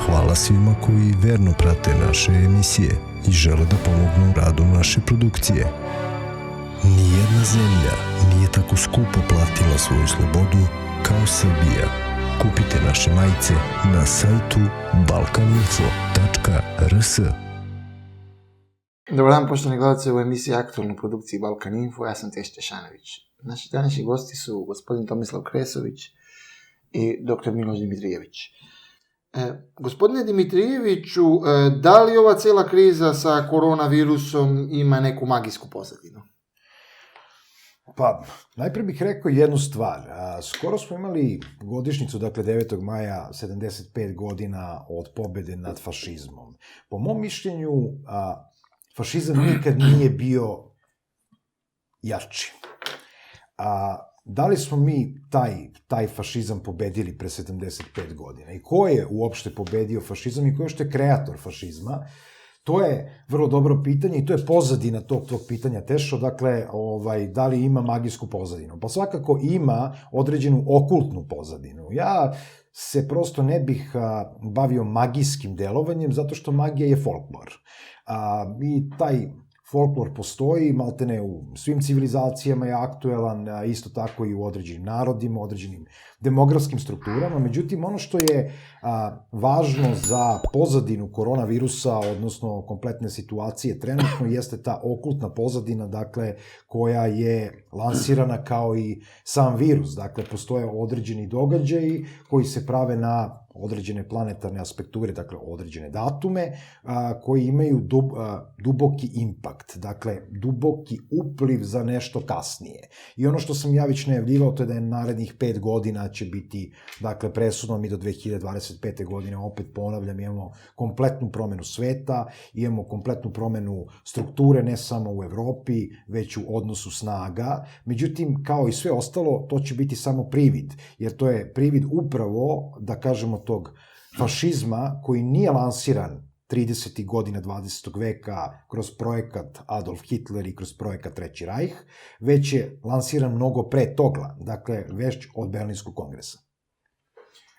Hvala svima koji verno prate naše emisije i žele da pomognu u radu naše produkcije. Nijedna zemlja nije tako skupo platila svoju slobodu kao Srbija. Kupite naše majice na sajtu balkaninfo.rs. Dobar dan, poštovani gledalci, u emisiji aktualnoj produkciji Balkan Info, ja sam Teša Tešanović. Naši današnji gosti su gospodin Tomislav Kresović i dr. Miloš Dimitrijević. Gospodine Dimitrijeviću, da li ova cijela kriza sa koronavirusom ima neku magijsku pozadinu? Pa, najprije bih rekao jednu stvar. Skoro smo imali godišnjicu, dakle 9. maja, 75 godina od pobjede nad fašizmom. Po mom mišljenju, fašizam nikad nije bio jači. Da li smo mi taj fašizam pobedili pre 75 godina? I ko je uopšte pobedio fašizam i ko je uopšte kreator fašizma? To je vrlo dobro pitanje i to je pozadina tog pitanja, Tešo. Dakle, da li ima magijsku pozadinu? Pa svakako ima određenu okultnu pozadinu. Ja se prosto ne bih bavio magijskim delovanjem, zato što magija je folklor. I taj folklor postoji, maltene u svim civilizacijama je aktuelan, isto tako i u određenim narodima, određenim demografskim strukturama. Međutim, ono što je važno za pozadinu koronavirusa, odnosno kompletne situacije trenutno, jeste ta okultna pozadina, dakle, koja je lansirana kao i sam virus. Dakle, postoje određeni događaji koji se prave na određene planetarne aspekture, dakle određene datume, koji imaju duboki impakt, dakle duboki upliv za nešto kasnije. I ono što sam ja već najavljivao, to je da je narednih 5 godina će biti, dakle, presudno. Mi do 2025. godine, opet ponavljam, imamo kompletnu promenu sveta, imamo kompletnu promenu strukture, ne samo u Evropi, već u odnosu snaga. Međutim, kao i sve ostalo, to će biti samo privid, jer to je privid upravo, da kažemo, tog fašizma koji nije lansiran 30. godina 20. veka kroz projekat Adolf Hitler i kroz projekat Treći rajh, već je lansiran mnogo pre toga, dakle, već od Berlinskog kongresa.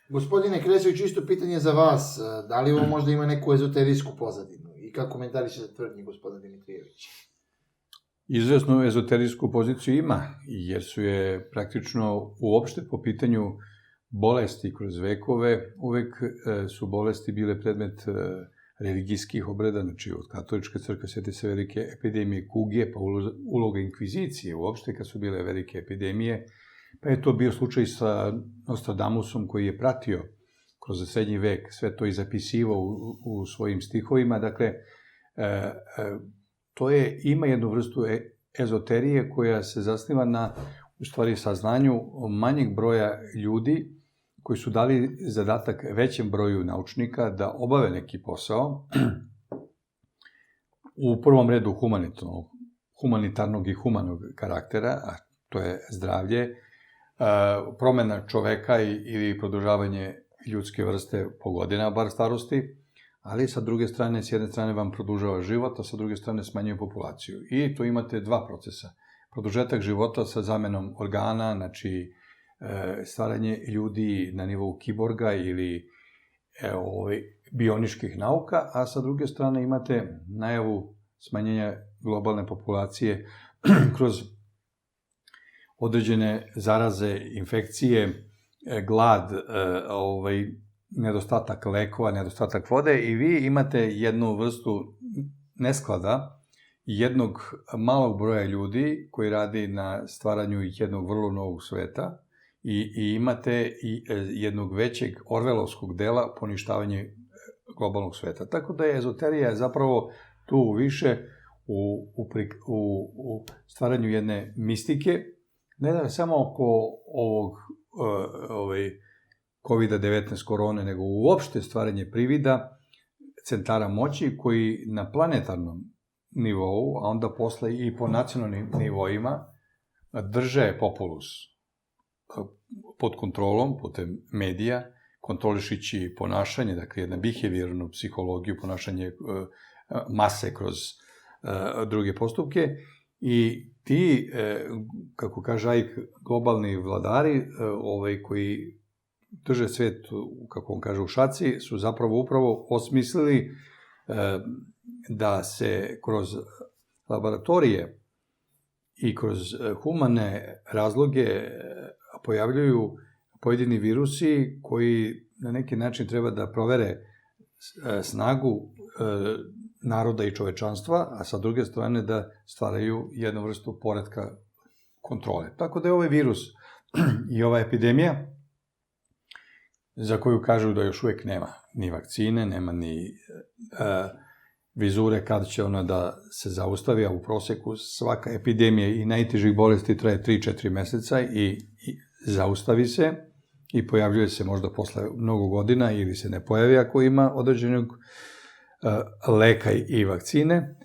Gospodine Kresović, isto pitanje za vas. Da li ovo možda ima neku ezoterijsku pozadinu? I kako komentarišete tvrdnje gospodina Dimitrijevića? Izvesnu ezoterijsku poziciju ima, jer su je praktično uopšte po pitanju bolesti kroz vekove, uvek su bolesti bile predmet religijskih obreda, znači od katoličke crkve sjeti se velike epidemije kuge, pa uloga inkvizicije uopšte kad su bile velike epidemije, pa je to bio slučaj sa Nostradamusom koji je pratio kroz srednji vek sve to i zapisivao u svojim stihovima. Dakle, to ima jednu vrstu ezoterije koja se zasniva na, u stvari, saznanju manjeg broja ljudi koji su dali zadatak većem broju naučnika da obave neki posao, u prvom redu humanitarnog i humanog karaktera, a to je zdravlje, promena čoveka ili produžavanje ljudske vrste po godina, bar starosti, ali sa druge strane, s jedne strane vam produžava život, a sa druge strane smanjuje populaciju. I tu imate dva procesa. Produžetak života sa zamenom organa, znači stvaranje ljudi na nivou kiborga ili bioničkih nauka, a sa druge strane imate najavu smanjenja globalne populacije kroz određene zaraze, infekcije, glad, nedostatak lekova, nedostatak vode, i vi imate jednu vrstu nesklada jednog malog broja ljudi koji radi na stvaranju jednog vrlo novog sveta i imate jednog većeg orvelovskog dela poništavanje globalnog sveta. Tako da je ezoterija zapravo tu više u stvaranju jedne mistike, ne samo oko ovog COVID-19 korone, nego uopšte stvaranje privida centara moći koji na planetarnom nivou, a onda posle i po nacionalnim nivoima, drže populus pod kontrolom, putem medija, kontrolišići ponašanje, dakle jedna behaviornu psihologiju, ponašanje mase kroz druge postupke, i ti, kako kaže Aik, globalni vladari, koji drže svet, kako on kaže, u šaci, su zapravo upravo osmislili da se kroz laboratorije i kroz humane razloge pojavljuju pojedini virusi koji na neki način treba da provere snagu naroda i čovečanstva, a sa druge strane da stvaraju jednu vrstu poretka kontrole. Tako da je ovaj virus i ova epidemija, za koju kažu da još uvek nema ni vakcine, nema ni vizure kad će ona da se zaustavi, a u proseku svaka epidemija i najtežih bolesti traje 3-4 meseca i zaustavi se i pojavljuje se možda posle mnogo godina ili se ne pojavi ako ima određenog leka i vakcine.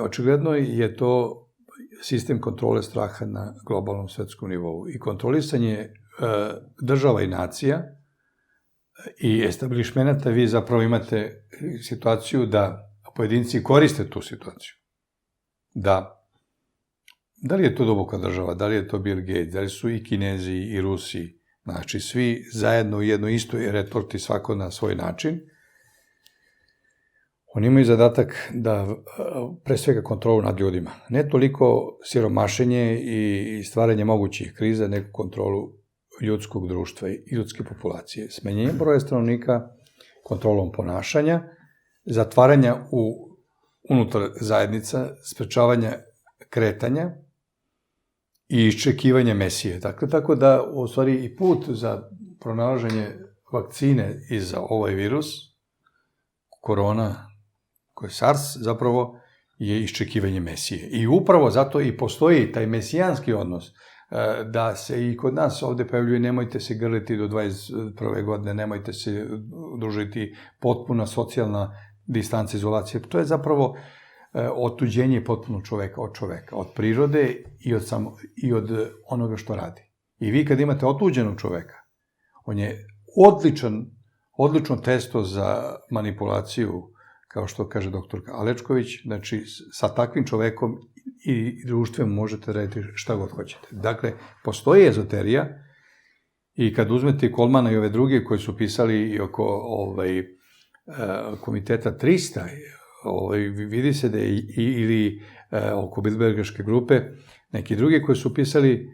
Očigledno je to sistem kontrole straha na globalnom svetskom nivou i kontrolisanje država i nacija i establishmenata. Vi zapravo imate situaciju da pojedinci koriste tu situaciju. Da li je to duboka država, da li je to Bill Gates, da li su i Kinezi i Rusi, znači svi zajedno u jednoj istoj retorti, svako na svoj način. Oni imaju zadatak da pre svega kontrolu nad ljudima. Ne toliko siromašenje i stvaranje mogućih kriza, nego kontrolu ljudskog društva i ljudske populacije. Smenjenje broja stanovnika, kontrolom ponašanja, zatvaranja unutar zajednica, sprečavanja kretanja i iščekivanja Mesije. Dakle, tako da, u stvari, i put za pronalaženje vakcine i za ovaj virus, korona, koji je SARS, zapravo je iščekivanje Mesije. I upravo zato i postoji taj mesijanski odnos, da se i kod nas ovde pojavljuje nemojte se grliti do 21. godine, nemojte se družiti, potpuna socijalna distanca, izolacija. To je zapravo otuđenje potpuno čoveka, od prirode i od onoga što radi. I vi kad imate otuđenog čoveka, on je odlično testo za manipulaciju, kao što kaže doktorka Alečković, znači sa takvim čovekom i društvom možete raditi šta god hoćete. Dakle, postoji ezoterija i kad uzmete Kolmana i ove druge koji su pisali i oko komiteta 300, vidi se da je ili oko Bilderberške grupe, neki drugi koji su pisali,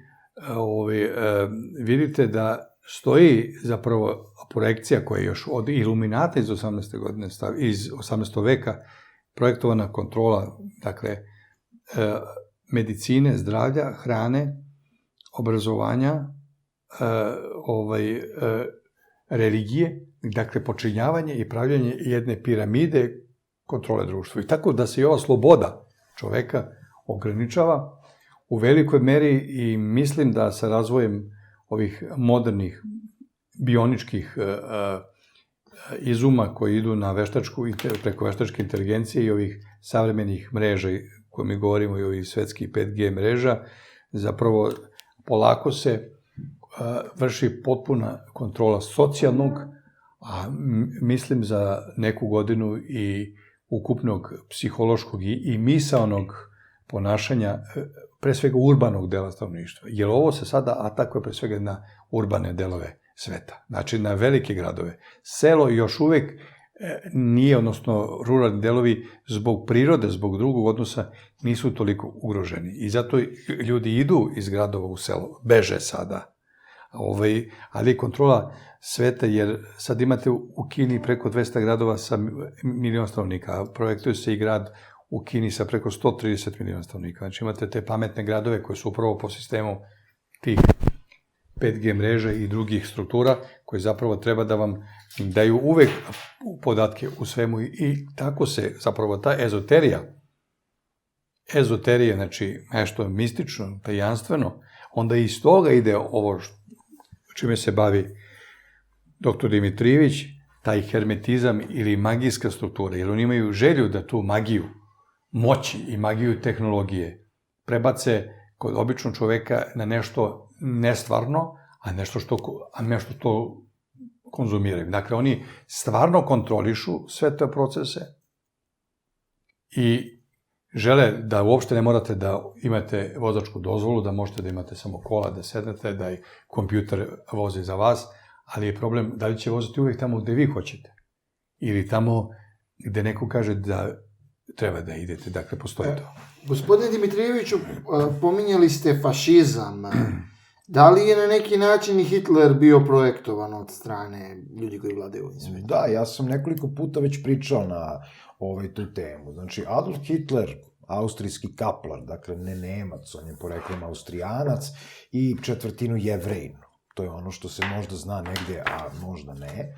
vidite da stoji zapravo projekcija koja je još od Iluminata iz 18. godine, iz 18. veka, projektovana kontrola, dakle, medicine, zdravlja, hrane, obrazovanja, religije, dakle, počinjavanje i pravljanje jedne piramide kontrole društva. I tako da se i ova sloboda čoveka ograničava u velikoj meri i mislim da sa razvojem ovih modernih bioničkih izuma koji idu na veštačku i preko veštačke inteligencije i ovih savremenih mreža koje mi govorimo i ovih svetskih 5G mreža, zapravo polako se vrši potpuna kontrola socijalnog, a mislim za neku godinu i ukupnog psihološkog i misaonog ponašanja, pre svega urbanog dela stanovništva. Jer ovo se sada atakuje pre svega na urbane delove sveta, znači na velike gradove. Selo još uvek nije, odnosno ruralni delovi zbog prirode, zbog drugog odnosa nisu toliko ugroženi. I zato ljudi idu iz gradova u selo, beže sada. Ali kontrola sveta, jer sad imate u Kini preko 200 gradova sa milion stanovnika, a projektuje se i grad u Kini sa preko 130 miliona stanovnika. Znači imate te pametne gradove koje su upravo po sistemu tih 5G mreža i drugih struktura koje zapravo treba da vam daju uvek podatke u svemu i tako se zapravo ta ezoterija, znači nešto mistično, tajanstveno, onda iz toga ide ovo čime se bavi dr. Dimitrijević, taj hermetizam ili magijska struktura, jer oni imaju želju da tu magiju moći i magiju tehnologije prebace kod običnog čoveka na nešto nestvarno, a nešto što konzumiraju. Dakle, oni stvarno kontrolišu sve te procese i žele da uopšte ne morate da imate vozačku dozvolu, da možete da imate samo kola, da sednete, da i kompjuter vozi za vas, ali je problem da li će voziti uvek tamo gde vi hoćete ili tamo gde neko kaže da treba da idete, dakle postoji to. Gospodine Dimitrijeviću, pominjali ste fašizam. Da li je na neki način i Hitler bio projektovan od strane ljudi koji vladaju ovim svetom? Da, ja sam nekoliko puta već pričao na tu temu. Znači, Adolf Hitler, austrijski kaplar, dakle ne Nemac, on je poreklom Austrijanac i četvrtinu Jevrejin. To je ono što se možda zna negde, a možda ne.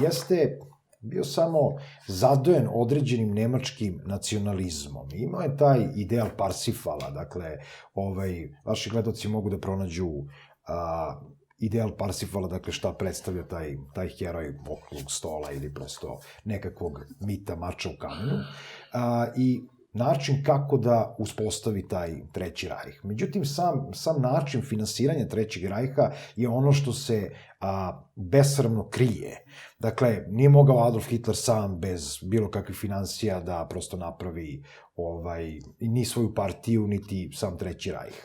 Jeste bio samo zadojen određenim nemačkim nacionalizmom. Imao je taj ideal Parsifala, dakle, vaši gledaoci mogu da pronađu ideal Parsifala, dakle, šta predstavlja taj heroj okrug stola ili prosto nekakvog mita mača u kamenu. I način kako da uspostavi taj Treći rajh. Međutim, sam način finansiranja Trećeg rajha je ono što se besramno krije. Dakle, nije mogao Adolf Hitler sam bez bilo kakvih financija da prosto napravi ni svoju partiju, niti sam Treći rajh.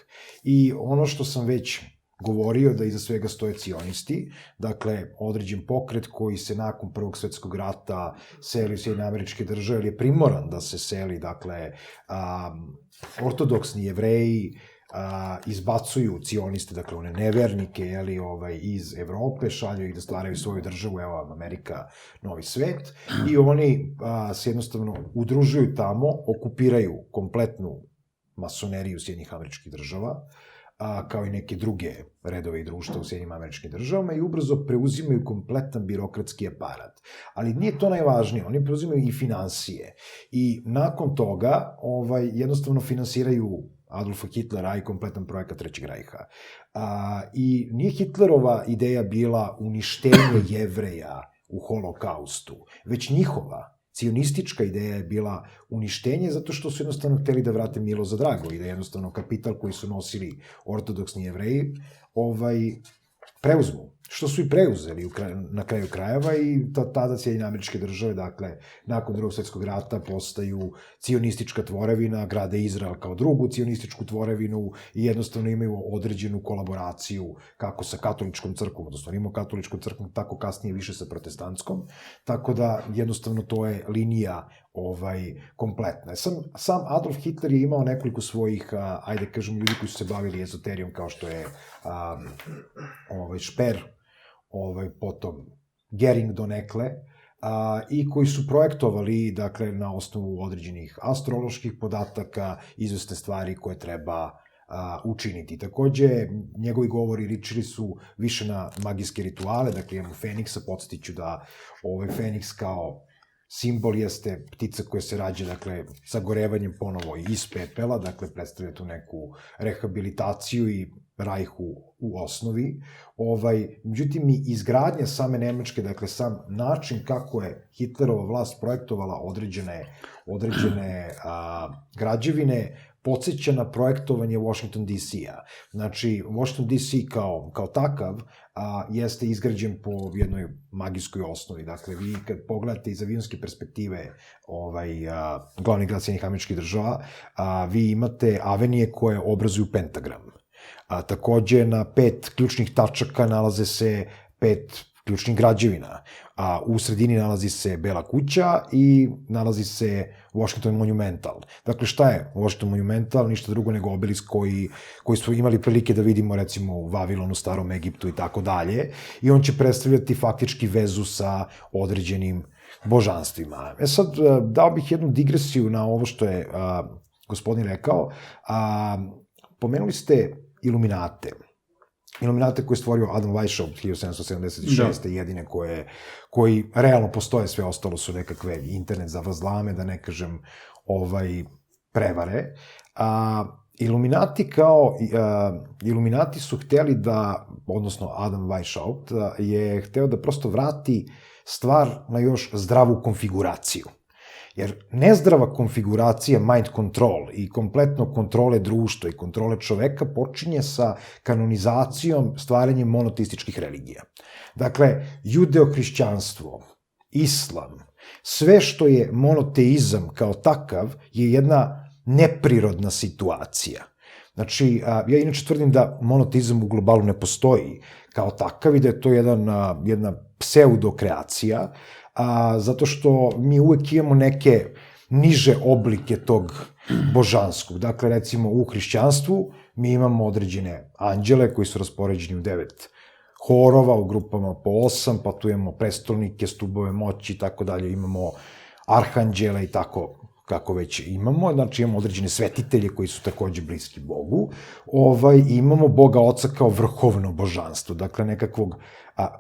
I ono što sam već govorio da iza svega stoje cionisti, dakle, određen pokret koji se nakon Prvog svetskog rata seli u Sjedinjene Američke Države, jer je primoran da se seli, dakle, ortodoksni Jevreji izbacuju cioniste, dakle, one nevernike, iz Evrope, šalju ih da stvaraju svoju državu, evo vam Amerika, novi svet, i oni se jednostavno udružuju tamo, okupiraju kompletnu masoneriju Sjedinjenih Američkih Država, kao i neke druge redove i društva u Sjedinjenim Američkim Državama i ubrzo preuzimaju kompletan birokratski aparat. Ali nije to najvažnije, oni preuzimaju i finansije. I nakon toga jednostavno finansiraju Adolfa Hitlera i kompletan projekat Trećeg rajha. I nije Hitlerova ideja bila uništenje Jevreja u holokaustu, već njihova. Cionistička ideja je bila uništenje zato što su jednostavno hteli da vrate milo za drago i da jednostavno kapital koji su nosili ortodoksni Jevreji preuzmu. Što su i preuzeli na kraju krajeva i tada Sjedinjene Američke Države, dakle, nakon Drugog svetskog rata postaju cionistička tvorevina, grade Izrael kao drugu cionističku tvorevinu i jednostavno imaju određenu kolaboraciju kako sa katoličkom crkvom, odnosno rimokatoličkom crkvom, tako kasnije više sa protestantskom, tako da jednostavno to je linija kompletna. Sam Adolf Hitler je imao nekoliko svojih, ajde kažemo, ljudi koji su se bavili ezoterijom, kao što je Šper, potom Gering donekle, i koji su projektovali, dakle, na osnovu određenih astroloških podataka, izvesne stvari koje treba učiniti. Takođe, njegovi govori ličili su više na magijske rituale, dakle, imamo Feniksa, podsjetiću da Feniks kao simbol jeste ptica koja se rađa, dakle, sagorevanjem ponovo iz pepela, dakle, predstavlja tu neku rehabilitaciju i rajhu u osnovi. Međutim, i izgradnja same Nemačke, dakle, sam način kako je Hitlerova vlast projektovala određene građevine, podsjeća na projektovanje Washington DC-a. Znači, Washington DC kao takav jeste izgrađen po jednoj magijskoj osnovi. Dakle, vi kad pogledate iz avionske perspektive glavni grad Sjedinjenih Američkih Država, vi imate avenije koje obrazuju pentagram. Takođe, na 5 ključnih tačaka nalaze se 5 ključnih građevina. U sredini nalazi se Bela kuća i nalazi se Washington Monumental. Dakle, šta je Washington Monumental? Ništa drugo nego obelisk koji smo imali prilike da vidimo, recimo, u Vavilonu, Starom Egiptu i tako dalje. I on će predstavljati faktički vezu sa određenim božanstvima. Sad, dao bih jednu digresiju na ovo što je gospodin rekao. Pomenuli ste Iluminate. Iluminate koje je stvorio Adam Weishaupt 1776. jedine koji realno postoje, sve ostalo su nekakve internet zavrzlame, da ne kažem prevare. Iluminati su hteli da, odnosno Adam Weishaupt je hteo da prosto vrati stvar na još zdravu konfiguraciju. Jer nezdrava konfiguracija mind control i kompletno kontrole društva i kontrole čoveka počinje sa kanonizacijom, stvaranjem monoteističkih religija. Dakle, judeo-hrišćanstvo islam, sve što je monoteizam kao takav je jedna neprirodna situacija. Znači, ja inače tvrdim da monoteizam u globalu ne postoji kao takav i da je to jedna pseudokreacija, zato što mi uvek imamo neke niže oblike tog božanskog. Dakle, recimo u hrišćanstvu mi imamo određene anđele koji su raspoređeni u 9 horova, u grupama po 8, pa tu imamo prestolnike, stubove moći i tako dalje, imamo arhanđele i tako kako već imamo, znači imamo određene svetitelje koji su takođe bliski Bogu, imamo Boga Oca kao vrhovno božanstvo, dakle nekakvog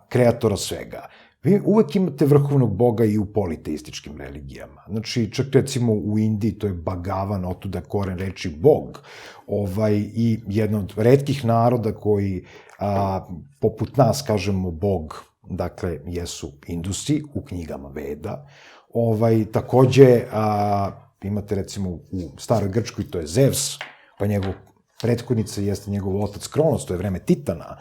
kreatora svega. Vi uvek imate vrhovnog Boga i u politeističkim religijama. Znači, čak recimo u Indiji to je Bhagavan, otuda koren reči Bog, i jedan od retkih naroda koji, poput nas, kažemo Bog, dakle, jesu Indusi u knjigama Veda. Takođe, imate recimo u staroj Grčkoj, to je Zevs, pa njegov prethodnica jeste njegov otac Kronos, to je vreme Titana,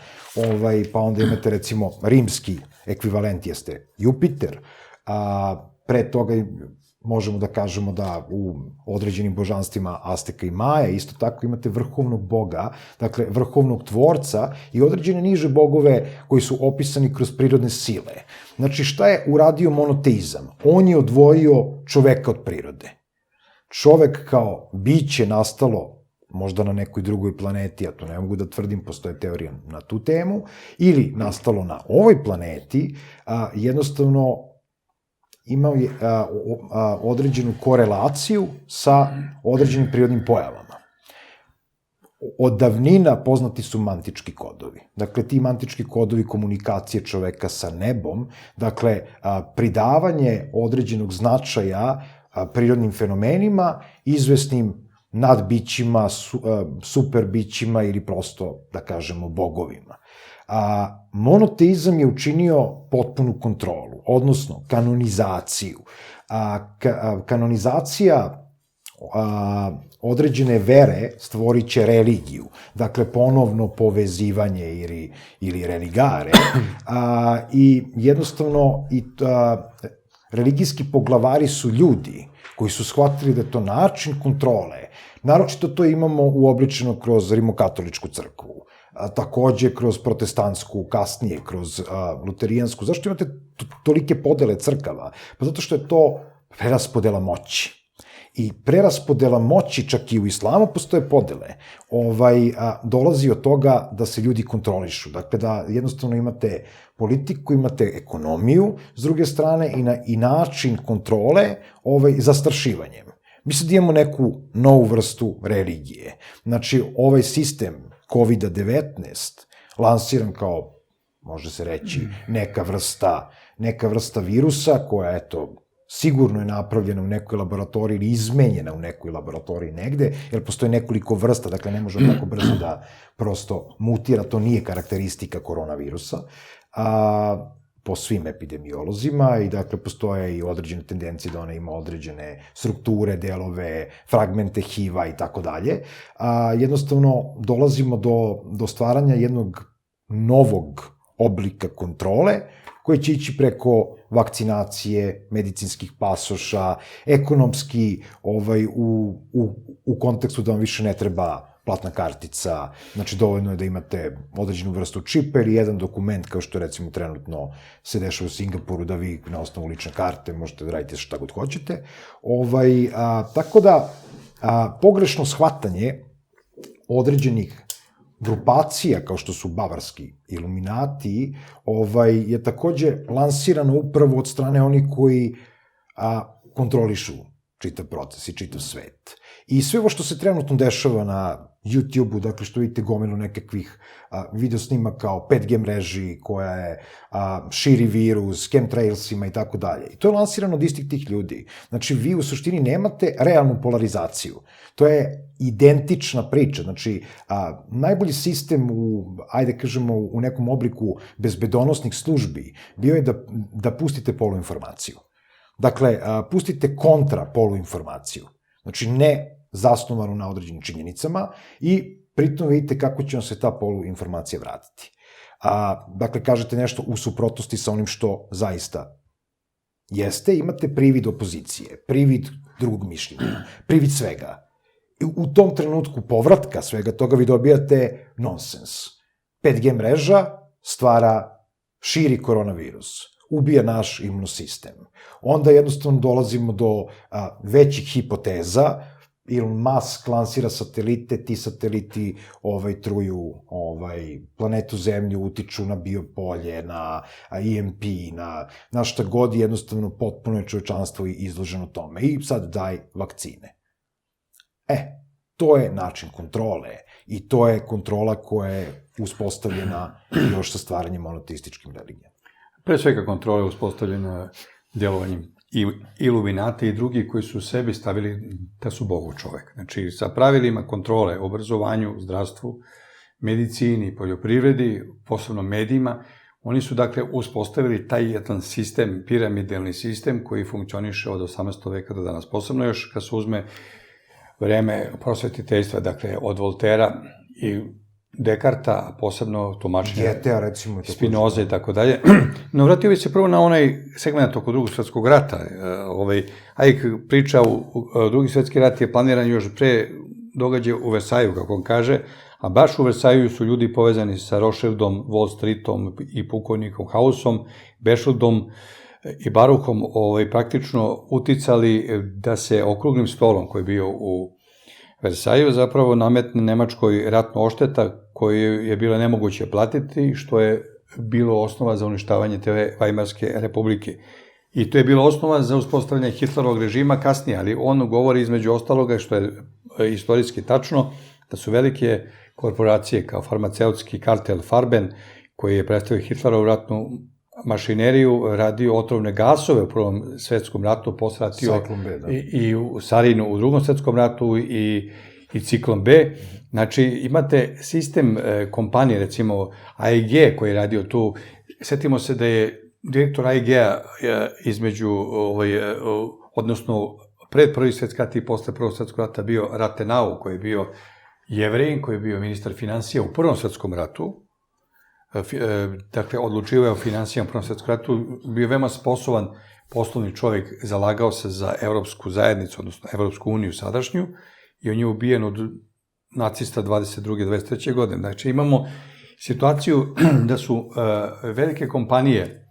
pa onda imate recimo rimski ekvivalent jeste Jupiter, pre toga možemo da kažemo da u određenim božanstvima Azteka i Maja isto tako imate vrhovnog Boga, dakle vrhovnog tvorca i određene niže bogove koji su opisani kroz prirodne sile. Znači, šta je uradio monoteizam? On je odvojio čoveka od prirode. Čovek kao biće nastalo možda na nekoj drugoj planeti, ja to ne mogu da tvrdim, postoje teorija na tu temu, ili nastalo na ovoj planeti, jednostavno imao je određenu korelaciju sa određenim prirodnim pojavama. Od davnina poznati su mantički kodovi. Dakle, ti mantički kodovi komunikacije čoveka sa nebom, dakle, pridavanje određenog značaja prirodnim fenomenima, izvesnim nadbićima, superbićima ili prosto, da kažemo, bogovima. Monoteizam je učinio potpunu kontrolu, odnosno kanonizaciju. Kanonizacija određene vere stvorit će religiju, dakle ponovno povezivanje ili religare, i jednostavno religijski poglavari su ljudi koji su shvatili da je to način kontrole. Naročito to imamo uobličeno kroz rimokatoličku crkvu, takođe kroz protestantsku, kasnije kroz luterijansku. Zašto imate tolike podele crkava? Pa zato što je to preraspodela moći. I preraspodela moći, čak i u islamu postoje podele, dolazi od toga da se ljudi kontrolišu. Dakle, da jednostavno imate politiku, imate ekonomiju, s druge strane i način kontrole zastrašivanjem. Mislim da imamo neku novu vrstu religije. Znači, ovaj sistem COVID-19 lansiran kao, može se reći, neka vrsta virusa koja, eto, sigurno je napravljena u nekoj laboratoriji ili izmenjena u nekoj laboratoriji negde, jer postoje nekoliko vrsta, dakle ne može tako brzo da prosto mutira, to nije karakteristika koronavirusa, po svim epidemiolozima i dakle postoje i određene tendencije da ona ima određene strukture, delove, fragmente HIV-a i tako dalje. Jednostavno dolazimo do stvaranja jednog novog oblika kontrole koji će ići preko vakcinacije, medicinskih pasoša, ekonomski u kontekstu da vam više ne treba platna kartica, znači dovoljno je da imate određenu vrstu čipa ili jedan dokument, kao što recimo trenutno se dešava u Singapuru, da vi na osnovu lične karte možete da radite šta god hoćete. Tako da, pogrešno shvatanje određenih grupacija, kao što su bavarski iluminati, je takođe lansirano upravo od strane onih koji kontrolišu čitav proces i čitav svet. I sve ovo što se trenutno dešava na YouTube-u, dakle što vidite gomilu nekakvih video snimaka o 5G mreži koja je širi virus, chemtrailsima i tako dalje. I to je lansirano od istih tih ljudi. Znači, vi u suštini nemate realnu polarizaciju. To je identična priča. Znači, najbolji sistem ajde kažemo, u nekom obliku bezbedonosnih službi bio je da pustite poluinformaciju. Dakle, pustite kontra poluinformaciju. Znači, ne zasnovanu na određenim činjenicama i pritom vidite kako će vam se ta poluinformacija vratiti. Dakle, kažete nešto u suprotnosti sa onim što zaista jeste imate privid opozicije, privid drugog mišljenja, privid svega. I u tom trenutku povratka svega toga vi dobijate nonsens. 5G mreža stvara širi koronavirus, ubija naš imunosistem. Onda jednostavno dolazimo do većih hipoteza. Elon Musk lansira satelite, ti sateliti truju planetu Zemlju, utiču na biopolje, na EMP, na šta god, jednostavno potpuno je čovečanstvo izloženo tome. I sad daj vakcine. To je način kontrole i to je kontrola koja je uspostavljena još sa stvaranjem monoteističkim religijama. Pre svega kontrola je uspostavljena djelovanjem i iluminata i drugi koji su sebi stavili da su Bogov čovek. Znači, sa pravilima kontrole, obrazovanju, zdravstvu, medicini, poljoprivredi, posebno medijima, oni su, dakle, uspostavili taj jedan sistem, piramidalni sistem koji funkcioniše od 18. veka do danas. Posebno još kad se uzme vreme prosvetiteljstva, dakle, od Voltera i Dekarta, posebno tumačenja Spinoza i tako dalje. No, vratio bi se prvo na onaj segment oko drugog svetskog rata. Ajk priča u drugi svetski rat je planiran još pre događaja u Versaju, kako on kaže, a baš u Versaju su ljudi povezani sa Rothschildom, Wall Streetom i pukovnikom Hausom, Bešildom i Baruhom praktično uticali da se okruglim stolom koji je bio u Versaju zapravo nametne Nemačkoj ratno ošteta koju je bilo nemoguće platiti, što je bilo osnova za uništavanje te Vajmarske republike. I to je bilo osnova za uspostavljanje Hitlerovog režima kasnije, ali on govori između ostaloga, što je istorijski tačno, da su velike korporacije kao farmaceutski kartel Farben, koji je predstavio Hitlerovu ratnu mašineriju, radio otrovne gasove u Prvom svetskom ratu, posratio i u Sarinu u Drugom svetskom ratu i Ciklon B. Znači, imate sistem kompanije, recimo AEG koji je radio tu. Setimo se da je direktor AEG-a između, odnosno pred Prvi svetski rat i posle Prvog svetskog rata bio Rathenau, koji je bio Jevrejin, koji je bio ministar finansija u Prvom svetskom ratu. Dakle, odlučivao je o finansijama u Prvom svetskom ratu, bio veoma sposoban poslovni čovjek, zalagao se za evropsku zajednicu, odnosno Evropsku uniju sadašnju, i on je ubijen od nacista 22. 23. godine. Znači, imamo situaciju da su velike kompanije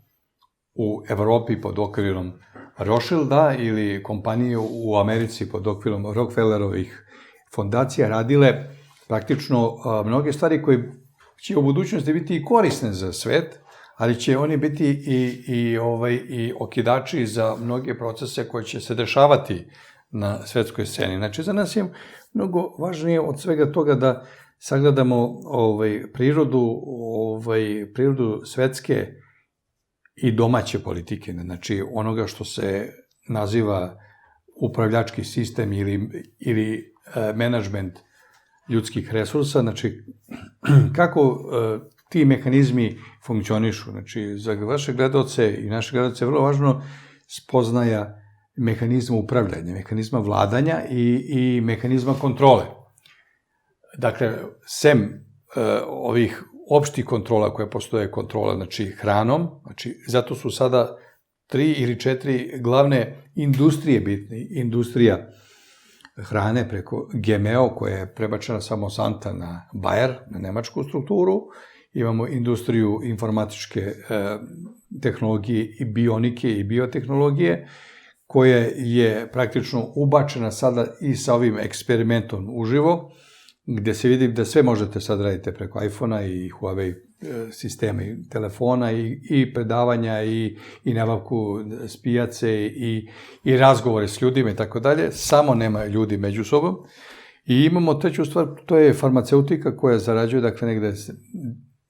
u Evropi pod okriljem Rothschilda ili kompanije u Americi pod okriljem Rockefellerovih fondacija radile praktično mnoge stvari koje će u budućnosti biti i korisne za svet, ali će oni biti i okidači za mnoge procese koje će se dešavati na svetskoj sceni. Znači, za nas je mnogo važnije od svega toga da sagledamo prirodu svetske i domaće politike, znači onoga što se naziva upravljački sistem ili menadžment ljudskih resursa, znači kako ti mehanizmi funkcionišu. Znači, za vaše gledaoce i naše gledaoce je vrlo važno spoznaja mehanizma upravljanja, mehanizma vladanja i mehanizma kontrole. Dakle, sem ovih opštih kontrola koje postoje, kontrola, znači, hranom, znači, zato su sada 3 ili 4 glavne industrije bitne. Industrija hrane preko GMO, koja je prebačena sa Monsanta na Bayer, na nemačku strukturu. Imamo industriju informatičke tehnologije i bionike i biotehnologije, koja je praktično ubačena sada i sa ovim eksperimentom uživo, gde se vidi da sve možete sad raditi preko iPhone-a i Huawei sistema i telefona i predavanja i nabavku s pijace i razgovore s ljudima i tako dalje, samo nema ljudi među sobom. I imamo treću stvar, to je farmaceutika koja zarađuje, dakle, negde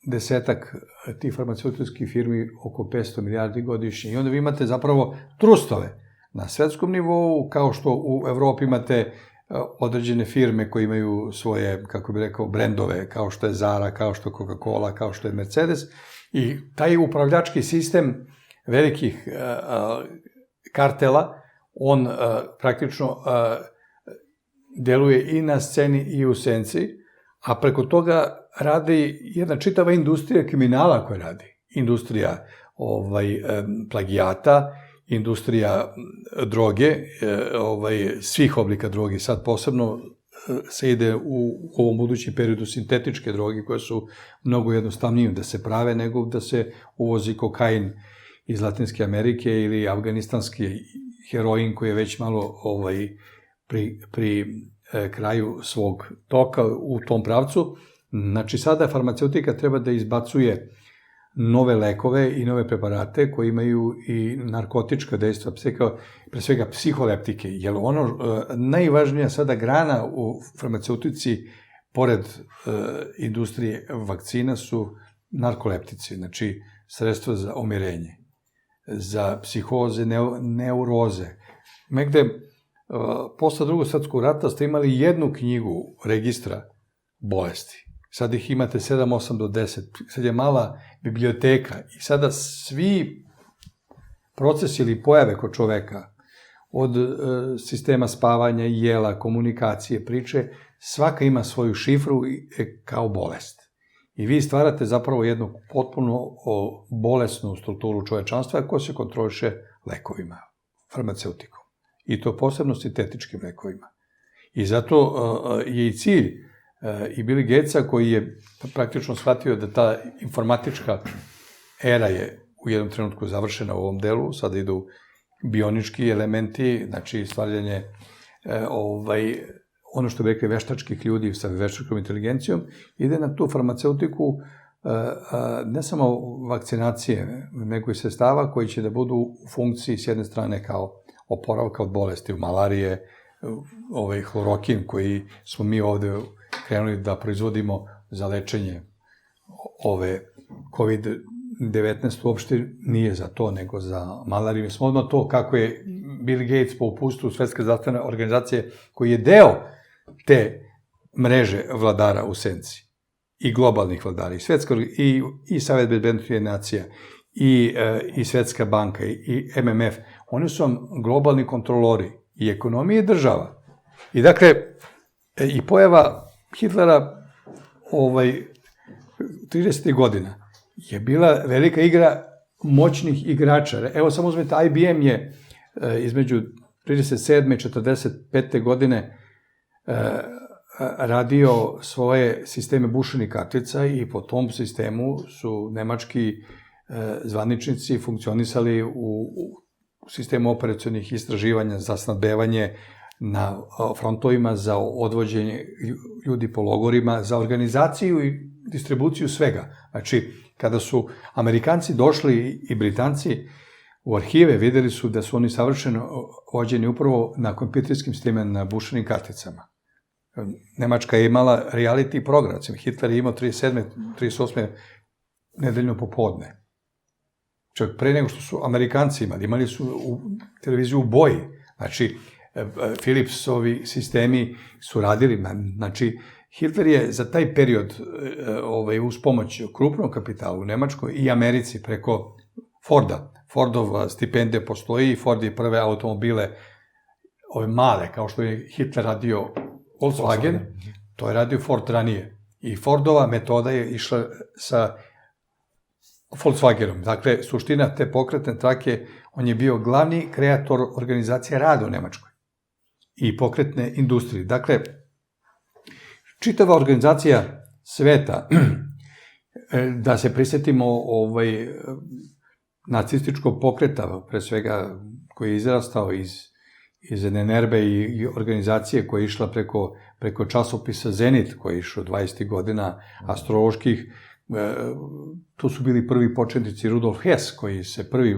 desetak tih farmaceutičkih firmi, oko 500 milijardi godišnje. I onda vi imate zapravo trustove na svetskom nivou, kao što u Evropi imate određene firme koje imaju svoje, kako bih rekao, brendove, kao što je Zara, kao što je Coca-Cola, kao što je Mercedes. I taj upravljački sistem velikih kartela, on praktično deluje i na sceni i u senci, a preko toga radi jedna čitava industrija kriminala koja radi. Industrija plagijata, industrija droge, svih oblika droge, sad posebno se ide u ovom budućem periodu sintetičke droge koje su mnogo jednostavnije da se prave nego da se uvozi kokain iz Latinske Amerike ili afganistanski heroin koji je već malo pri kraju svog toka u tom pravcu. Znači, sada farmaceutika treba da izbacuje nove lekove i nove preparate koji imaju i narkotička dejstva, pre svega psiholeptike, jer najvažnija sada grana u farmaceutici, pored industrije vakcina, su narkoleptici, znači sredstva za umirenje, za psihoze, neuroze. Negde, posle Drugog svetskog rata ste imali jednu knjigu registra bolesti. Sad ih imate 7, 8 do 10. Sad je mala biblioteka i sada svi procesi ili pojave kod čoveka, od sistema spavanja, jela, komunikacije, priče, svaka ima svoju šifru kao bolest. I vi stvarate zapravo jednu potpuno bolesnu strukturu čovečanstva koja se kontroliše lekovima, farmaceutikom. I to posebno sintetičkim lekovima. I zato je i cilj i Billy Gatesa, koji je praktično shvatio da ta informatička era je u jednom trenutku završena u ovom delu, sada idu bionički elementi, znači stvaranje ono što bi rekli veštačkih ljudi sa veštačkom inteligencijom, ide na tu farmaceutiku ne samo vakcinacije, nego i sredstava koji će da budu u funkciji s jedne strane kao oporavka od bolesti, malarije, hlorokin koji smo mi ovde krenuli da proizvodimo za lečenje ove COVID-19 uopšte nije za to, nego za malariju. Smo odmah to kako je Bill Gates po upustvu Svetske zdravstvene organizacije, koji je deo te mreže vladara u senci i globalnih vladara, i Savet bezbednosti nacija, i Svetska banka, i MMF. Oni su vam globalni kontrolori i ekonomije i država. I dakle, i pojava Hitlera 30. godina je bila velika igra moćnih igrača. Evo, samo uzmete, IBM je između 37. i 45. godine radio svoje sisteme bušenih kartica i po tom sistemu su nemački zvaničnici funkcionisali u sistemu operacionih istraživanja za snabdevanje na frontovima, za odvođenje ljudi po logorima, za organizaciju i distribuciju svega. Znači, kada su Amerikanci došli i Britanci u arhive, videli su da su oni savršeno vođeni upravo na kompjuterskim sistemima, na bušenim karticama. Nemačka je imala reality program, Hitler je imao 37. 38. nedeljno popodne. Čak pre nego što su Amerikanci imali su televiziju u boji. Znači, Philipsovi sistemi su radili. Znači, Hitler je za taj period uz pomoć krupnog kapitala u Nemačkoj i Americi preko Forda. Fordova stipendija postoji i Ford je prve automobile, ove male, kao što je Hitler radio Volkswagen, to je radio Ford ranije. I Fordova metoda je išla sa Volkswagenom. Dakle, suština te pokretne trake, on je bio glavni kreator organizacije rada u Nemačkoj i pokretne industrije. Dakle, čitava organizacija sveta, da se prisjetimo nacističkog pokreta, pre svega koji je izrastao iz NNRB i organizacije koja je išla preko časopisa Zenit, koji je išao 20. godina astroloških. Tu su bili prvi početnici Rudolf Hess, koji se prvi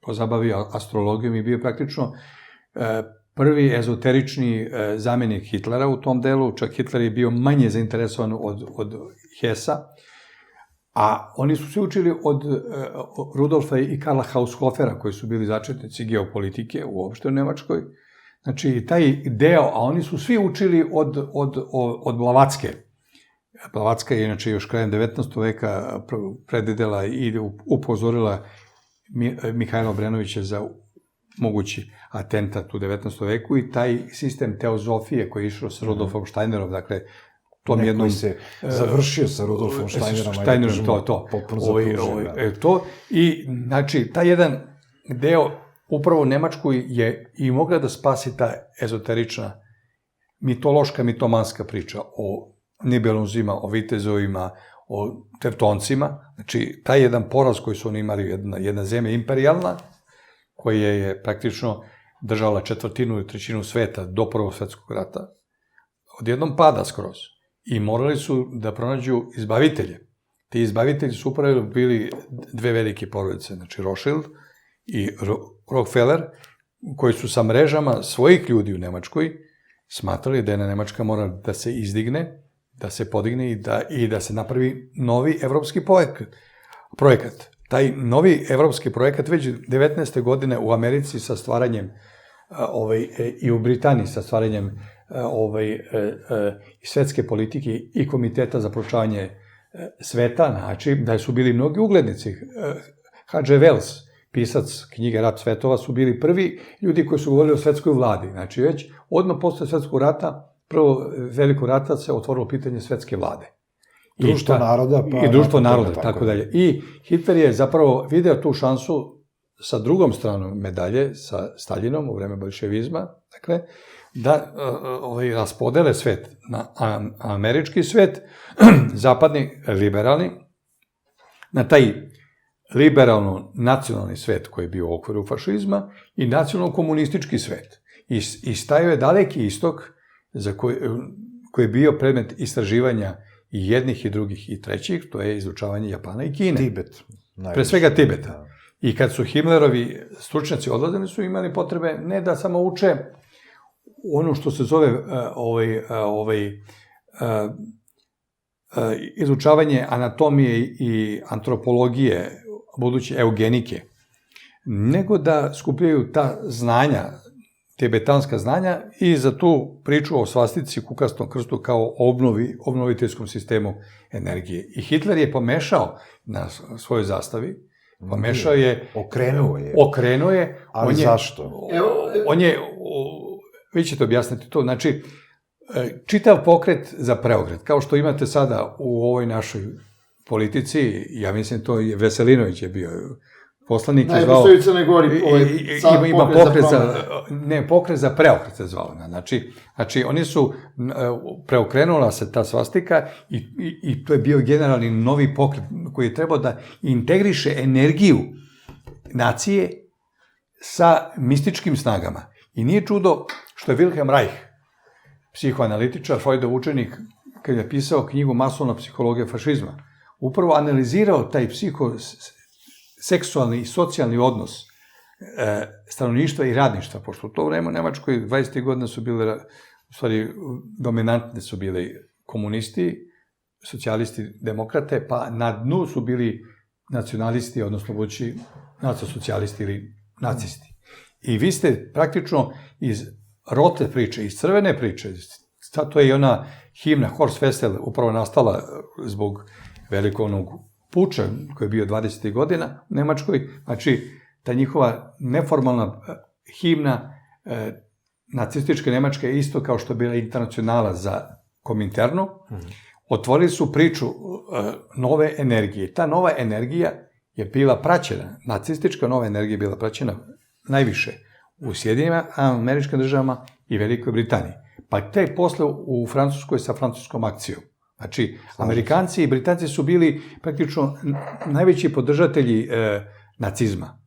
pozabavio astrologijom i bio praktično prvi ezoterični zamjenik Hitlera u tom delu. Čak Hitler je bio manje zainteresovan od Hessa, a oni su se učili od Rudolfa i Karla Haushofera, koji su bili začetnici geopolitike uopšte u Nemačkoj. Znači, taj deo, a oni su svi učili od Blavatske. Blavatska je inače još krajem 19. veka predvidela i upozorila Mihajla Obrenovića za mogući atentat u 19. veku i taj sistem teozofije koji je išao sa Rudolfom Steinerom, dakle, tom jednom... Koji se završio sa Rudolfom Steinerom, to. I, znači, taj jedan gde upravo Nemačku je i mogla da spasi ta ezoterična, mitološka, mitomanska priča o Nibelungima, o vitezovima, o tevtoncima. Znači, taj jedan poraz koji su oni imali, jedna zemlja imperijalna, koja je praktično držala četvrtinu ili trećinu sveta do Prvog svetskog rata, odjednom pada skroz. I morali su da pronađu izbavitelje. Ti izbavitelji su upravo bili dve velike porodice, znači Rothschild i Rockefeller, koji su sa mrežama svojih ljudi u Nemačkoj smatrali da je Nemačka mora da se izdigne, da se podigne i da se napravi novi evropski projekat. Taj novi evropski projekat već 19. godine u Americi sa stvaranjem i u Britaniji sa stvaranjem svetske politike i komiteta za proučavanje sveta, znači da su bili mnogi uglednici. H.G. Wells, pisac knjige Rat svetova, su bili prvi ljudi koji su govorili o svetskoj vladi. Znači već odmah posle svetskog rata, prvo velikog rata, se otvorilo pitanje svetske vlade. Društvo naroda. I društvo naroda, tako dalje. I Hitler je zapravo video tu šansu sa drugom stranom medalje, sa Staljinom u vreme bolševizma, dakle, da raspodele svet na američki svet, zapadni, liberalni, na taj liberalno-nacionalni svet koji je bio u okviru fašizma i nacionalno-komunistički svet. I stajao je daleki istok koji je bio predmet istraživanja i jednih i drugih i trećih, to je izučavanje Japana i Kine. Tibet. Pre svega Tibeta. I kad su Himmlerovi stručnjaci odlazili, su imali potrebe ne da samo uče ono što se zove izučavanje anatomije i antropologije, budući eugenike, nego da skupljaju ta znanja, tibetanska znanja i za tu priču o svastici, kukastom krstu kao obnoviteljskom sistemu energije. I Hitler je pomešao na svojoj zastavi, pomešao je... Okrenuo je. Ali zašto? Vi ćete objasniti to. Znači, čitav pokret za preokret, kao što imate sada u ovoj našoj politici, ja mislim to je Veselinović je bio poslanik je zvao... Najbolje se ne govori ima pokret za... Ne, pokret za preokret se zvao. Znači, oni su preokrenula se ta svastika i to je bio generalni novi pokret koji je trebao da integriše energiju nacije sa mističkim snagama. I nije čudo što je Wilhelm Reich, psihoanalitičar, Freudov učenik, kad je pisao knjigu Masovna psihologija fašizma, upravo analizirao taj seksualni i socijalni odnos stanovništva i radništva, pošto u to vreme u Nemačkoj 20. godina su bile, u stvari, dominantne su bili komunisti, socijalisti, demokrate, pa na dnu su bili nacionalisti, odnosno budući nacionalsocijalisti ili nacisti. I vi ste praktično iz rote priče, iz crvene priče, to je i ona himna Horst Wessel upravo nastala zbog velikog onog puča koji je bio 20. godina u Nemačkoj, znači ta njihova neformalna himna nacističke Nemačke je isto kao što je bila internacionala za Kominternu, otvorili su priču nove energije. Ta nova energija je bila praćena, nacistička nova energija je bila praćena najviše u Sjedinjenim Američkim Državama i Velikoj Britaniji. Pa te posle u Francuskoj sa francuskom akcijom. Znači, Amerikanci i Britanci su bili praktično najveći podržatelji nacizma.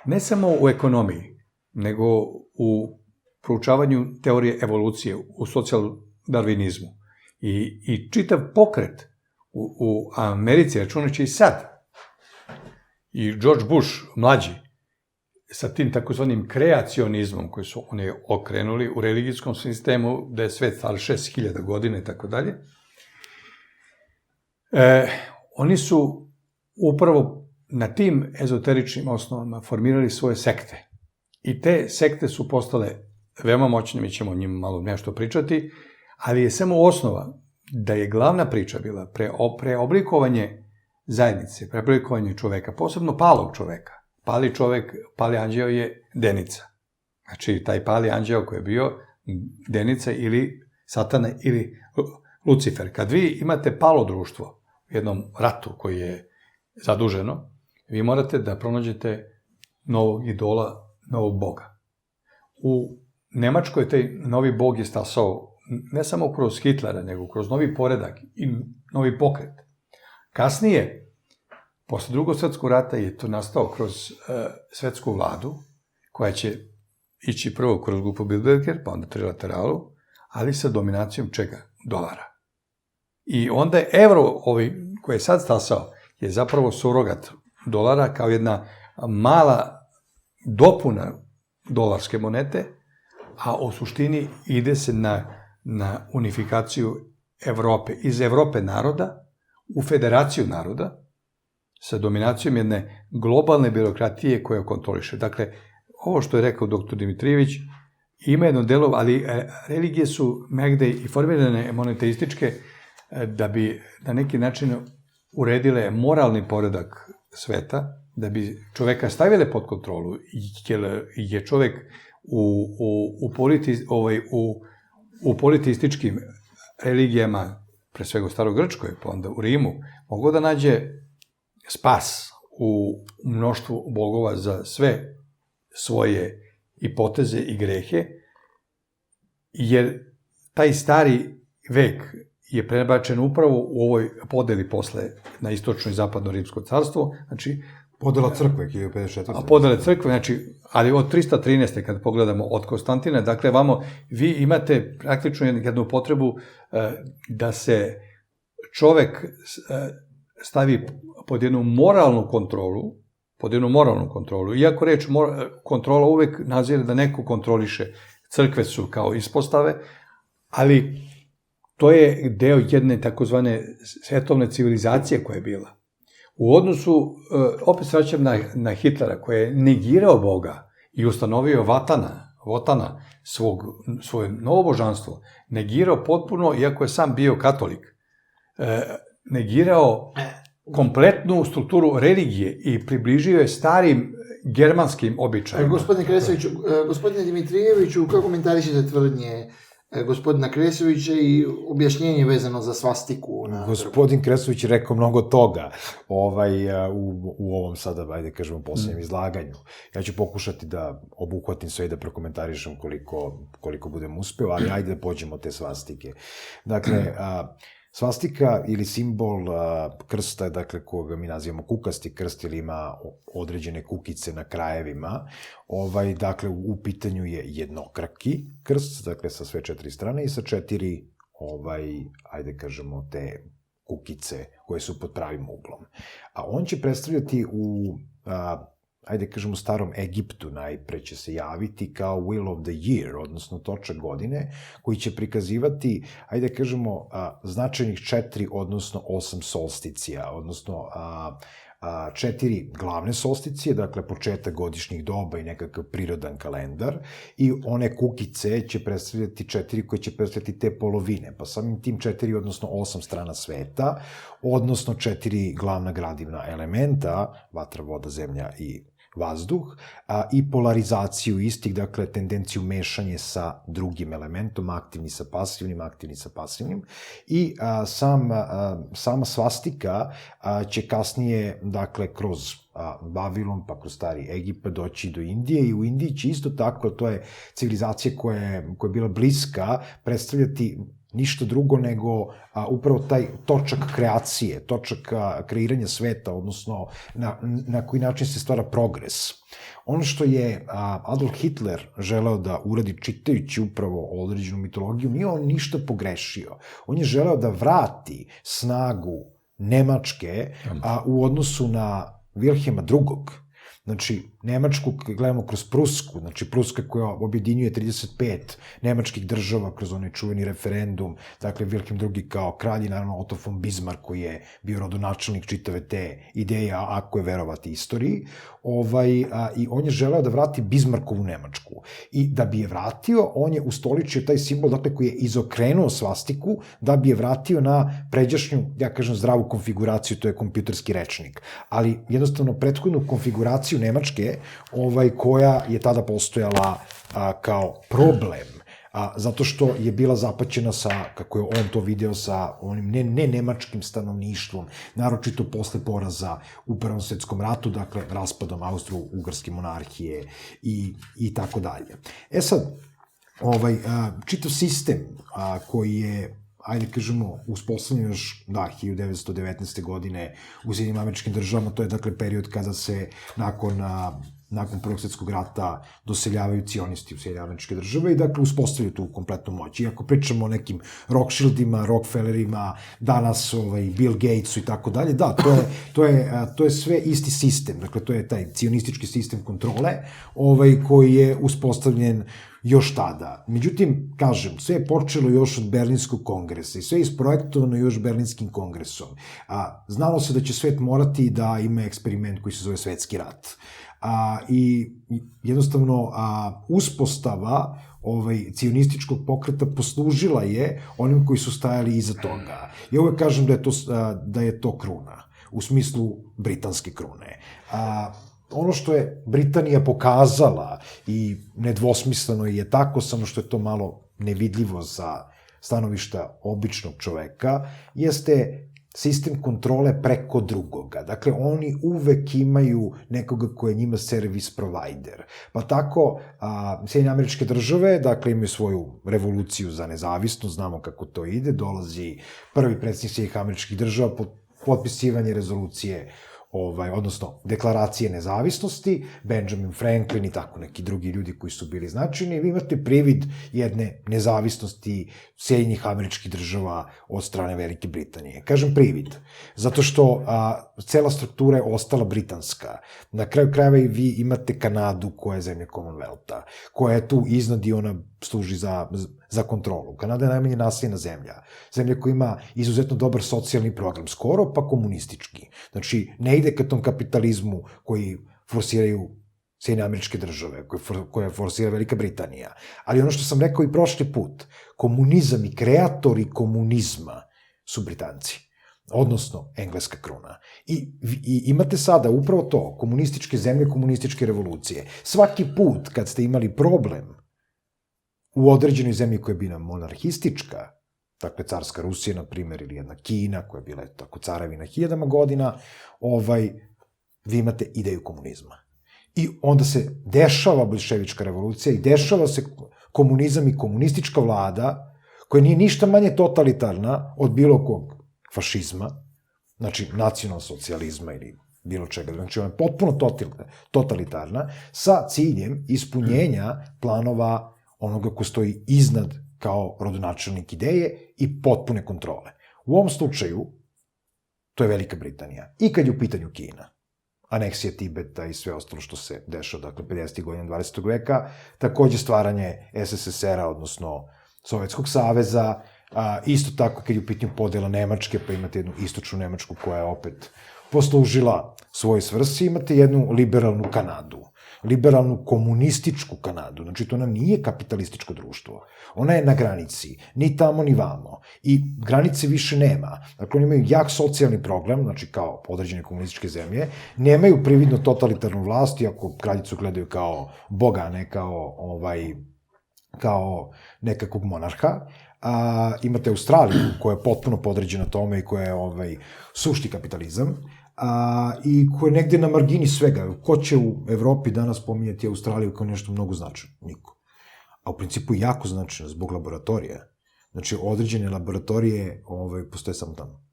Ne samo u ekonomiji, nego u proučavanju teorije evolucije, u socijaldarvinizmu. I čitav pokret u Americi, računajući i sad, i George Bush, mlađi, sa tim takozvanim kreacionizmom koji su oni okrenuli u religijskom sistemu, da je svet star 6000 godina i tako dalje, oni su upravo na tim ezoteričnim osnovama formirali svoje sekte. I te sekte su postale veoma moćne, mi ćemo o njima malo nešto pričati, ali je samo osnova da je glavna priča bila preoblikovanje zajednice, preoblikovanje čoveka, posebno palog čoveka. Pali čovek, pali anđeo je Denica. Znači, taj pali anđeo koji je bio Denica ili Satana ili Lucifer. Kad vi imate palo društvo u jednom ratu koji je zaduženo, vi morate da pronađete novog idola, novog boga. U Nemačkoj taj novi bog je stasao ne samo kroz Hitlera, nego kroz novi poredak i novi pokret. Kasnije, posle drugog svetskog rata, je to nastao kroz svetsku vladu, koja će ići prvo kroz grupu Bilderberger, pa onda trilateralu, ali sa dominacijom čega? Dolara. I onda je evro, koji je sad stasao, je zapravo surogat dolara kao jedna mala dopuna dolarske monete, a u suštini ide se na unifikaciju Evrope, iz Evrope naroda u federaciju naroda, sa dominacijom jedne globalne birokratije koja kontroliše. Dakle, ovo što je rekao dr. Dimitrijević, ima jedno delo, ali religije su megde i formirane monoteističke da bi na neki način uredile moralni poredak sveta, da bi čoveka stavile pod kontrolu, jer je čovek u politističkim religijama, pre svega u Starogrčkoj, pa onda u Rimu, mogao da nađe spas u mnoštvu bogova za sve svoje i poteze i grehe, jer taj stari vek je prebačen upravo u ovoj podeli posle na istočno i zapadno rimsko carstvo, znači Podela crkve, 1054. Podele crkve, znači, ali od 313. kad pogledamo od Konstantina, dakle, vi imate praktično jednu potrebu da se čovek stavi pod jednu moralnu kontrolu, iako reč kontrola uvek nazire da neko kontroliše, crkve su kao ispostave, ali to je deo jedne takozvane svetovne civilizacije koja je bila. U odnosu, opet se vraćam na Hitlera, koji je negirao Boga i ustanovio Votana, svoje novo božanstvo, negirao potpuno, iako je sam bio katolik, negirao kompletnu strukturu religije i približio je starim germanskim običajima. Gospodine Dimitrijeviću, kako komentarišete tvrdnje gospodina Kresovića i objašnjenje vezano za svastiku? Gospodin Kresović je rekao mnogo toga u ovom sada, ajde kažemo, posljednjem izlaganju. Ja ću pokušati da obuhvatim sve i da prokomentarišem koliko budem uspeo, ali ajde da pođemo od te svastike. Dakle, svastika ili simbol krsta, dakle, koga mi nazivamo kukasti krst, ili ima određene kukice na krajevima, dakle, u pitanju je jednokraki krst, dakle, sa sve 4 strane i sa 4, ajde kažemo, te kukice koje su pod pravim uglom. A on će predstavljati ajde kažemo, starom Egiptu najpre će se javiti kao Wheel of the Year, odnosno točak godine, koji će prikazivati, ajde kažemo, značajnih 4, odnosno 8 solsticija, odnosno 4 glavne solsticije, dakle početak godišnjih doba i nekakav prirodan kalendar, i one kukice će predstavljati 4 koje će predstavljati te polovine, pa samim tim 4, odnosno 8 strana sveta, odnosno 4 glavna gradivna elementa, vatra, voda, zemlja i vazduh, i polarizaciju istih, dakle, tendenciju mešanje sa drugim elementom, aktivni sa pasivnim, i sama svastika će kasnije, dakle, kroz Vavilon, pa kroz stari Egipat doći do Indije, i u Indiji će isto tako, to je civilizacija koja je bila bliska, predstavljati ništa drugo nego upravo taj točak kreacije, točak kreiranja sveta, odnosno na koji način se stvara progres. Ono što je Adolf Hitler želeo da uradi čitajući upravo određenu mitologiju, nije on ništa pogrešio. On je želeo da vrati snagu Nemačke u odnosu na Vilhelma II. Znači, Nemačku gledamo kroz Prusku, znači Pruska koja objedinjuje 35 nemačkih država kroz onaj čuveni referendum, dakle Wilhelm II kao kralj i naravno Otto von Bismarck koji je bio rodonačelnik čitave te ideje, ako je verovati istoriji, i on je želeo da vrati Bismarckovu Nemačku. I da bi je vratio, on je ustoličio taj simbol, dakle, koji je izokrenuo svastiku, da bi je vratio na pređašnju, ja kažem, zdravu konfiguraciju, to je kompjuterski rečnik. Ali jednostavno prethodnu konfiguraciju Nemačke, koja je tada postojala kao problem zato što je bila zapaćena sa, kako je on to video, sa onim ne nemačkim stanovništvom, naročito posle poraza u Prvom svetskom ratu, dakle, raspadom Austro-Ugarske monarhije i tako dalje. Sad, čitav sistem koji je, ajde kažemo, uspostavljen još, 1919. godine u Sjedinjenim Američkim Državama, to je, dakle, period kada se nakon Prvog svjetskog rata doseljavaju cionisti u Sjedinjene Američke Države i, dakle, uspostavljaju tu kompletnu moć. Iako pričamo o nekim Rothschildima, Rockefellerima, danas Bill Gatesu i tako dalje, da, to je sve isti sistem. Dakle, to je taj cionistički sistem kontrole koji je uspostavljen još tada. Međutim, kažem, sve je počelo još od Berlinskog kongresa i sve je isprojektovano još Berlinskim kongresom. Znalo se da će svet morati da ima eksperiment koji se zove svetski rat. I jednostavno uspostava cionističkog pokreta poslužila je onim koji su stajali iza toga. Ja uvek kažem da je to kruna, u smislu britanske krune. Ono što je Britanija pokazala i nedvosmisleno je tako, samo što je to malo nevidljivo sa stanovišta običnog čoveka, jeste sistem kontrole preko drugoga. Dakle, oni uvek imaju nekoga ko je njima service provider. Pa tako, Sjedinjene Američke Države, dakle, imaju svoju revoluciju za nezavisnost, znamo kako to ide, dolazi prvi predsjednik Sjedinjenih Američkih Država, potpisivanje rezolucije, odnosno deklaracije nezavisnosti, Benjamin Franklin i tako neki drugi ljudi koji su bili značajni, vi imate privid jedne nezavisnosti Sjedinjenih Američkih Država od strane Velike Britanije. Kažem privid, zato što cela struktura je ostala britanska. Na kraju krajeva i vi imate Kanadu koja je zemlja Commonwealtha, koja je tu iznad i ona služi za kontrolu. Kanada je najmanje naseljena zemlja. Zemlja koja ima izuzetno dobar socijalni program, skoro pa komunistički. Znači, ne ide ka tom kapitalizmu koji forsiraju Sjedinjene Američke Države, koje forsira Velika Britanija. Ali ono što sam rekao i prošli put, komunizam i kreatori komunizma su Britanci, odnosno engleska kruna. I imate sada upravo to, komunističke zemlje, komunističke revolucije. Svaki put kad ste imali problem u određenoj zemlji koja je bila monarhistička, dakle carska Rusija, na primjer, ili jedna Kina, koja je bila tako carevina hiljadama godina, vi imate ideju komunizma. I onda se dešava bolševička revolucija i dešava se komunizam i komunistička vlada, koja nije ništa manje totalitarna od bilo kog fašizma, znači nacionalsocijalizma ili bilo čega, znači ona je potpuno totalitarna, sa ciljem ispunjenja planova onoga ko stoji iznad kao rodonačelnik ideje i potpune kontrole. U ovom slučaju, to je Velika Britanija. I kad je u pitanju Kina, aneksija Tibeta i sve ostalo što se dešava, dakle, 50. godina 20. veka, takođe stvaranje SSSR-a, odnosno Sovjetskog saveza, isto tako kad je u pitanju podela Nemačke, pa imate jednu istočnu Nemačku koja je opet poslužila svojoj svrsi, imate jednu liberalnu Kanadu, liberalnu komunističku Kanadu, znači to nam nije kapitalističko društvo. Ona je na granici, ni tamo ni vamo, i granice više nema. Dakle, oni imaju jak socijalni program, znači kao određene komunističke zemlje, nemaju prividno totalitarnu vlast, iako kraljicu gledaju kao boga, a ne kao nekakvog monarha. Imate Australiju koja je potpuno podređena tome i koja je sušti kapitalizam, i koja je negde na margini svega. Ko će u Evropi danas pominjati Australiju kao nešto mnogo značajno? Niko. A u principu jako značajno zbog laboratorija. Znači, određene laboratorije postoje samo tamo.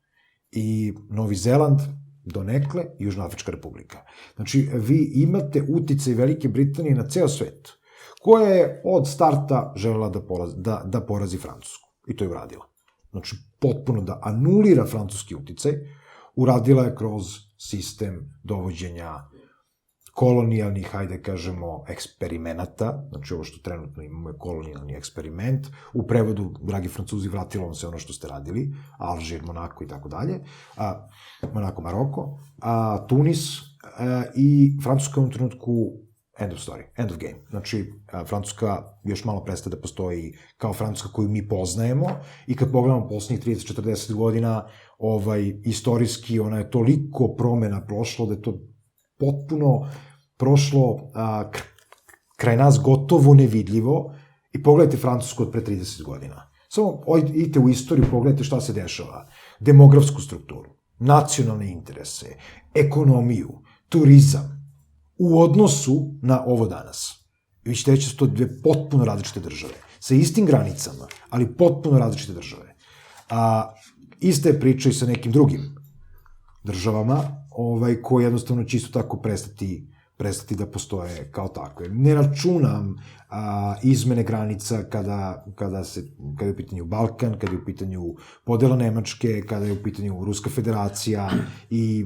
I Novi Zeland, donekle, i Južnoafrička republika. Znači, vi imate uticaj Velike Britanije na ceo svet, koja je od starta želela da porazi Francusku. I to je uradila. Znači, potpuno da anulira francuski uticaj, uradila je kroz sistem dovođenja kolonijalnih, hajde kažemo, eksperimenata, znači ovo što trenutno imamo je kolonijalni eksperiment, u prevodu, dragi Francuzi, vratilo vam se ono što ste radili, Alžir, Monako i tako dalje, Monako, Maroko, Tunis i Francuska u ovom trenutku end of story, end of game. Znači, Francuska još malo prestaje da postoji kao Francuska koju mi poznajemo i kad pogledamo poslednjih 30-40 godina, istorijski, ona je toliko promena prošlo da je to potpuno prošlo kraj nas gotovo nevidljivo I pogledajte Francusku od pre 30 godina. Samo idite u istoriju, pogledajte šta se dešava. Demografsku strukturu, nacionalne interese, ekonomiju, turizam, u odnosu na ovo danas. I vi ćete reći da su to dve potpuno različite države, sa istim granicama, ali potpuno različite države. Ista je priča i sa nekim drugim državama, koje jednostavno će isto tako prestati da postoje kao takve. Ne računam izmene granica kada je u pitanju Balkan, kada je u pitanju podela Nemačke, kada je u pitanju Ruska federacija i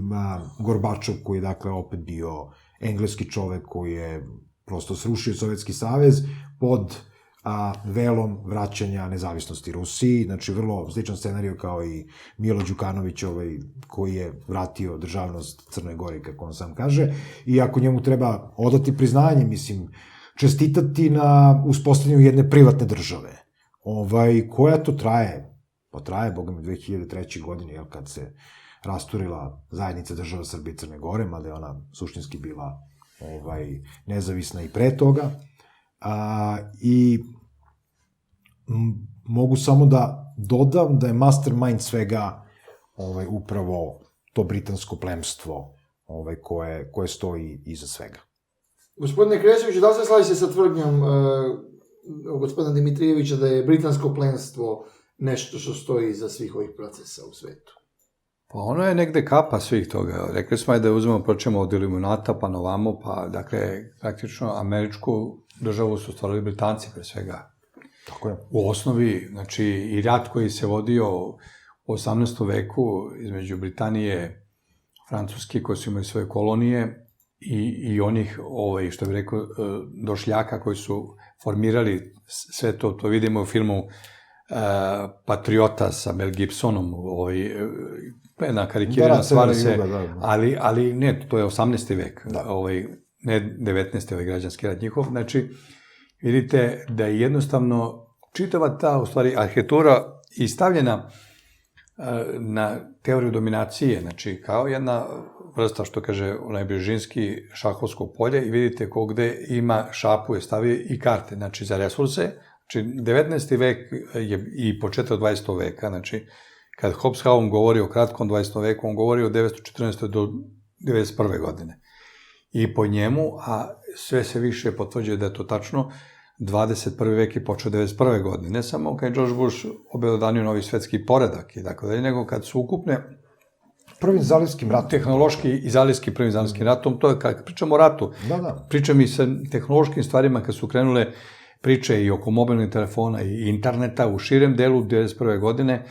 Gorbačov koji je dakle opet bio engleski čovek koji je prosto srušio Sovjetski savez pod velom vraćanja nezavisnosti Rusiji, znači vrlo sličan scenarij kao i Milo Đukanović koji je vratio državnost Crnoj Gori, kako on sam kaže, i ako njemu treba odati priznanje, mislim, čestitati na uspostavljanju jedne privatne države, koja to traje, pa traje, boga mi, 2003. godine, kad se rasturila zajednica država Srbije i Crne Gore, mada je ona suštinski bila nezavisna i pre toga, i mogu samo da dodam da je mastermind svega upravo to britansko plemstvo koje stoji iza svega. Gospodine Kresoviću, da li se slažete sa tvrdnjom gospodina Dimitrijevića da je britansko plemstvo nešto što stoji iza svih ovih procesa u svetu? Pa ono je negde kapa svih toga. Rekli smo je da uzmemo, pročemo od Iliminata, pa novamo, pa dakle, praktično američku državu su stvarali Britanci pre svega. Tako je. U osnovi, znači, i rat koji se vodio u 18. veku između Britanije, Francuske, koji su imali svoje kolonije, i onih, što bih rekao, došljaka koji su formirali sve to, to vidimo u filmu Patriota sa Mel Gibsonom, jedna karikirana stvar se, ali ne, to je 18. vek, ne 19. građanski rat njihov, znači, vidite da je jednostavno čitava ta, u stvari, arhitektura i stavljena na teoriju dominacije, znači, kao jedna vrsta, što kaže onaj Brzezinski, šahovskog polja, i vidite ko gde ima šapu je stavio i karte, znači, za resurse. Znači, 19. vek je i početak 20. veka, znači, kad Hobsbawm govori o kratkom 20. veku, on govori od 1914. do 1991. godine. I po njemu, a sve se više potvrđuje da je to tačno, 21. vek je počeo 1991. godine. Ne samo kad je George Bush obelodanio novi svetski poredak i tako dalje, nego kad su ukupne prvim zalivskim ratom. Tehnološki i prvim zalivskim ratom, to je kad pričamo o ratu. Pričam i sa tehnološkim stvarima kad su krenule priče i oko mobilnih telefona i interneta u širem delu 1991. godine,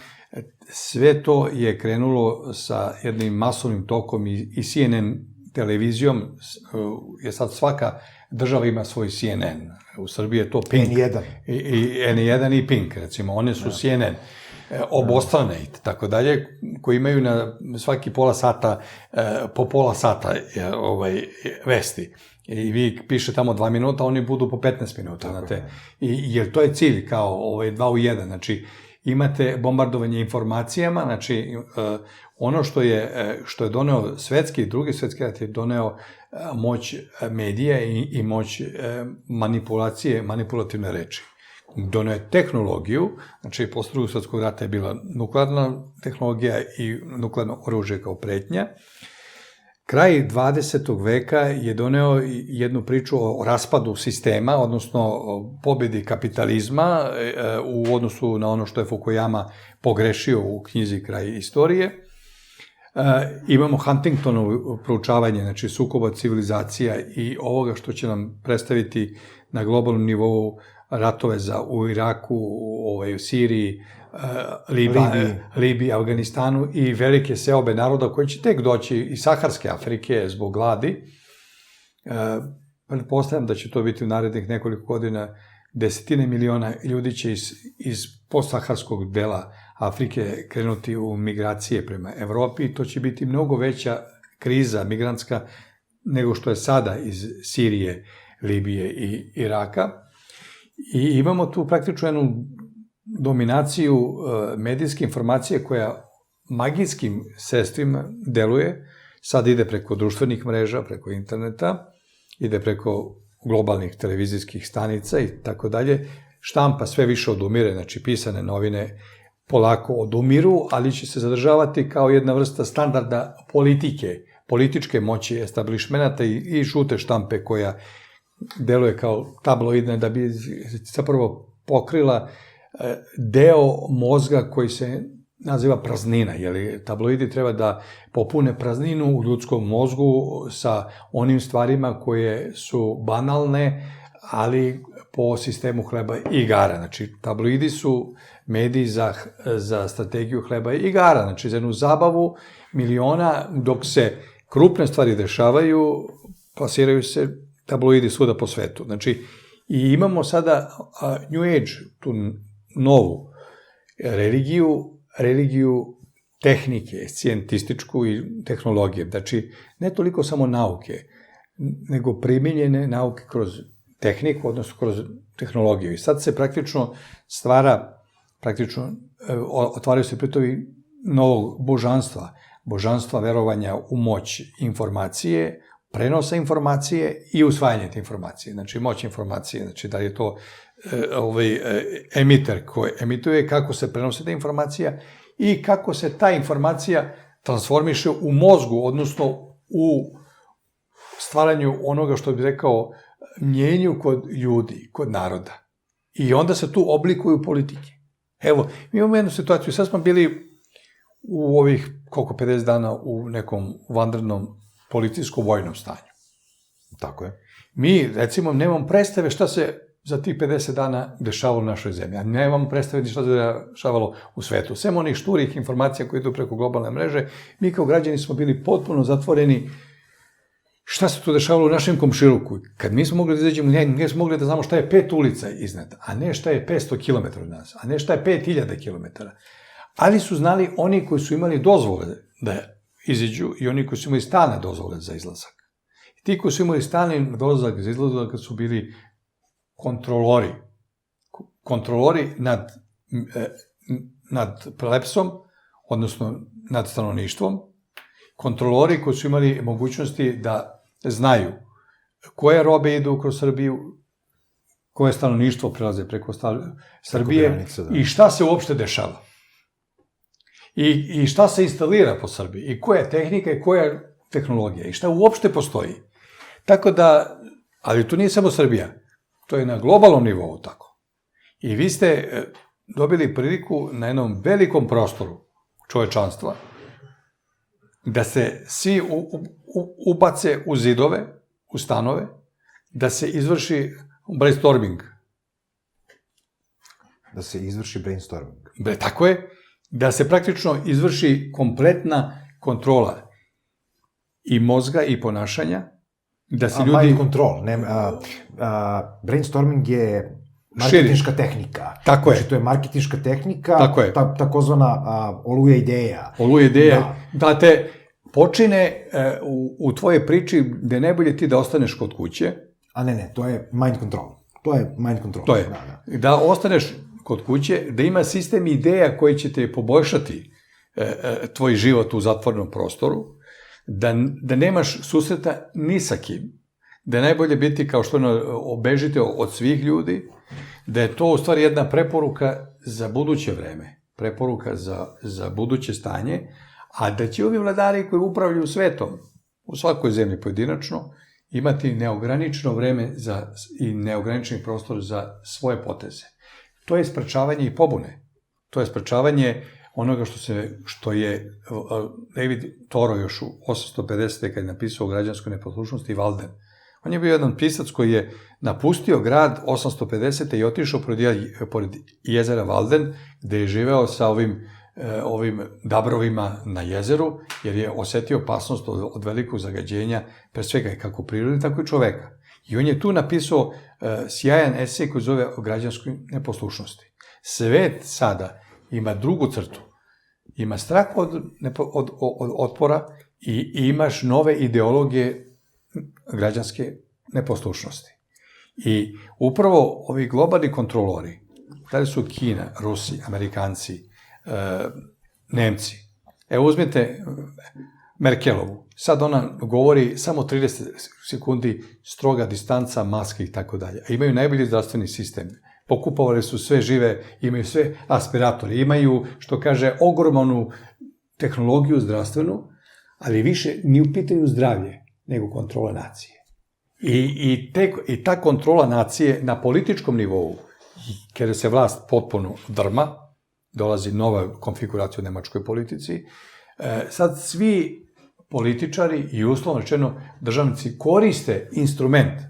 sve to je krenulo sa jednim masovnim tokom i CNN televizijom, je sad svaka država ima svoj CNN. U Srbiji je to Pink. N1. N1 i Pink, recimo, one su CNN. Obostrane i tako dalje, koji imaju na svaki pola sata, po pola sata vesti. I vi piše tamo 2 minuta, oni budu po 15 minuta, znate. Jer to je cilj, kao 2 u 1, znači, imate bombardovanje informacijama, znači, ono što je doneo drugi svetski rat je doneo moć medija i moć manipulacije, manipulativne reči. Doneo je tehnologiju, znači, posle drugog svetskog rata je bila nuklearna tehnologija i nuklearno oružje kao pretnja. Kraj 20. veka je doneo jednu priču o raspadu sistema, odnosno o pobedi kapitalizma u odnosu na ono što je Fukuyama pogrešio u knjizi Kraj istorije. Imamo Huntingtonovo proučavanje, znači sukoba civilizacija i ovoga što će nam predstaviti na globalnom nivou ratove u Iraku, u Siriji, Libiji, Afganistanu i velike seobe naroda koji će tek doći iz Saharske Afrike zbog gladi. Pretpostavljam da će to biti u narednih nekoliko godina. Desetine miliona ljudi će iz postsaharskog dela Afrike krenuti u migracije prema Evropi i to će biti mnogo veća kriza migrantska nego što je sada iz Sirije, Libije i Iraka. I imamo tu praktično jednu dominaciju medijske informacije koja magijskim sredstvima deluje, sad ide preko društvenih mreža, preko interneta, ide preko globalnih televizijskih stanica i tako dalje, štampa sve više odumire, znači pisane novine polako odumiru, ali će se zadržavati kao jedna vrsta standarda političke moći establishmenta i žute štampe koja deluje kao tabloidna da bi zapravo pokrila deo mozga koji se naziva praznina, jer tabloidi treba da popune prazninu u ljudskom mozgu sa onim stvarima koje su banalne, ali po sistemu hleba i igara. Znači, tabloidi su mediji za strategiju hleba i igara, znači za jednu zabavu miliona, dok se krupne stvari dešavaju, plasiraju se tabloidi svuda po svetu. Znači, i imamo sada New Age, tu novu religiju tehnike, scijentističku i tehnologije. Znači, ne toliko samo nauke, nego primijenjene nauke kroz tehniku, odnosno kroz tehnologiju. I sad se praktično otvaraju se pritovi novog božanstva verovanja u moć informacije, prenosa informacije i usvajanja te informacije. Znači, moć informacije, znači da je to emiter koji emituje, kako se prenose ta informacija i kako se ta informacija transformiše u mozgu, odnosno u stvaranju onoga što bih rekao mnjenju kod ljudi, kod naroda. I onda se tu oblikuju politike. Evo, mi imamo jednu situaciju, sad smo bili u ovih 50 dana u nekom vanrednom policijsko-vojnom stanju. Tako je. Mi, recimo, nemamo predstave šta se za tih 50 dana dešavalo u našoj zemlji, a nemamo predstave šta se dešavalo u svetu. Sem onih šturih informacija koje idu preko globalne mreže, mi kao građani smo bili potpuno zatvoreni šta se tu dešavalo u našem komšiluku. Kad mi smo mogli da izađemo, mi smo mogli da znamo šta je 5 ulica iznad, a ne šta je 500 km od nas, a ne šta je 5000 km. Ali su znali oni koji su imali dozvole da iziđu i oni koji su imali stalne dozvole za izlazak. I ti koji su imali stalni dozvole za izlazak su bili kontrolori nad plepsom, odnosno nad stanovništvom, kontrolori koji su imali mogućnosti da znaju koje robe idu kroz Srbiju, koje stanovništvo prelaze preko Srbije i šta se uopšte dešava. I šta se instalira po Srbiji, i koja je tehnika i koja je tehnologija, i šta uopšte postoji. Tako da, ali to nije samo Srbija, to je na globalnom nivou tako. I vi ste dobili priliku na jednom velikom prostoru čovečanstva da se svi ubace u zidove, u stanove, da se izvrši brainstorming. Da se izvrši brainstorming. Tako je, da se praktično izvrši kompletna kontrola i mozga i ponašanja, da se ljudi... Mind control, brainstorming je marketinška tehnika. Tako je. Znači, to je marketinška tehnika, takozvana oluja ideja. Oluja ideja, da te počine u tvojoj priči gde je najbolje ti da ostaneš kod kuće. A ne, to je mind control. To je, da ostaneš kod kuće, da ima sistem ideja koji će te poboljšati tvoj život u zatvorenom prostoru, da nemaš susreta ni sa kim, da je najbolje biti kao što obežite od svih ljudi, da je to u stvari jedna preporuka za buduće vreme, preporuka za buduće stanje, a da će ovi vladari koji upravljaju svetom, u svakoj zemlji pojedinačno, imati neograničeno vreme i neograničeni prostor za svoje poteze. To je sprečavanje i pobune. To je sprečavanje onoga što je David Thoreau još u 850. kad je napisao o građanskoj neposlušnosti Walden. On je bio jedan pisac koji je napustio grad 850. i otišao pored jezera Walden, gde je živeo sa ovim dabrovima na jezeru, jer je osetio opasnost od velikog zagađenja, pre svega kako prirode, tako i čoveka. I on je tu napisao sjajan esej koji zove o građanskoj neposlušnosti. Svet sada ima drugu crtu. Ima strah od otpora i imaš nove ideologije građanske neposlušnosti. I upravo ovi globalni kontrolori, da li su Kina, Rusi, Amerikanci, Nemci. Evo uzmite Merkelovu. Sad ona govori samo 30 sekundi, stroga distanca, maske i tako dalje. A imaju najbolji zdravstveni sistem. Pokupovali su sve žive, imaju sve aspiratore, imaju, što kaže, ogromnu tehnologiju zdravstvenu, ali više ni u pitanju zdravlje, nego kontrola nacije. I ta kontrola nacije na političkom nivou, kada se vlast potpuno drma, dolazi nova konfiguracija u nemačkoj politici, sad svi političari i uslovno rečeno državnici koriste instrument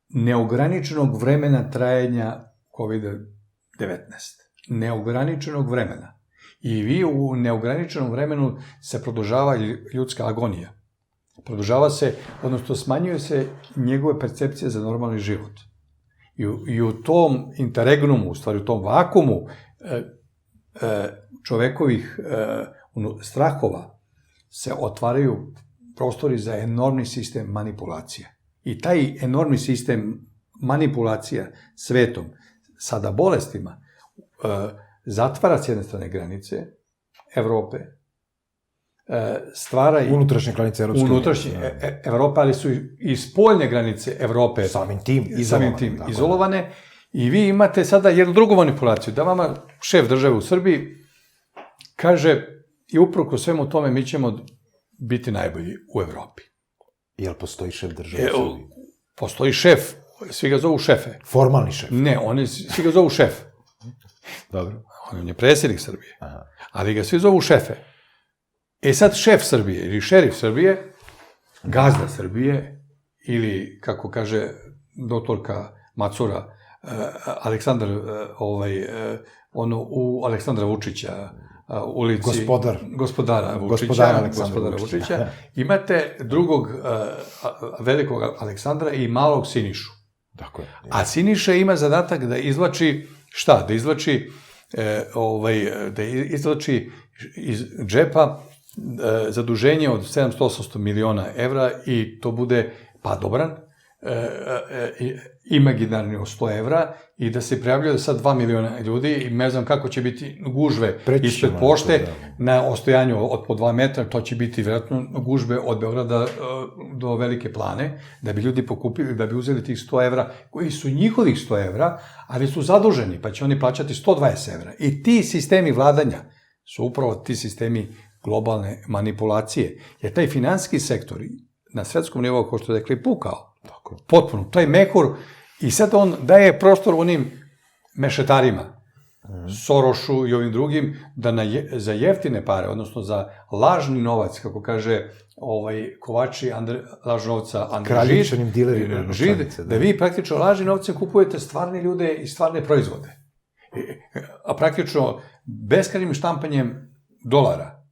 neograničenog vremena trajanja COVID-19. Neograničenog vremena. I vi u neograničenom vremenu se produžava ljudska agonija. Produžava se, odnosno smanjuje se njegove percepcije za normalni život. I u tom interregnumu, u stvari u tom vakumu čovekovih strahova se otvaraju prostori za enormni sistem manipulacija. I taj enormni sistem manipulacija svetom, sada bolestima, zatvara s jedne strane granice Evrope, stvara i unutrašnje granice Evropske unije. Unutrašnje Evrope, ali su i spoljne granice Evrope samim tim izolovane. I vi imate sada jednu drugu manipulaciju, da vama šef države u Srbiji kaže i uprkos svemu tome mi ćemo biti najbolji u Evropi. Jel postoji šef države u Srbiji? Postoji šef, svi ga zovu šefe. Formalni šef? Ne, svi ga zovu šef. Dobro. On je predsjednik Srbije, ali ga svi zovu šefe. Sad šef Srbije ili šerif Srbije, gazda Srbije, ili, kako kaže doktorka Macura, Aleksandar, u Aleksandra Vučića, ulici gospodara Vučića, imate drugog velikog Aleksandra i malog Sinišu. A Siniša ima zadatak da izvlači, šta? Da izvlači iz džepa zaduženje od 700-800 miliona evra i to bude padobran, imaginarni od 100 evra i da se prijavljaju sad 2 miliona ljudi i ne znam kako će biti gužve ispred pošte na ostojanju od po 2 metra, to će biti vjerojatno gužve od Beograda do Velike Plane, da bi ljudi pokupili, da bi uzeli tih 100 evra, koji su njihovih 100 evra, ali su zaduženi, pa će oni plaćati 120 evra. I ti sistemi vladanja su upravo ti sistemi globalne manipulacije. Jer taj finansijski sektor na svetskom nivou, kao što je rekli, pukao. Potpuno. To je mehur i sad on daje prostor onim mešetarima, Sorošu i ovim drugim, da za jeftine pare, odnosno za lažni novac, kako kaže kovači lažnog novca Andrej Žid, da vi praktično lažnim novcem kupujete stvarne ljude i stvarne proizvode. A praktično beskrajnim štampanjem dolara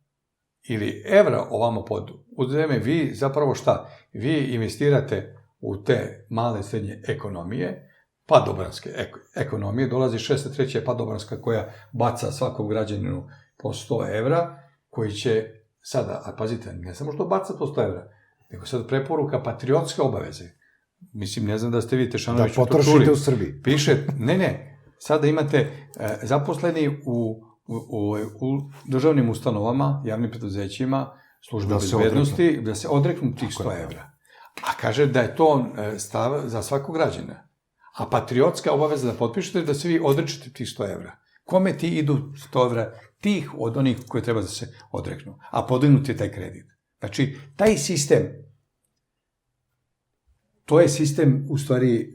ili evra ovamo pod uzeme, vi zapravo šta? Vi investirate u te male srednje ekonomije, padobranske ekonomije, dolazi 603. padobranska koja baca svakom građaninu po 100 evra, koji će sada, a pazite, ne samo što baca po 100 evra, nego sad preporuka patriotske obaveze. Mislim, ne znam da ste vi, Tešanović, da potrošite u Srbiji. Piše, ne, sada imate zaposleni u državnim ustanovama, javnim preduzećima, službe bezbednosti, da se odreknu tih 100 evra. A kaže da je to stav za svakog građana. A patriotska obaveza da potpišete da se vi odrečete tih 100 evra. Kome ti idu 100 evra? Tih od onih koje treba da se odreknu. A podignuti je taj kredit. Znači, taj sistem, to je sistem, u stvari,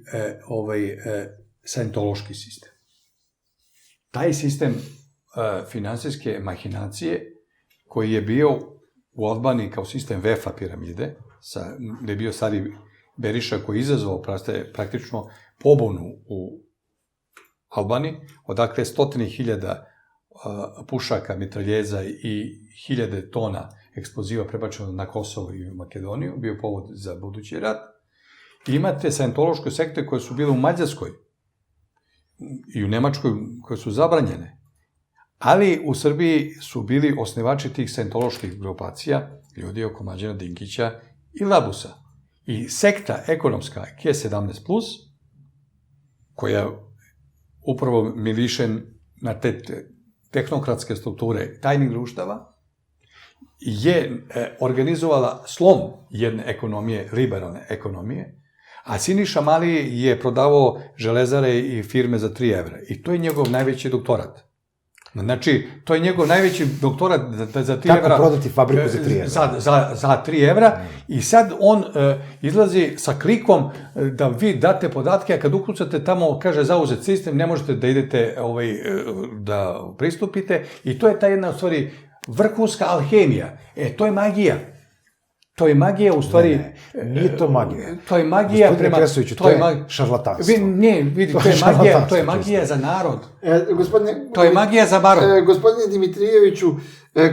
sajentološki sistem. Taj sistem finansijske mahinacije, koji je bio u Albaniji kao sistem VEFA piramide, gde je bio Sari Beriša koji je izazvao praktično pobunu u Albaniji, odakle 100.000 pušaka, mitraljeza i 1000 tona eksploziva prebačeno na Kosovo i Makedoniju, bio povod za budući rat. I imate sajentološke sekte koje su bile u Mađarskoj i u Nemačkoj, koje su zabranjene. Ali u Srbiji su bili osnivači tih sajentoloških grupacija, ljudi oko Mlađana Dinkića i Labusa. I sekta ekonomska G17+, koja upravo miriše na te tehnokratske strukture tajnih društava, je organizovala slom jedne ekonomije, liberalne ekonomije, A Siniša Mali je prodavao železare i firme za 3 evra. I to je njegov najveći doktorat. Znači, to je njegov najveći doktorat za 3 evra. Kako prodati fabriku za 3 evra? Za 3 evra. I sad on izlazi sa klikom da vi date podatke, a kad ukucate tamo, kaže zauzet sistem, ne možete da idete da pristupite. I to je ta jedna, u stvari, vrhunska alhemija. To je magija. To je magija, u stvari... Ne, nije to magija. To je magija Gospodine Kresoviću, to je šarlatanstvo. Ne, vidi, to je magija za narod. To je magija za narod. Gospodine Dimitrijeviću,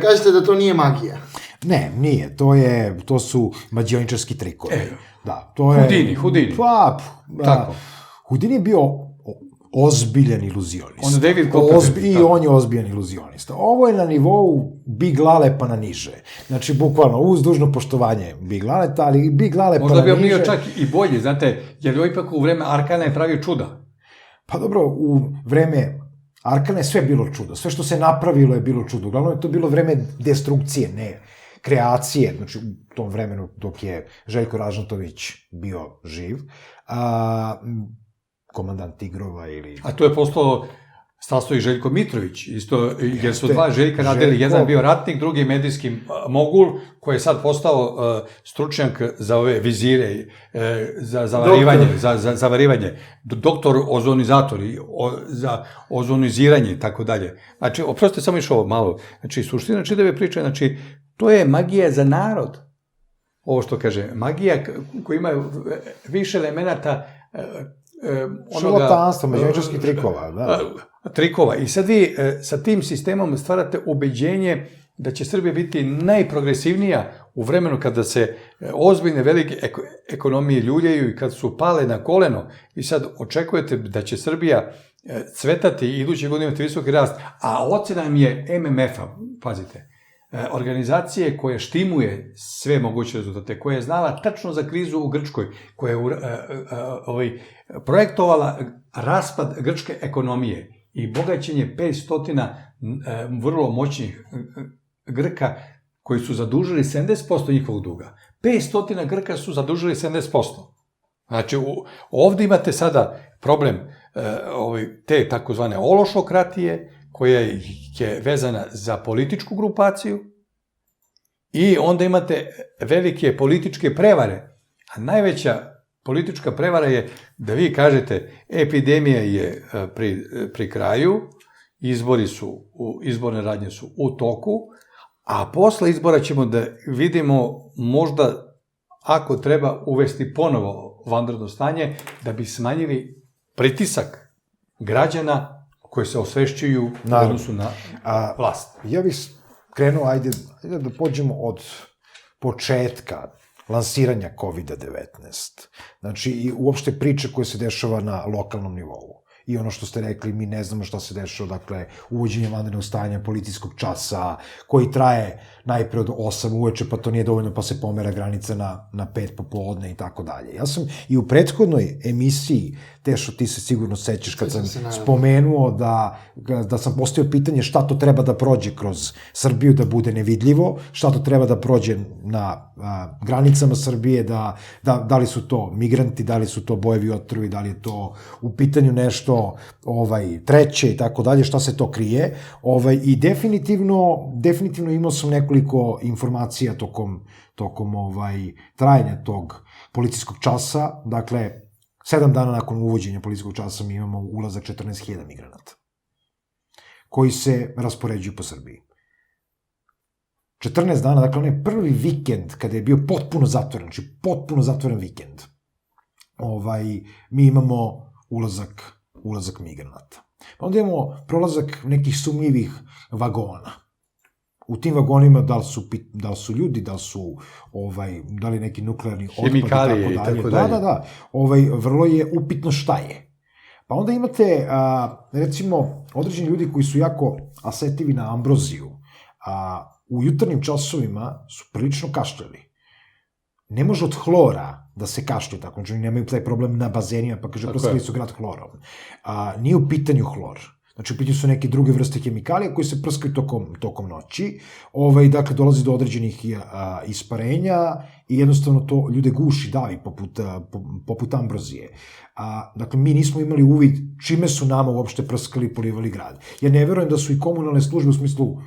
kažete da to nije magija. Ne, nije. To su mađioničarski trikovi. Da, to je... Hudini. Pa, tako. Hudini je bio ozbiljan iluzionista. On David Copperfield. I on je ozbiljan iluzionista. Ovo je na nivou Big Lale pa na niže. Znači, bukvalno, uz dužno poštovanje Big Laleta, ali i Big Lale pa na niže... Možda bi bio čak i bolji, znate, jer je ipak u vreme Arkana je pravio čuda. Pa dobro, u vreme Arkana je sve bilo čudo. Sve što se napravilo je bilo čudo. Uglavnom je to bilo vreme destrukcije, ne kreacije. Znači, u tom vremenu dok je Željko Ražnatović bio živ, komandant Tigrova ili... A to je postao Stasto i Željko Mitrović, isto, jer su dva Željka radili, jedan bio ratnik, drugi medijski mogul, koji je sad postao stručnjak za ove vizire, za zavarivanje, doktor ozonizator, za ozoniziranje i tako dalje. Znači, oprostite, samo još ovo malo. Znači, suština čitave priče, znači, to je magija za narod. Ovo što kaže, magija koja ima više elemenata šarlatanstva, mađioničarskih trikova, da. Trikova. I sad vi sa tim sistemom stvarate ubeđenje da će Srbija biti najprogresivnija u vremenu kada se ozbiljne velike ekonomije ljuljaju i kad su pale na koleno. I sad očekujete da će Srbija cvetati i iduće godine imati visoki rast, a ocena im je MMF-a, pazite, organizacije koja štimuje sve moguće rezultate, koja je znala tačno za krizu u Grčkoj, koja je projektovala raspad grčke ekonomije i bogaćenje 500 vrlo moćnih Grka koji su zadužili 70% njihovog duga. 500 Grka su zadužili 70%. Znači, ovdje imate sada problem te takozvane ološokratije, koja je vezana za političku grupaciju i onda imate velike političke prevare. A najveća politička prevara je da vi kažete epidemija je pri kraju, izborne radnje su u toku, a posle izbora ćemo da vidimo možda ako treba uvesti ponovo vanredno stanje da bi smanjili pritisak građana koji se osvešćuju u odnosu na vlast. Ja bih krenuo, ajde da pođemo od početka lansiranja COVID-19. Znači, i uopšte priče koje se dešava na lokalnom nivou. I ono što ste rekli, mi ne znamo šta se dešava, dakle, uvođenje vanrednog stanja, policijskog časa, koji traje najpre od 8 uveče, pa to nije dovoljno, pa se pomera granica na 5 popodne i tako dalje. Ja sam i u prethodnoj emisiji, Tešo, ti se sigurno sećaš kad sam spomenuo da sam postavio pitanje šta to treba da prođe kroz Srbiju da bude nevidljivo, šta to treba da prođe na granicama Srbije, da li su to migranti, da li su to bojevi otrovi, da li je to u pitanju nešto treće i tako dalje, šta se to krije. I definitivno imao sam nekoliko informacija tokom trajanja tog policijskog časa. Dakle, 7 dana nakon uvođenja policijskog časa mi imamo ulazak 14.000 migranata koji se raspoređuju po Srbiji. 14 dana, dakle, onaj prvi vikend kada je bio potpuno zatvoren, znači potpuno zatvoren vikend, mi imamo ulazak migranata. Onda imamo prolazak nekih sumnjivih vagona. U tim vagonima da li su ljudi, da li neki nuklearni otpad i tako dalje. Da. Vrlo je upitno šta je. Pa onda imate, recimo, određeni ljudi koji su jako asetivi na ambroziju, u jutarnjim časovima su prilično kašljali. Ne može od hlora da se kašlju tako, znači nemaju taj problem na bazenima, pa kaže, prosili su grad hlorom. Nije u pitanju hlor. Znači, u pitanju su neke druge vrste hemikalija koji se prskaju tokom noći. Dakle, dolazi do određenih isparenja i jednostavno to ljude guši, davi, poput ambrozije. Dakle, mi nismo imali uvid čime su nama uopšte prskali i polivali grad. Ja ne verujem da su i komunalne službe u smislu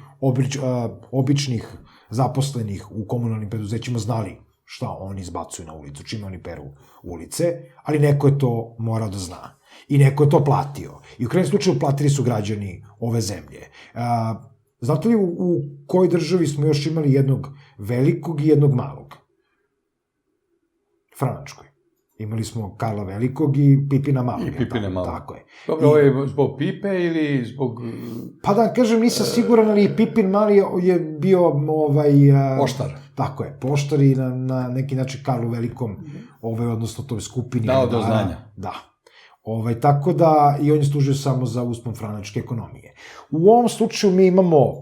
običnih zaposlenih u komunalnim preduzećima znali šta oni izbacuju na ulicu, čime oni peru ulice, ali neko je to morao da zna. I neko je to platio. I u krajnjem slučaju platili su građani ove zemlje. Znate li u kojoj državi smo još imali jednog velikog i jednog malog? Franačkoj. Imali smo Karla Velikog i Pipina Malog. I Pipina Malog. Tako je. Dobro, ovo je zbog Pipe ili zbog... Pa da kažem, nisam siguran, ali Pipin Mali je bio... Poštar. Tako je, poštar i na neki način Karlu Velikom, odnosno toj skupini... Dao do znanja. Da. Tako da, i on je služio samo za uspon franačke ekonomije. U ovom slučaju mi imamo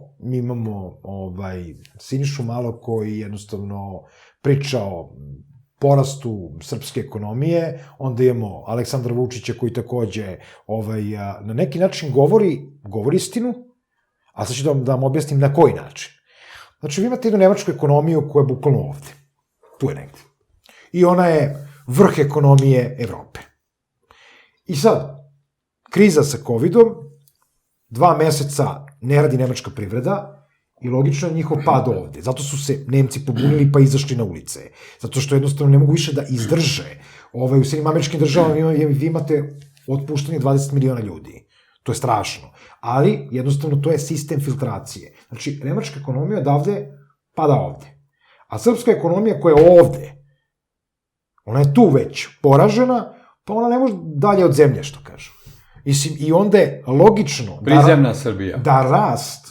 Sinišu Malog koji jednostavno priča o porastu srpske ekonomije, onda imamo Aleksandra Vučića koji takođe na neki način govori istinu, a sad ću da vam objasnim na koji način. Znači, vi imate jednu nemačku ekonomiju koja je bukvalno ovde. Tu je negde. I ona je vrh ekonomije Evrope. I sad, kriza sa COVID-om, 2 meseca ne radi nemačka privreda i logično je njihov pad ovde. Zato su se Nemci pobunili pa izašli na ulice. Zato što jednostavno ne mogu više da izdrže. U Sjedinjenim Američkim Državama vi imate otpuštanje 20 miliona ljudi. To je strašno. Ali, jednostavno, to je sistem filtracije. Znači, nemačka ekonomija odavde pada ovde. A srpska ekonomija koja je ovde, ona je tu već poražena, pa ona ne može dalje od zemlje, što kažem. I onda je logično prizemna Srbija. Da rast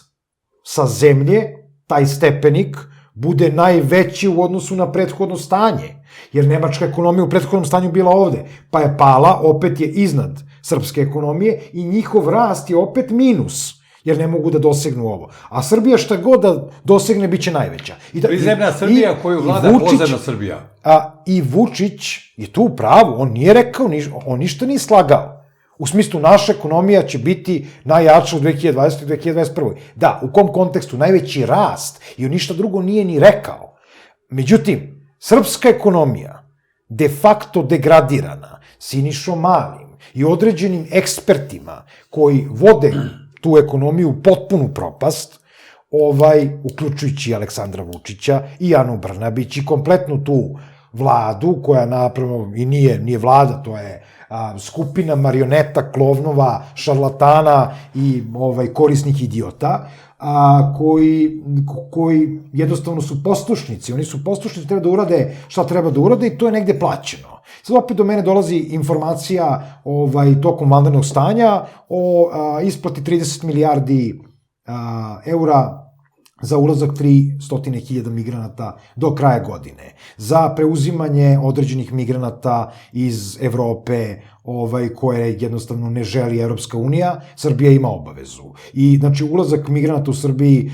sa zemlje, taj stepenik, bude najveći u odnosu na prethodno stanje. Jer nemačka ekonomija u prethodnom stanju bila ovde, pa je pala, opet je iznad srpske ekonomije i njihov rast je opet minus, jer ne mogu da dosegnu ovo. A Srbija šta god da dosegne, bit će najveća. Prizemna Srbija koju vlada pozemna Srbija. I Vučić je tu u pravu, on nije rekao, on ništa nije slagao. U smislu, naša ekonomija će biti najjača u 2020. i 2021. Da, u kom kontekstu? Najveći rast i on ništa drugo nije ni rekao. Međutim, srpska ekonomija de facto degradirana Sinišom Malim i određenim ekspertima koji vode tu ekonomiju u potpunu propast, uključujući Aleksandra Vučića i Anu Brnabić i kompletnu tu vladu koja napravno i nije vlada, to je skupina marioneta, klovnova, šarlatana i korisnih idiota, koji jednostavno su poslušnici. Oni su poslušnici, treba da urade šta treba da urade i to je negde plaćeno. Sad opet do mene dolazi informacija tokom vanrednog stanja o isplati 30 milijardi eura za ulazak 300.000 migranata do kraja godine, za preuzimanje određenih migranata iz Evrope, koje jednostavno ne želi Evropska unija, Srbija ima obavezu. I, znači, ulazak migranata u Srbiji,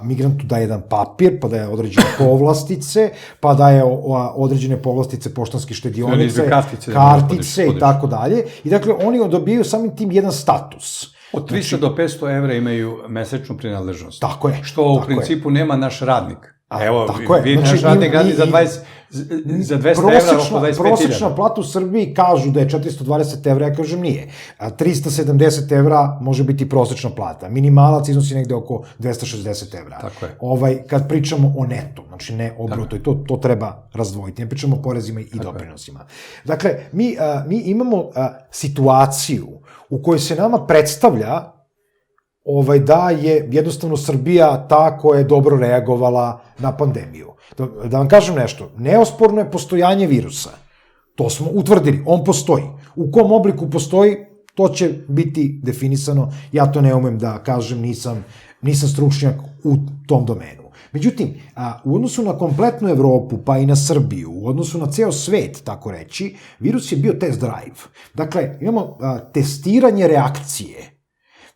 migrantu daje jedan papir, pa daje određene povlastice, pa daje određene povlastice poštanske štedionice, kartice i tako dalje. I, dakle, oni dobijaju samim tim jedan status. Od 300 do 500 evra imaju mesečnu prinadležnost. Tako je. Što u principu nema naš radnik. Evo, vi naš radnik radi za 200 evra, oko 25.000. Prosečna plata u Srbiji kažu da je 420 evra, ja kažem nije. 370 evra može biti prosečna plata. Minimalac iznosi negde oko 260 evra. Tako je. Kad pričamo o netu, znači ne o bruto, i to treba razdvojiti. Ne pričamo o porezima i doprinosima. Dakle, mi imamo situaciju u kojoj se nama predstavlja da je jednostavno Srbija ta koja je dobro reagovala na pandemiju. Da vam kažem nešto, neosporno je postojanje virusa. To smo utvrdili, on postoji. U kom obliku postoji, to će biti definisano. Ja to ne umem da kažem, nisam stručnjak u tom domenu. Međutim, u odnosu na kompletnu Evropu, pa i na Srbiju, u odnosu na ceo svet, tako reći, virus je bio test drive. Dakle, imamo testiranje reakcije.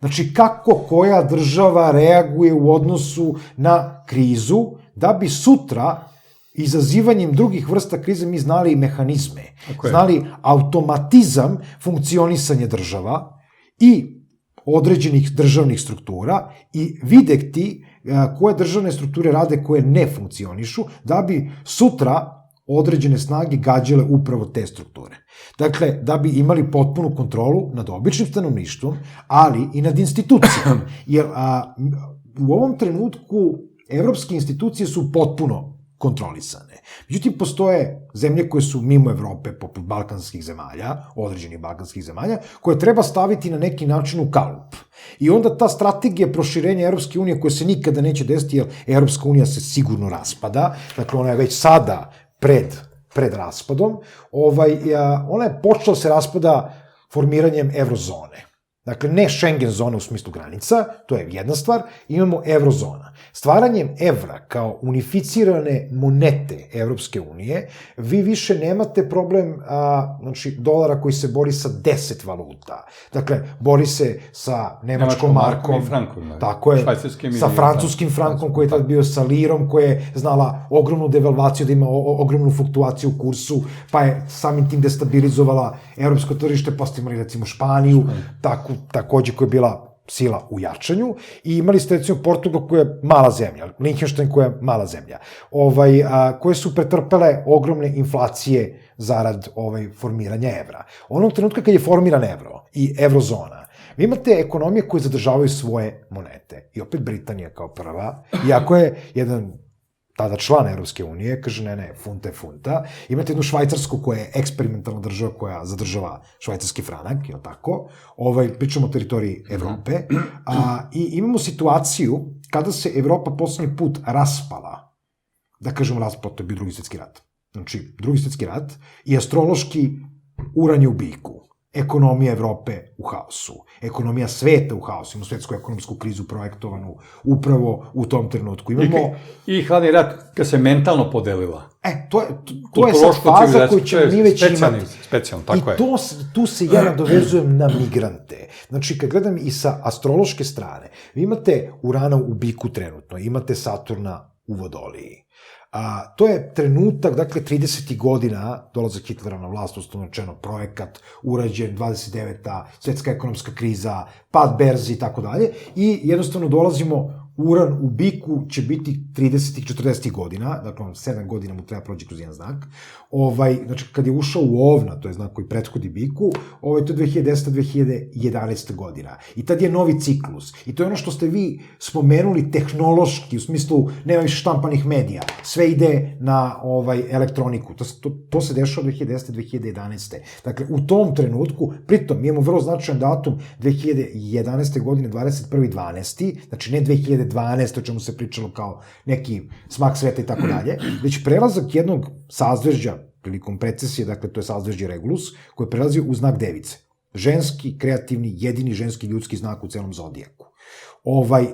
Znači, kako koja država reaguje u odnosu na krizu, da bi sutra, izazivanjem drugih vrsta krize, mi znali mehanizme, znali automatizam funkcionisanja država i određenih državnih struktura i videti koje državne strukture rade koje ne funkcionišu, da bi sutra određene snage gađale upravo te strukture. Dakle, da bi imali potpunu kontrolu nad običnim stanovništvom, ali i nad institucijama. Jer u ovom trenutku evropske institucije su potpuno kontrolisane. Međutim, postoje zemlje koje su mimo Evrope, poput balkanskih zemalja, određenih balkanskih zemalja, koje treba staviti na neki način u kalup. I onda ta strategija proširenja Evropske unije, koja se nikada neće desiti, jer Evropska unija se sigurno raspada, dakle, ona je već sada pred raspadom, ona je počela se raspada formiranjem eurozone. Dakle, ne Schengen zona u smislu granica, to je jedna stvar, imamo eurozona. Stvaranjem evra kao unificirane monete Evropske unije, vi više nemate problem dolara koji se bori sa 10 valuta. Dakle, bori se sa nemačkom markom, i frankom, tako je, sa francuskim frankom koji je tad bio sa lirom, koja je znala ogromnu devalvaciju, da ima ogromnu fluktuaciju u kursu, pa je samim tim destabilizovala evropsko tržište, pa ste imali recimo Španiju, takođe koja je bila sila u jačanju, i imali ste recimo Portugal koja je mala zemlja, Liechtenstein koja je mala zemlja, koje su pretrpele ogromne inflacije zarad formiranja evra. Onog trenutka kad je formiran evro i eurozona, vi imate ekonomije koje zadržavaju svoje monete. I opet Britanija kao prva, iako je jedan tada član Evropske unije, kaže ne, funta je funta. Imate jednu Švajcarsku koja je eksperimentalna država koja zadržava švajcarski franak, je li tako? Pričamo o teritoriji Evrope. I imamo situaciju kada se Evropa poslednji put raspala, da kažemo raspala, to je bio Drugi svjetski rat. Znači, Drugi svjetski rat i astrološki uran je u biku. Ekonomija Evrope u haosu, ekonomija sveta u haosu, imamo svetsku ekonomsku krizu projektovanu upravo u tom trenutku. I hladni rat kad se mentalno podelila. To je sad faza koju ćemo mi već imati. Specijalno, tako je. I tu se ja nadovezujem na migrante. Znači, kad gledam i sa astrološke strane, vi imate Urana u biku trenutno, imate Saturna u Vodoliji. To je trenutak, dakle, 30. godina, dolazak Hitlera na vlast, ustavno rečeno, projekat, urađen, 29. svetska ekonomska kriza, pad berzi i tako dalje, i jednostavno dolazimo, Uran u biku će biti 30. 40. godina, dakle, 7 godina mu treba prođe kroz jedan znak, znači, kad je ušao u Ovna, to je znak koji prethodi biku, to je 2010. 2011. godina. I tad je novi ciklus. I to je ono što ste vi spomenuli tehnološki, u smislu nema više štampanih medija. Sve ide na elektroniku. To se dešava 2010. 2011. Dakle, u tom trenutku, pritom, mi imamo vrlo značajan datum 2011. godine, 21.12. Znači, ne 2012. o čemu se pričalo kao neki smak sveta i tako dalje, već prelazak jednog sazvežđa prilikom precesije, dakle to je sazvežđe Regulus, koje prelazi u znak Device. Ženski, kreativni, jedini ženski ljudski znak u celom zodijaku.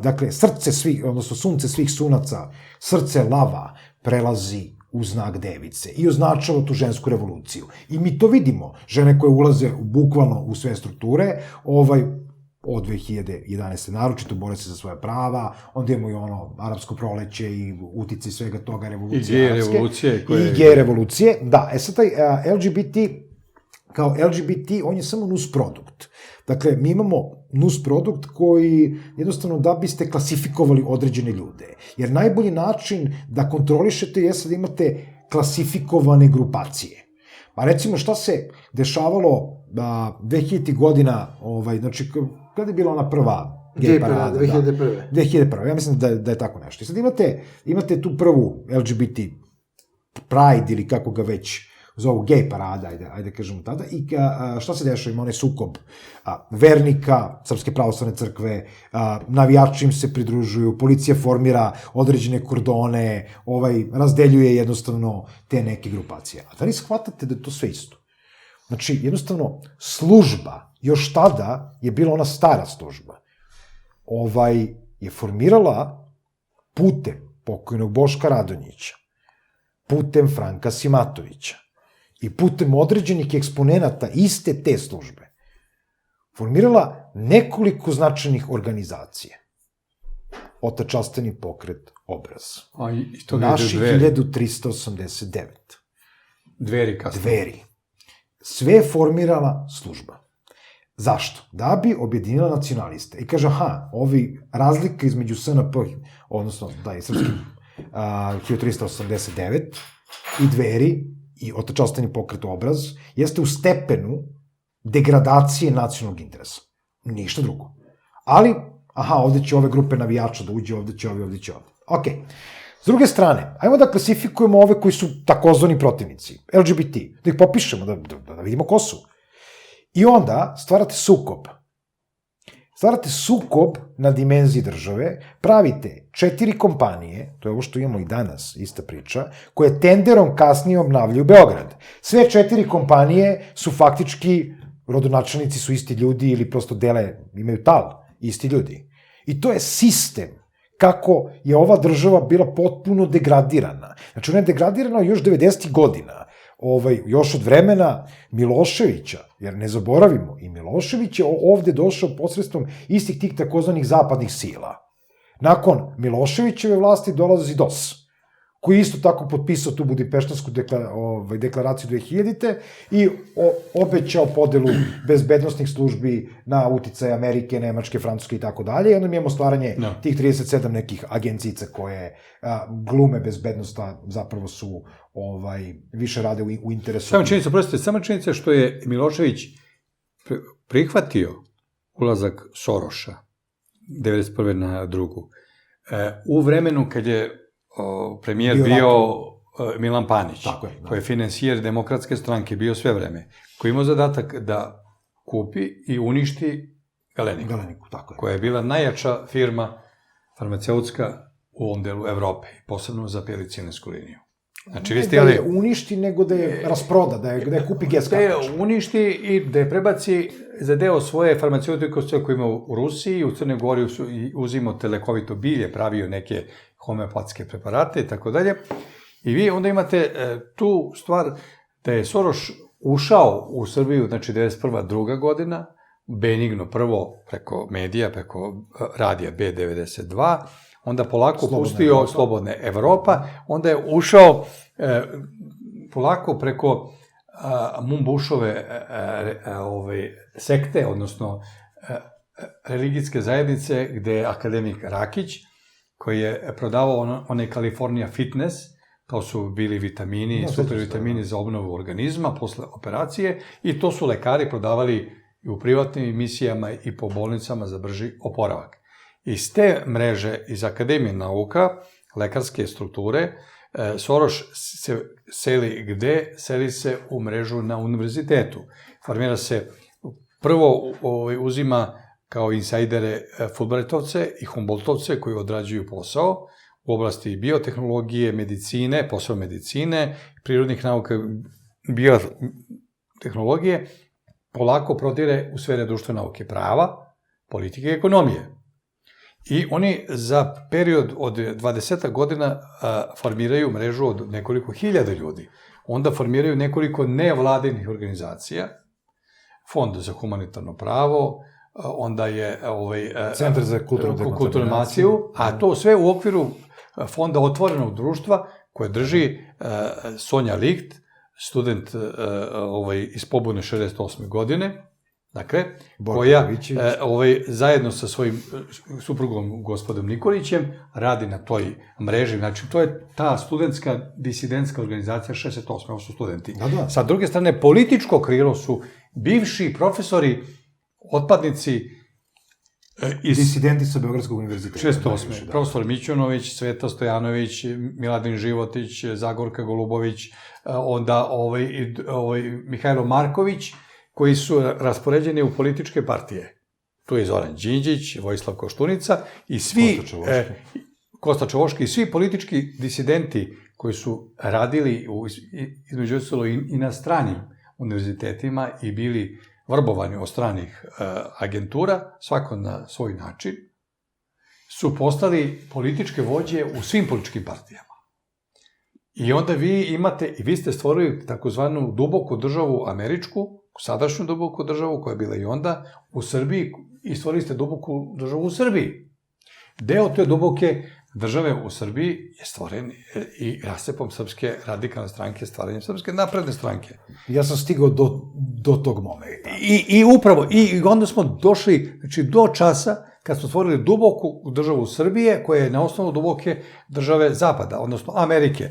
Dakle, srce svih, odnosno sunce svih sunaca, srce lava, prelazi u znak Device i označava tu žensku revoluciju. I mi to vidimo. Žene koje ulaze bukvalno u sve strukture, od 2011. naročito bore se za svoje prava, onda imamo i arapsko proleće i utice svega toga, revolucije arapske. I gej revolucije. Da, sad taj LGBT, kao LGBT, on je samo nus produkt. Dakle, mi imamo nus produkt koji jednostavno da biste klasifikovali određene ljude. Jer najbolji način da kontrolišete je da imate klasifikovane grupacije. Pa recimo šta se dešavalo 2000. godina, znači, kada je bila ona prva gej parada? 2001. 2001. Ja mislim da je tako nešto. I sad imate tu prvu LGBT Pride ili kako ga već zovu, gej parada, ajde kažemo tada, i šta se dešava? Ima onaj sukob vernika, Srpske pravoslavne crkve, navijači im se pridružuju, policija formira određene kordone, razdeljuje jednostavno te neke grupacije. A da li shvatate da je to sve isto? Znači, jednostavno, služba, još tada je bila ona stara služba, je formirala putem pokojnog Boška Radonjića, putem Franka Simatovića i putem određenih eksponenata iste te službe, formirala nekoliko značajnih organizacija. Otačastveni pokret Obraz. Naši 1389. Dveri kasno. Dveri. Sve je formirala služba. Zašto? Da bi objedinila nacionaliste. I kaže, ovi razlika između SNP, odnosno, srpski 1389, i Dveri, i Otečastveni pokret Obraz, jeste u stepenu degradacije nacionalnog interesa. Ništa drugo. Ali, ovde će ove grupe navijača da uđe, ovde će ovde. Ok. S druge strane, ajmo da klasifikujemo ove koji su takozvani protivnici, LGBT, da ih popišemo, da vidimo ko su. I onda stvarate sukob. Stvarate sukob na dimenziji države, pravite 4 kompanije, to je ovo što imamo i danas, ista priča, koje tenderom kasnije obnavljaju Beograd. Sve 4 kompanije su faktički, rodonačelnici su isti ljudi ili prosto imaju isti ljudi. I to je sistem kako je ova država bila potpuno degradirana. Znači, ona je degradirana još 90. godina, još od vremena Miloševića, jer ne zaboravimo, i Milošević je ovde došao posredstvom istih tih takozvanih zapadnih sila. Nakon Miloševićeve vlasti dolazi DOS, koji isto tako potpisao tu Budimpeštansku deklaraciju 2000-te i obećao podelu bezbednostnih službi na uticaj Amerike, Nemačke, Francuske i tako dalje. I onda mi imamo stvaranje tih 37 nekih agencijica koje glume bezbednosta, zapravo su više rade u interesu. Samo činjenica što je Milošević prihvatio ulazak Soroša 1991. na drugu. U vremenu kad je premijer bio Milan Panić, koji je finansijer Demokratske stranke, bio sve vreme, koji imao zadatak da kupi i uništi Galeniku, koja je bila najjača firma farmaceutska u ovom delu Evrope, posebno za penicilinsku liniju. Znači, ne da je uništi, nego da je rasproda, da je kupi GES kartić. Da je uništi i da je prebaci za deo svoje farmaceutike koje ima u Rusiji, u Crnoj Gori uzimao telekovito bilje, pravio neke homeopatske preparate i tako dalje. I vi onda imate tu stvar da je Soroš ušao u Srbiju, znači 1991. druga godina, benigno prvo preko medija, preko radija B92, onda polako pustio Slobodna Evropa, onda je ušao polako preko Mumbušove sekte, odnosno religijske zajednice, gde je akademik Rakić, koji je prodavao one California Fitness, to su bili vitamini, supervitamini za obnovu organizma posle operacije, i to su lekari prodavali i u privatnim emisijama i po bolnicama za brži oporavak. Iz te mreže, iz Akademije nauka, lekarske strukture, Soroš se seli gde? Seli se u mrežu na univerzitetu. Formira se, prvo uzima kao insajdere Fulbrightovce i Humboldtovce koji odrađuju posao u oblasti biotehnologije, medicine, posao medicine, prirodnih nauka, biotehnologije, polako prodire u sfere društvene nauke, prava, politike i ekonomije. I oni za period od 20 godina formiraju mrežu od nekoliko hiljada ljudi. Onda formiraju nekoliko nevladinih organizacija, Fond za humanitarno pravo, onda je Centar za kulturnu animaciju, a to sve u okviru Fonda otvorenog društva koje drži Sonja Licht, student iz Pobune 68. godine, dakle, koja zajedno sa svojim suprugom gospodom Nikolićem radi na toj mreži. Znači, to je ta studentska disidentska organizacija 68. Ovo su studenti. Sa druge strane, političko krilo su bivši profesori, otpadnici disidenti sa Beogradskog univerziteta. 68. Profesor Mićunović, Sveta Stojanović, Miladin Životić, Zagorka Golubović, onda Mihajlo Marković, koji su raspoređeni u političke partije. Tu je Zoran Đinđić, Vojislav Koštunica i svi, Kosta Čavoški, i svi politički disidenti koji su radili između ostalo i na stranim univerzitetima i bili vrbovani od stranih agentura, svako na svoj način, su postali političke vođe u svim političkim partijama. I onda vi ste stvorili takozvanu duboku državu američku, sadašnju duboku državu koja je bila i onda u Srbiji, i stvorili ste duboku državu u Srbiji. Deo te duboke države u Srbiji je stvoren i rascepom Srpske radikalne stranke, stvaranjem Srpske napredne stranke. Ja sam stigao do tog momenta. I upravo, i onda smo došli, znači, do časa kad smo stvorili duboku državu Srbije, koja je na osnovu duboke države Zapada, odnosno Amerike.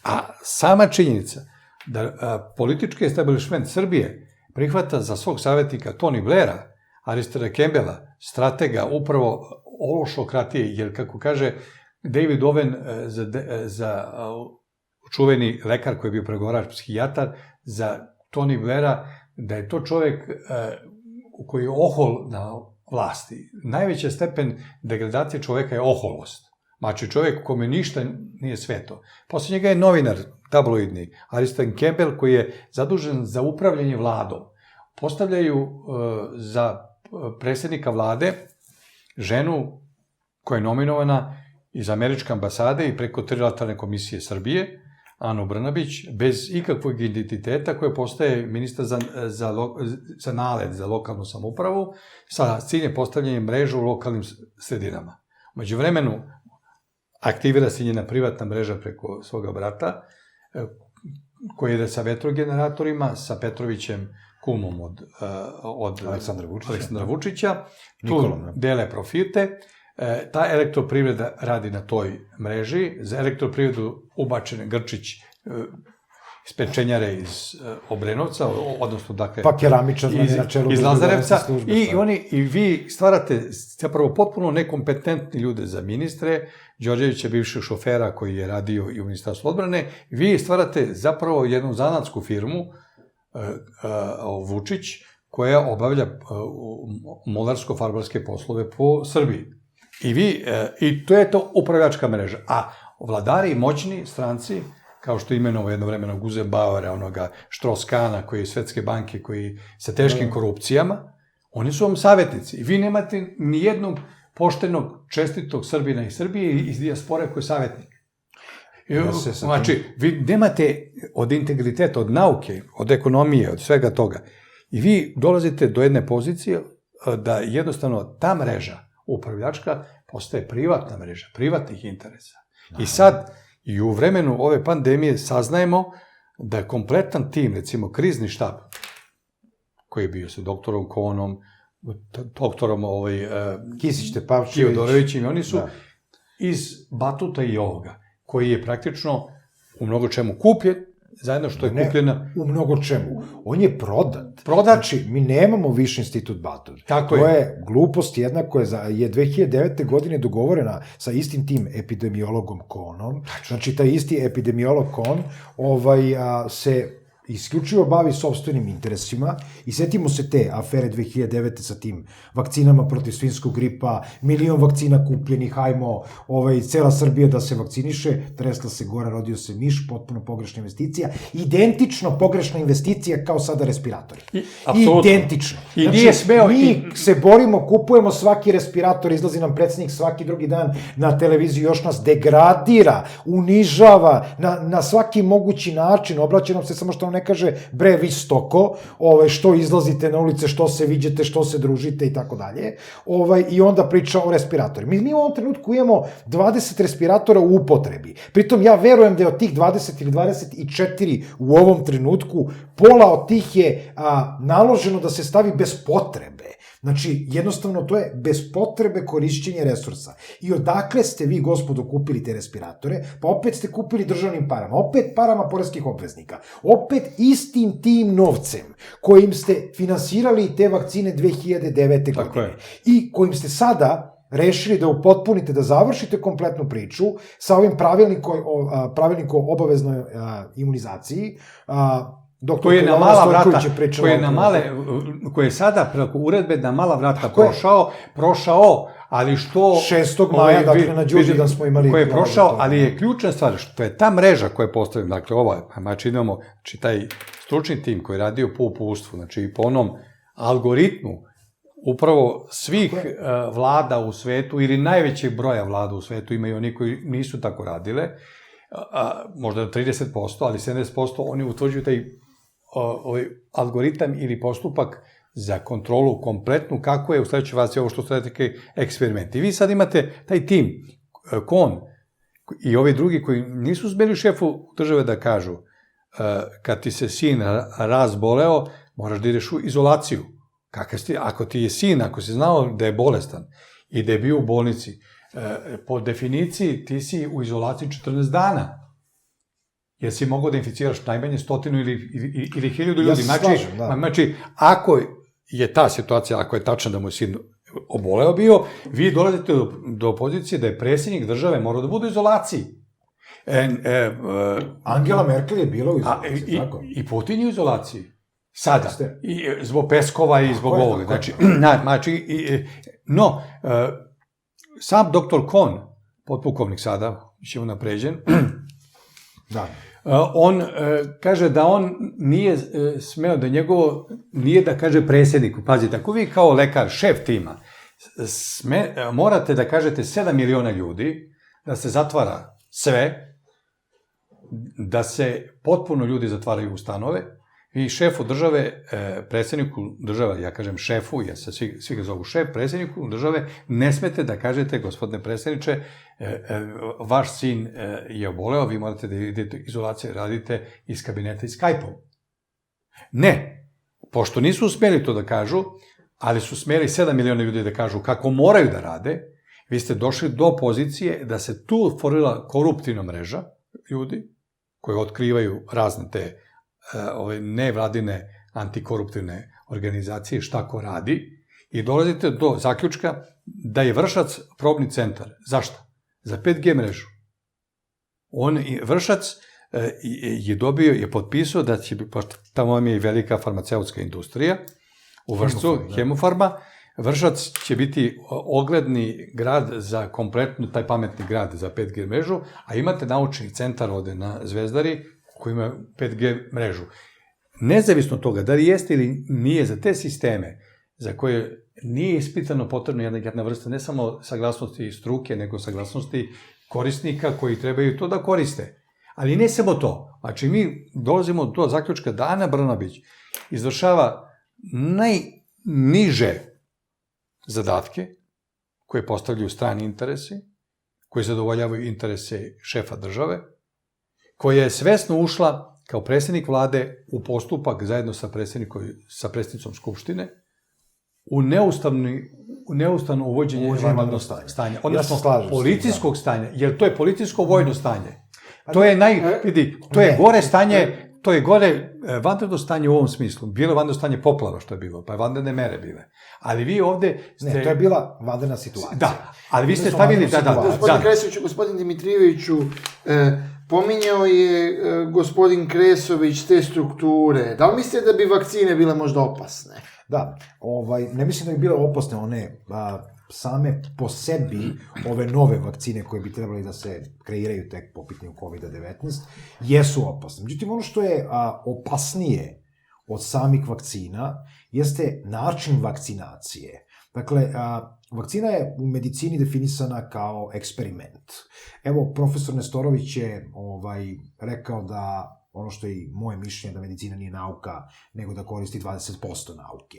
A sama činjenica da politički establishment Srbije prihvata za svog savjetnika Tony Blaira, Alistaira Campbella, stratega upravo ološokratije, jer kako kaže David Owen, za čuveni lekar koji je bio pregovarač, psihijatar, za Tony Blaira, da je to čovek koji je ohol na vlasti. Najveći stepen degradacije čoveka je oholost. Znači, čovjek kome ništa nije sveto. Posle njega je novinar tabloidni, Alistair Campbell, koji je zadužen za upravljanje vladom. Postavljaju za predsjednika vlade ženu koja je nominovana iz američke ambasade i preko Trilateralne komisije Srbije, Anu Brnabić, bez ikakvog identiteta, koja postaje ministar za NALED, za lokalnu samoupravu, sa ciljem postavljanja mreža u lokalnim sredinama. Među vremenu aktivira se njena privatna mreža preko svoga brata, koji je sa vetrogeneratorima, sa Petrovićem, kumom od Aleksandra Vučića. Tu dele profite. Ta elektroprivreda radi na toj mreži. Za elektroprivredu ubačen Grčić iz pečenjare iz Obrenovca, odnosno, dakle, pa keramičar iz Lazarevca. I vi stvarate zapravo potpuno nekompetentni ljude za ministre, Đorđevića, bivšeg šofera koji je radio i u Ministarstvu odbrane. Vi stvarate zapravo jednu zanatsku firmu, Vučić, koja obavlja molarsko-farbarske poslove po Srbiji. I to je to upravljačka mreža. A vladari, moćni stranci, kao što imenovao jedno vremeno Guzenbauera, onoga Štroskana, koji je iz Svetske banke, koji sa teškim korupcijama, oni su vam savjetnici. I vi nemate ni jednog poštenog, čestitog Srbina iz Srbije iz dijaspore koji je savjetnik. Znači, vi nemate od integriteta, od nauke, od ekonomije, od svega toga. I vi dolazite do jedne pozicije da jednostavno ta mreža upravljačka postaje privatna mreža, privatnih interesa. I sad, i u vremenu ove pandemije saznajemo da je kompletan tim, recimo krizni štab, koji je bio sa doktorom Konom, doktorom Kisić Tepavčević, Teodorovićem, oni su iz Batuta i ovoga, koji je praktično u mnogo čemu kupljen, zajedno što je kupljena... U mnogo čemu. On je prodat. Znači, mi nemamo više institut Batut. Tako je. To je glupost jedna koja je 2009. godine dogovorena sa istim tim epidemiologom Konom. Znači, taj isti epidemiolog Kon se isključivo bavi sopstvenim interesima i setimo se te afere 2009. sa tim vakcinama protiv svinjskog gripa, 1.000.000 vakcina kupljenih, hajmo, cela Srbija da se vakciniše, tresla se gora, rodio se miš, potpuno pogrešna investicija, identično pogrešna investicija kao sada respiratori. Identično. Mi se borimo, kupujemo svaki respirator, izlazi nam predsjednik svaki drugi dan na televiziju, još nas degradira, unižava na svaki mogući način, obraća nam se samo što nam ne kaže, bre, vi stoko, što izlazite na ulice, što se viđete, što se družite i tako dalje, i onda priča o respiratorima. Mi u ovom trenutku imamo 20 respiratora u upotrebi. Pritom, ja verujem da je od tih 20 ili 24 u ovom trenutku, pola od tih je naloženo da se stavi bez potrebe. Znači, jednostavno, to je bez potrebe korišćenje resursa. I odakle ste vi, gospodo, kupili te respiratore? Pa opet ste kupili državnim parama, opet parama poreskih obveznika, opet istim tim novcem kojim ste finansirali te vakcine 2009. godine i kojim ste sada rešili da upotpunite, da završite kompletnu priču sa ovim pravilnikom o obaveznoj imunizaciji, koji je na mala vrata, koji je sada preko uredbe na mala vrata prošao, ali što... 6. maja, dakle, na Đurđevdan smo imali... Koji je prošao, ali je ključna stvar, što je ta mreža koja je postavljena, dakle, znači imamo, taj stručni tim koji je radio po uputstvu, znači po onom algoritmu, upravo svih vlada u svetu, ili najvećeg broja vlada u svetu, imaju oni koji nisu tako radile, možda 30%, ali 70% oni utvrđuju taj algoritam ili postupak za kontrolu kompletnu, kako je u sledećoj fazi ovo što ste rekli eksperiment. I vi sad imate taj tim, Kon i ovi drugi koji nisu zbeli šefu države da kažu kad ti se sin razboleo, moraš da ideš u izolaciju. Ako ti je sin, ako si znao da je bolestan i da je bio u bolnici, po definiciji ti si u izolaciji 14 dana. Jer si mogao da inficiraš najmanje 100 ili 1000 ljudi. Ja se slažem, da. Znači, ako je ta situacija, ako je tačno da mu je sin oboleo bio, vi dolazite do pozicije da je predsjednik države morao da bude u izolaciji. Angela Merkel je bila u izolaciji, tako? I Putin je u izolaciji. Sada. I zbog Peskova i zbog ovoga. Znači, sam doktor Kohn, potpukovnik sada, će unapređen, da. On kaže da on nije smeo, da njegovo, nije da kaže predsjedniku, pazite, ako vi kao lekar, šef tima, morate da kažete 7 miliona ljudi, da se zatvara sve, da se potpuno ljudi zatvaraju u stanove, i šefu države, predsjedniku države, ja kažem šefu, jer se svi ga zovu šef, predsjedniku države, ne smete da kažete, gospodine predsjedniče, vaš sin je oboleo, vi morate da idete u izolaciju, radite iz kabineta i Skype-om. Ne, pošto nisu smeli to da kažu, ali su smeli 7 miliona ljudi da kažu kako moraju da rade, vi ste došli do pozicije da se tu forila koruptivna mreža ljudi, koji otkrivaju razne te nevladine antikoruptivne organizacije, šta ko radi, i dolazite do zaključka da je Vršac probni centar. Zašto? Za 5G mrežu. Vršac je potpisao da će, pošto tamo vam je i velika farmaceutska industrija, u Vršcu, Hemofarma, Vršac će biti ogledni grad za kompletno taj pametni grad za 5G mrežu, a imate naučni centar ovde na Zvezdari, koji ima 5G mrežu. Nezavisno od toga, da li jeste ili nije, za te sisteme za koje nije ispitano potrebno jedna vrsta, ne samo saglasnosti struke, nego saglasnosti korisnika koji trebaju to da koriste. Ali ne samo to. Znači, mi dolazimo do zaključka da Ana Brnabić izvršava najniže zadatke koje postavljaju strani interesi, koji zadovoljavaju interese šefa države, koja je svesno ušla kao predsjednik vlade u postupak zajedno sa predsjednicom Skupštine u neustavno uvođenje vanrednog stanja. Odnosno, policijskog stanja, jer to je policijsko-vojno stanje. To je gore stanje, to je gore vanredno stanje u ovom smislu. Bilo je vanredno stanje poplava što je bilo, pa je vanredne mere bile. Ali vi ovde ste... Ne, to je bila vanredna situacija. Da, ali vi ste stavili... Gospodin Kresoviću, gospodin Dimitrijeviću, pominjao je gospodin Kresović te strukture. Da li mislite da bi vakcine bile možda opasne? Da, ne mislim da bi bile opasne, one same po sebi, ove nove vakcine koje bi trebali da se kreiraju tek po pitanju COVID-19, jesu opasne. Međutim, ono što je opasnije od samih vakcina jeste način vakcinacije. Dakle, vakcina je u medicini definisana kao eksperiment. Evo, profesor Nestorović je rekao da ono što je i moje mišljenje da medicina nije nauka, nego da koristi 20% nauke.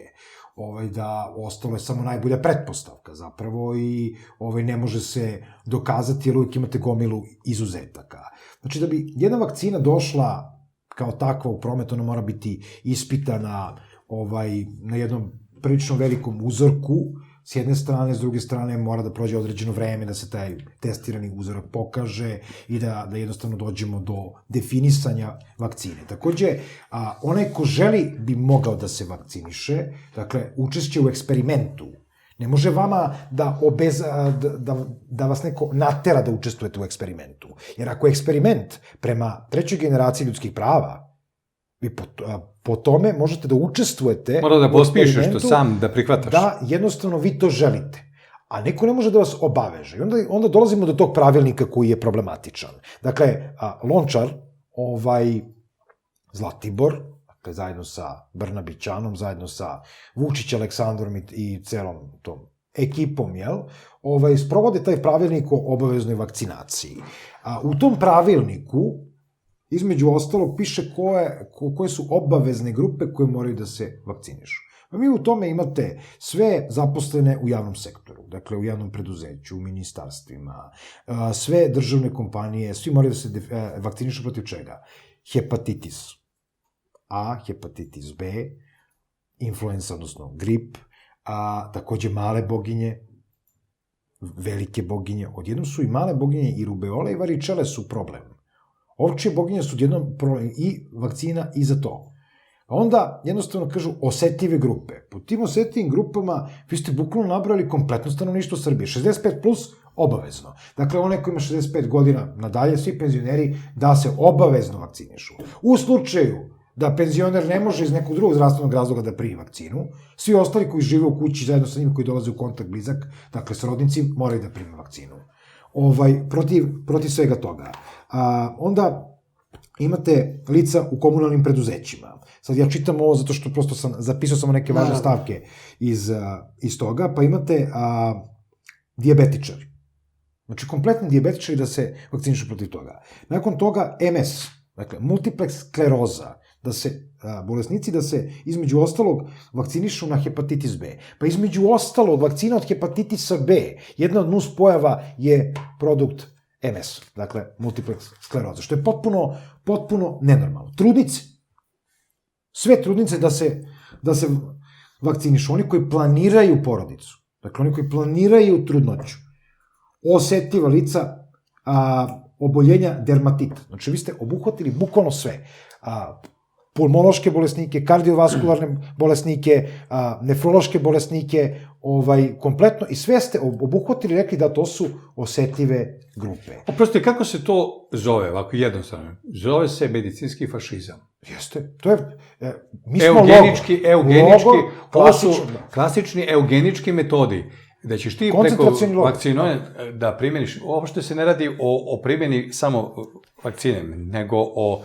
Da ostalo je samo najbolja pretpostavka zapravo i ne može se dokazati jer uvijek imate gomilu izuzetaka. Znači, da bi jedna vakcina došla kao takva u promet, ona mora biti ispitana na jednom prilično velikom uzorku, s jedne strane, s druge strane mora da prođe određeno vreme da se taj testirani uzorak pokaže i da jednostavno dođemo do definisanja vakcine. Takođe, onaj ko želi bi mogao da se vakciniše, dakle, učešće u eksperimentu, ne može vama da vas neko natera da učestvujete u eksperimentu. Jer ako je eksperiment prema trećoj generaciji ljudskih prava, vi po tome možete da učestvujete... Mora da pospišeš to sam, da prihvataš. Da, jednostavno vi to želite. A neko ne može da vas obaveže. I onda dolazimo do tog pravilnika koji je problematičan. Dakle, Lončar, Zlatibor, dakle, zajedno sa Brnabićanom, zajedno sa Vučić Aleksandrom i celom tom ekipom, sprovode taj pravilnik o obaveznoj vakcinaciji. U tom pravilniku između ostalog piše koje su obavezne grupe koje moraju da se vakcinišu. Vi u tome imate sve zaposlene u javnom sektoru, dakle u javnom preduzeću, u ministarstvima, sve državne kompanije, svi moraju da se vakcinišu protiv čega? Hepatitis A, hepatitis B, influenza, odnosno grip, a takođe male boginje, velike boginje. Odjednom su i male boginje i rubeole i varičele su problem. Ovčije boginje su odjednom problem i vakcina i za to. Onda jednostavno kažu osetljive grupe. Po tim osetljivim grupama vi ste bukvalno nabrali kompletno stanovništvo Srbije. 65 plus obavezno. Dakle, onaj ko ima 65 godina nadalje, svi penzioneri da se obavezno vakcinišu. U slučaju da penzioner ne može iz nekog drugog zdravstvenog razloga da primi vakcinu, svi ostali koji žive u kući zajedno sa njima koji dolaze u kontakt blizak, dakle srodnici, moraju da prime vakcinu. Protiv svega toga. Onda imate lica u komunalnim preduzećima. Sad ja čitam ovo zato što prosto sam zapisao samo neke važne stavke iz toga, pa imate dijabetičari. Znači, kompletni dijabetičari da se vakcinišu protiv toga. Nakon toga MS, dakle, multipleks skleroza, da se bolesnici da se između ostalog vakcinišu na hepatitis B. Pa između ostalog vakcina od hepatitisa B, jedna od nuspojava je produkt MS, dakle, multipleks skleroza, što je potpuno nenormalno. Trudnice, sve trudnice da se vakcinišu, oni koji planiraju porodicu, dakle, oni koji planiraju trudnoću, osetljiva lica, oboljenja dermatita. Znači, vi ste obuhvatili bukvalno sve. Pulmološke bolesnike, kardiovaskularne bolesnike, nefrološke bolesnike, kompletno, i sve ste obuhvatili, rekli da to su osetljive grupe. Oprostite, kako se to zove, ovako jednostavno? Zove se medicinski fašizam. Jeste, to je... Eugenički, klasični eugenički metodi. Da ćeš ti preko vakcine da primjeniš, uopšte se ne radi o primjeni samo vakcine, nego o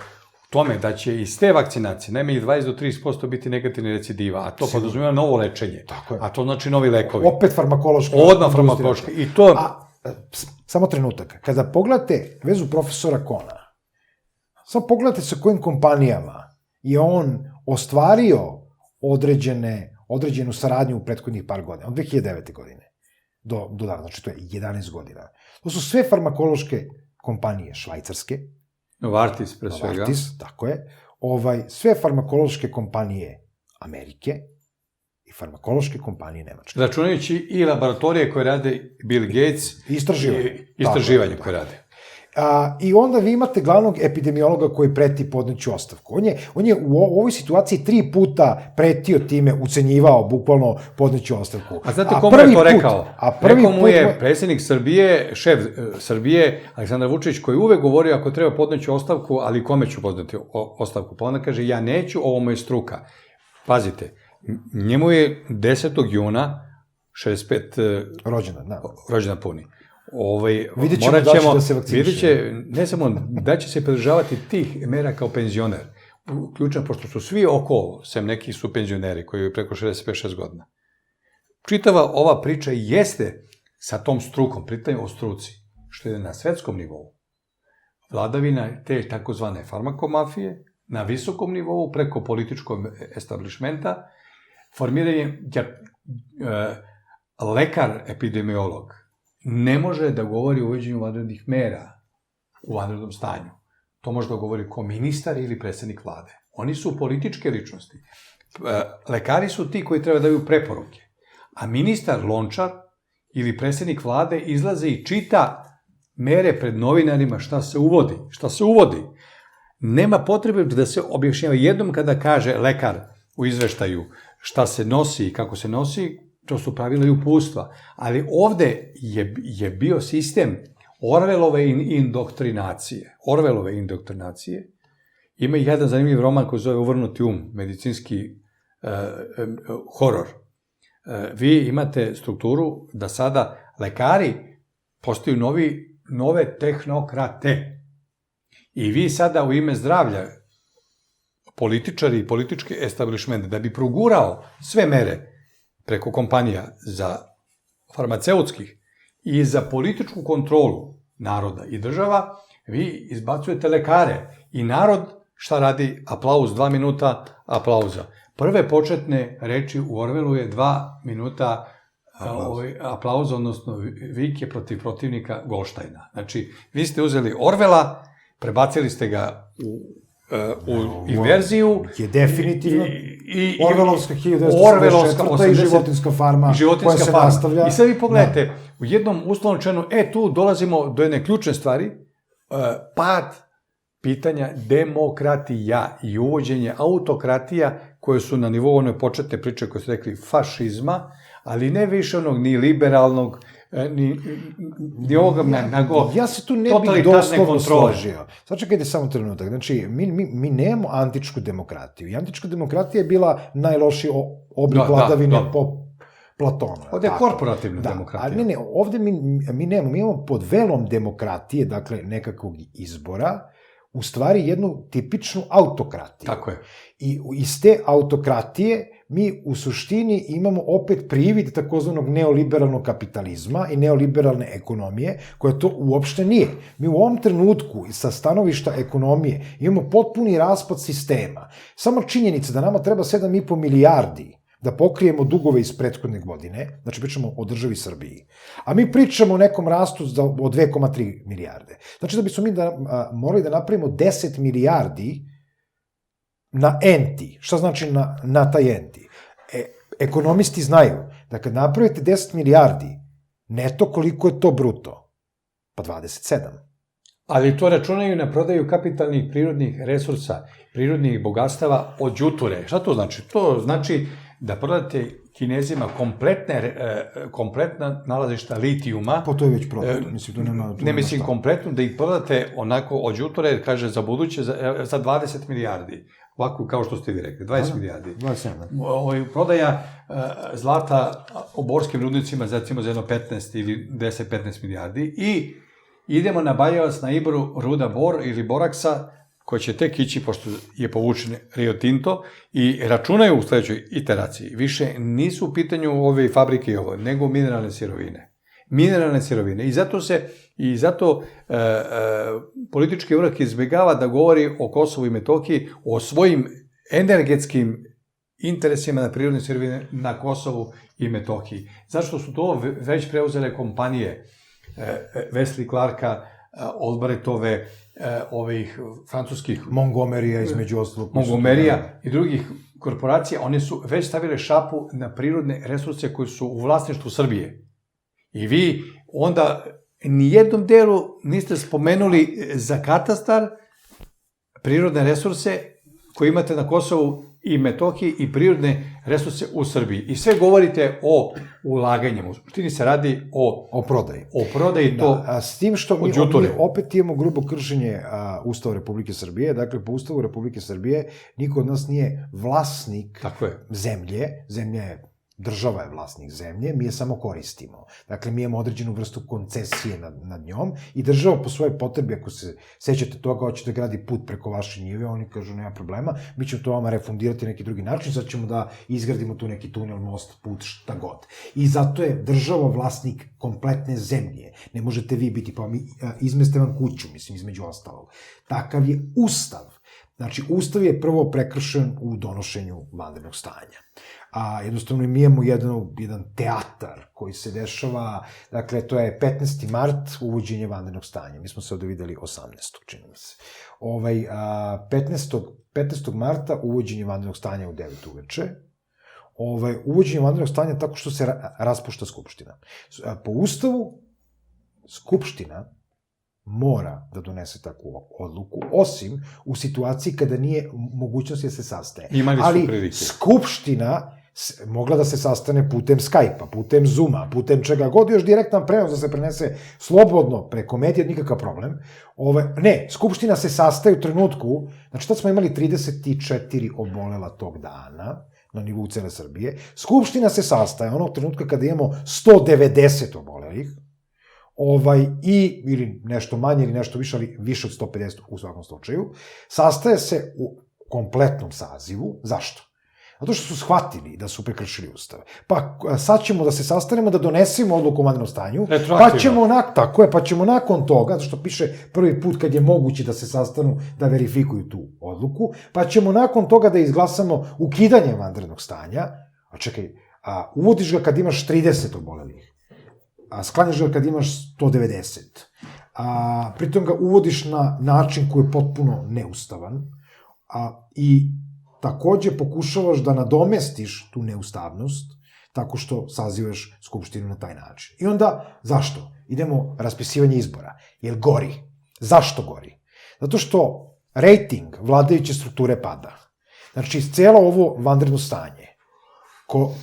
tome da će iz te vakcinacije najmanje 20 do 30% biti negativni recidiva, a to podrazumijeva novo lečenje, a to znači novi lekovi. Opet farmakološka. Odmah farmakološka. I to... Samo trenutak. Kada pogledate vezu profesora Kona, samo pogledate sa kojim kompanijama je on ostvario određenu saradnju u prethodnih par godina, od 2009. godine do danas, znači to je 11 godina. To su sve farmakološke kompanije švajcarske. Novartis, pre svega. Novartis, tako je. Sve farmakološke kompanije Amerike i farmakološke kompanije Nemačke. Računajući i laboratorije koje rade Bill Gates. Istraživanje koje rade. I onda vi imate glavnog epidemiologa koji preti podneću ostavku. On je u ovoj situaciji 3 puta pretio time, ucenjivao bukvalno podneću ostavku. A znate komu je to rekao? Rekao mu je predsjednik Srbije, šef Srbije, Aleksandar Vučić, koji uvek govorio ako treba podneću ostavku, ali kome ću podneti ostavku? Pa onda kaže, ja neću, ovo mu je struka. Pazite, njemu je 10. juna 65 rođena puni. Vidjet ćemo da će da se vakciniše. Ne samo, da će se pridržavati tih mera kao penzioner. Ključno, pošto su svi oko, sem neki su penzioneri koji je preko 65-6 godina. Čitava ova priča jeste sa tom strukom, pritanju o struci, što je na svetskom nivou. Vladavina te takozvane farmakomafije, na visokom nivou, preko političkog establishmenta, formiranje lekar, epidemiolog, ne može da govori o uvođenju vanrednih mera u vanrednom stanju. To može da govori ko ministar ili predsjednik vlade. Oni su političke ličnosti. Lekari su ti koji treba da daju preporuke. A ministar Lončar ili predsjednik vlade izlaze i čita mere pred novinarima šta se uvodi. Nema potrebe da se objašnjava jednom kada kaže lekar u izveštaju šta se nosi i kako se nosi, to su pravila i upustva. Ali ovde je bio sistem Orwellove indoktrinacije. Ima jedan zanimljiv roman koji zove Uvrnuti um, medicinski horor. Vi imate strukturu da sada lekari postaju nove tehnokrate. I vi sada u ime zdravlja, političari i politički establishment, da bi progurao sve mere preko kompanija za farmaceutskih i za političku kontrolu naroda i država, vi izbacujete lekare i narod šta radi? Aplauz, 2 minuta aplauza. Prve početne reči u Orwellu je 2 minuta aplauza, odnosno vike protiv protivnika Goldsteina. Znači, vi ste uzeli Orwella, prebacili ste ga u inverziju. Je definitivno Orvelovska 1984 i životinska farma koja se nastavlja. I sad vi pogledajte, u jednom uslovnom članu, tu dolazimo do jedne ključne stvari, pad pitanja demokratija i uvođenje autokratija koje su na nivou one početne priče koje su rekli fašizma, ali ne više onog ni liberalnog, ni ovoga, nego ja se tu ne bih doslovno složio. Sačekajte samo trenutak. Znači, mi nemamo antičku demokratiju. I antička demokratija je bila najlošiji oblik vladavine po Platonu. Ovde je korporativna demokratija. Ali ne, ovde mi nemamo. Mi imamo pod velom demokratije, dakle, nekakvog izbora, u stvari jednu tipičnu autokratiju. Tako je. I iz te autokratije mi u suštini imamo opet privid takozvanog neoliberalnog kapitalizma i neoliberalne ekonomije, koja to uopšte nije. Mi u ovom trenutku, sa stanovišta ekonomije, imamo potpuni raspad sistema. Samo činjenica da nama treba 7,5 milijardi da pokrijemo dugove iz prethodne godine, znači pričamo o državi Srbiji, a mi pričamo o nekom rastu od 2,3 milijarde. Znači da bismo mi morali da napravimo 10 milijardi na enti. Šta znači na taj enti? Ekonomisti znaju da kad napravite 10 milijardi neto, koliko je to bruto? Pa 27. Ali to računaju na prodaju kapitalnih prirodnih resursa, prirodnih bogatstava od đuture. Šta to znači? To znači da prodate Kinezima kompletna nalazišta litijuma. Pa to je već prodato. Mislim, to nema... Ne mislim kompletno, da ih prodate onako od đuture, kaže za buduće, za 20 milijardi. Ovako kao što ste vi rekli, 20 milijardi. 27. Prodaja zlata o borskim rudnicima, recimo za jedno 15 ili 10-15 milijardi. I idemo na Bajavac, na Ibru, ruda bor ili boraksa, koja će tek ići, pošto je povučen Rio Tinto, i računaju u sledećoj iteraciji. Više nisu u pitanju ove fabrike i ovo, nego mineralne sirovine. Mineralne sirovine. I zato politički vrh izbjegava da govori o Kosovu i Metohiji, o svojim energetskim interesima na prirodne sirovine na Kosovu i Metohiji. Zašto su to već preuzele kompanije Wesley Clarka, Albrightove, ovih francuskih... Montgomerya između ostalog. Montgomerya i drugih korporacija, one su već stavile šapu na prirodne resurse koji su u vlasništvu Srbije. I vi onda nijednom delu niste spomenuli za katastar prirodne resurse koje imate na Kosovu i Metohiji i prirodne resurse u Srbiji. I sve govorite o ulaganjima. U suštini se radi o prodaji. O prodaji to s tim što mi opet imamo grubo kršenje Ustava Republike Srbije. Dakle, po Ustavu Republike Srbije niko od nas nije vlasnik zemlje. Zemlja je država je vlasnik zemlje, mi je samo koristimo. Dakle, mi imamo određenu vrstu koncesije nad njom i država po svoje potrebi, ako se sećate toga, hoće da gradi put preko vaše njive, oni kažu nema problema, mi ćemo to vama refundirati na neki drugi način, sad ćemo da izgradimo tu neki tunel, most, put, šta god. I zato je država vlasnik kompletne zemlje. Ne možete vi biti, pa mi izmeste vam kuću, mislim, između ostalog. Takav je Ustav. Znači, Ustav je prvo prekršen u donošenju vanrednog stanja. A jednostavno mi imamo jedan teatar koji se dešava, dakle, to je 15. mart, uvođenje vanrednog stanja. Mi smo se ovde videli 18. čini mi se. 15. marta uvođenje vanrednog stanja u 9 uveče. Uvođenje vanrednog stanja tako što se raspušta Skupština. Po Ustavu, Skupština mora da donese takvu odluku, osim u situaciji kada nije mogućnosti da se sastaje. Ali Skupština mogla da se sastane putem Skype-a, putem Zoom-a, putem čega god, još direktan prenos da se prenese slobodno preko medija, nikakav problem. Ne, Skupština se sastaje u trenutku, znači tad smo imali 34 obolela tog dana, na nivou cele Srbije. Skupština se sastaje onog trenutka kada imamo 190 obolelih, ili nešto manje, ili nešto više, ali više od 150 u svakom slučaju, sastaje se u kompletnom sazivu. Zašto? Zato što su shvatili da su prekršili Ustav. Pa sad ćemo da se sastanemo, da donesemo odluku o vanrednom stanju, pa ćemo nakon toga, zato što piše prvi put kad je moguće da se sastanu, da verifikuju tu odluku, pa ćemo nakon toga da izglasamo ukidanje vanrednog stanja, a čekaj, uvodiš ga kad imaš 30 obolelih, a sklanjaš ga kad imaš 190. Pritom ga uvodiš na način koji je potpuno neustavan i takođe pokušavaš da nadomestiš tu neustavnost tako što sazivaš skupštinu na taj način. I onda, zašto? Idemo raspisivanje izbora. Jer gori. Zašto gori? Zato što rejting vladajuće strukture pada. Znači, cijelo ovo vanredno stanje,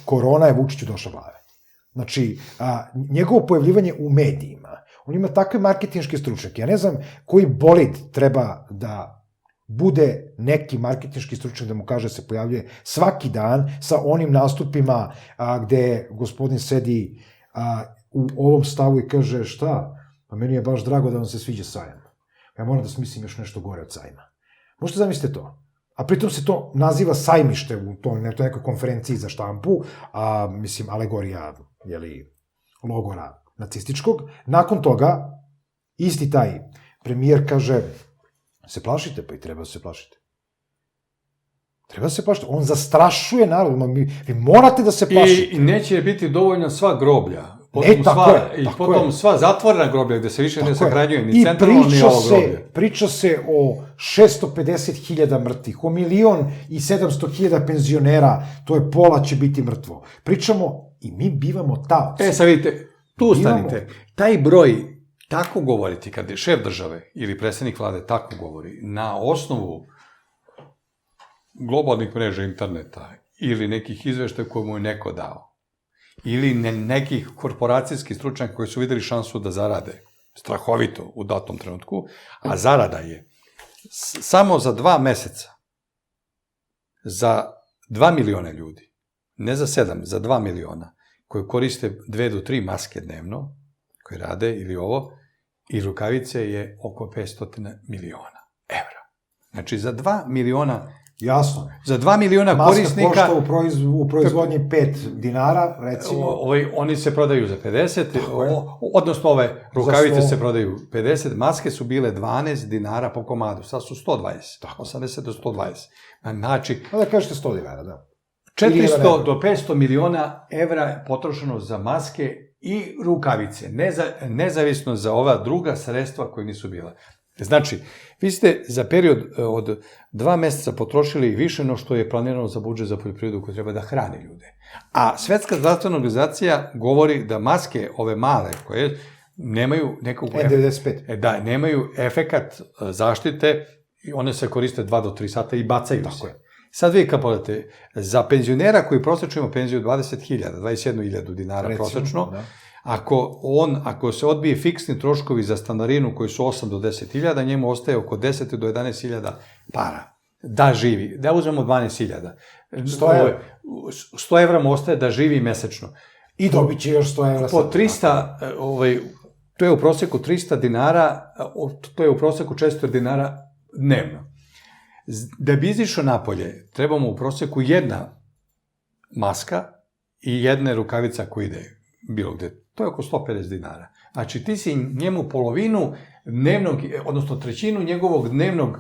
korona je Vučiću došla glave. Znači, njegovo pojavljivanje u medijima, on ima takve marketinške stručnjake. Ja ne znam koji bolid treba da bude neki marketinški stručnjak da mu kaže da se pojavljuje svaki dan sa onim nastupima gde gospodin sedi u ovom stavu i kaže šta, pa meni je baš drago da vam se sviđa sajam. Ja moram da smislim još nešto gore od sajma. Možete zamislite to? A pritom se to naziva sajmište u toj nekoj konferenciji za štampu, mislim, alegorija, logora nacističkog. Nakon toga, isti taj premijer kaže, se plašite? Pa i treba da se plašite. Treba da se plašite. On zastrašuje narod. Vi morate da se plašite. I neće biti dovoljno sva groblja. Potom sva zatvorena groblja gde se više ne sahranjuje ni centralno ni ovo groblje. Priča se o 650.000 mrtvih, o 1.700.000 penzionera, to je pola će biti mrtvo. Pričamo i mi bivamo taoci. Sad vidite, tu stanite. Taj broj, tako govoriti, kad je šef države ili predsjednik vlade tako govori, na osnovu globalnih mreža interneta ili nekih izveštaja koje mu je neko dao, ili nekih korporacijskih stručnjaka koji su videli šansu da zarade strahovito u datom trenutku, a zarada je samo za 2 meseca za 2 miliona ljudi, ne za 7, za 2 miliona, koji koriste 2 do 3 maske dnevno, koji rade ili ovo, i rukavice je oko 500 miliona evra. Znači, za 2 miliona... Jasno. Za 2 miliona korisnika... Maska košta u proizvodnji 5 dinara, recimo. Oni se prodaju za 50, odnosno ove rukavice se prodaju 50, maske su bile 12 dinara po komadu, sad su 120, 80 do 120. Znači... Da kažete 100 dinara, da. 400 do 500 miliona evra je potrošeno za maske i rukavice, nezavisno za ova druga sredstva koje nisu bila. Znači, vi ste za period od 2 meseca potrošili više no što je planirano za budžet za poljoprivredu koji treba da hrani ljude. A Svetska zdravstvena organizacija govori da maske, ove male, koje nemaju nekog... N95. Da, nemaju efekat zaštite i one se koriste 2 do 3 sata i bacaju se. Sad vi kad pogledate, za penzionera koji prosečno ima penziju 20.000, 21.000 dinara prosečno, ako se odbije fiksni troškovi za stanarinu koji su 8 do 10.000, njemu ostaje oko 10 do 11.000 para da živi. Da uzmemo 12.000. 100 evra mu ostaje da živi mesečno. I dobit će još 100 evra. Po 300, to je u proseku 300 dinara, to je u proseku 400 dinara dnevno. Da bi izišao napolje, trebamo u proseku 1 maska i 1 rukavica koja ide bilo gde. To je oko 150 dinara. Znači, ti si njemu polovinu dnevnog, odnosno trećinu njegovog dnevnog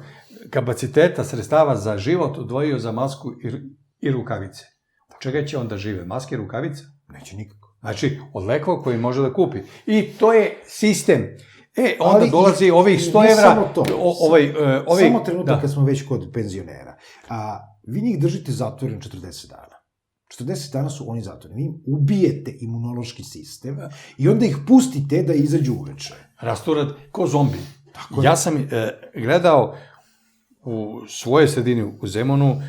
kapaciteta sredstava za život odvojio za masku i rukavice. Od čega će onda žive? Maske i rukavice? Neće nikako. Znači, od lekova koji može da kupi. I to je sistem. Onda dolazi ovih 100 evra... Samo trenutak kad smo već kod penzionera. Vi njih držite zatvoren 40 dana. 40 dana su oni zatvoreni. Vi ubijete imunološki sistem i onda ih pustite da izađu uveče. Rasturad ko zombi. Ja sam gledao u svojoj sredini u Zemunu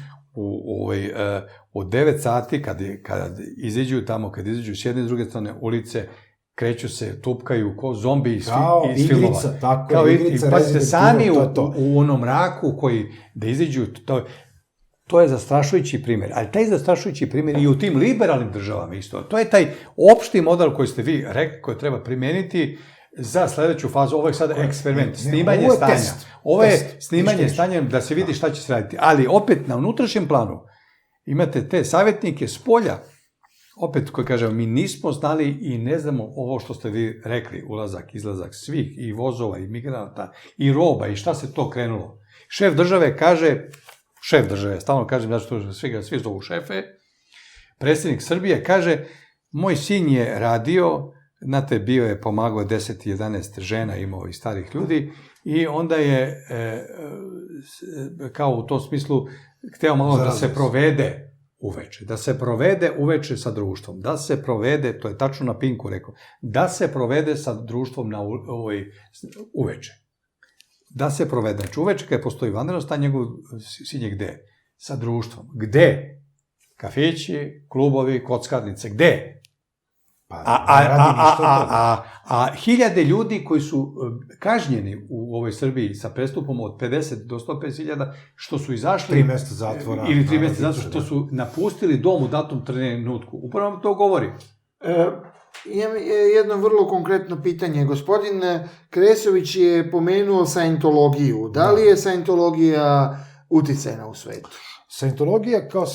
od 9 sati kad izađu tamo, kad izađu s jedne i druge strane ulice, kreću se, tupkaju ko zombi iz filmova. Igrica, tako je, igrica. Pa ste sami u onom mraku koji da izađu, to je zastrašujući primjer. Ali taj zastrašujući primjer i u tim liberalnim državama isto. To je taj opšti model koji ste vi rekli, koji treba primeniti za sledeću fazu. Ovo je sada eksperiment, snimanje stanja. Ovo je snimanje stanja da se vidi šta će se raditi. Ali opet na unutrašnjem planu imate te savjetnike s polja, opet koji kažem, mi nismo znali i ne znamo ovo što ste vi rekli, ulazak, izlazak svih i vozova i migranata i roba i šta se to krenulo. Šef države kaže, stalno kažem da što svi zovu šefe, predsjednik Srbije kaže, moj sin je radio, znate, bio je pomagao 10-11 žena, imao i starih ljudi, i onda je, kao u tom smislu, hteo malo da se provede uveče, da se provede uveče sa društvom, da se provede, to je tačno na Pinku rekao, da se provede sa društvom na uveče. Da se provede. Znači uveče kada postoji vanredno stanje, njegov sin je gde? Sa društvom. Gde? Kafići, klubovi, kockarnice. Gde? A hiljade ljudi koji su kažnjeni u ovoj Srbiji sa prestupom od 50 do 150.000, što su izašli... 3 mesta zatvora. Ili 3 mesta zatvora, što su napustili dom u datom trenutku. Upravo vam to govori. Imam jedno vrlo konkretno pitanje. Gospodin Kresović je pomenuo Scientologiju. Da li je Scientologija uticajna u svetu? Scientologija kao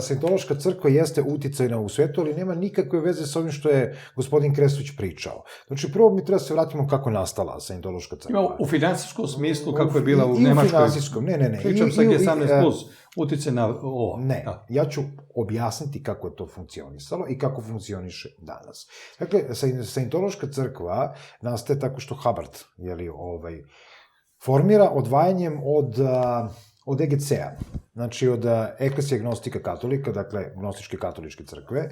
Scientološka crkva jeste uticajna u svetu, ali nema nikakve veze sa ovim što je gospodin Kresović pričao. Znači, prvo mi treba se vratimo kako je nastala Scientološka crkva. U finansijskom smislu, kako je bila u Nemačkoj. I u finansijskom, ne. Pričam sa G18+, uticaj na ovo. Ne, ja ću objasniti kako je to funkcionisalo i kako funkcioniše danas. Dakle, Scientološka crkva nastaje tako što Hubbard, formira odvajanjem od EGC-a, znači od Eklesije gnostika katolika, dakle gnostičke katoličke crkve,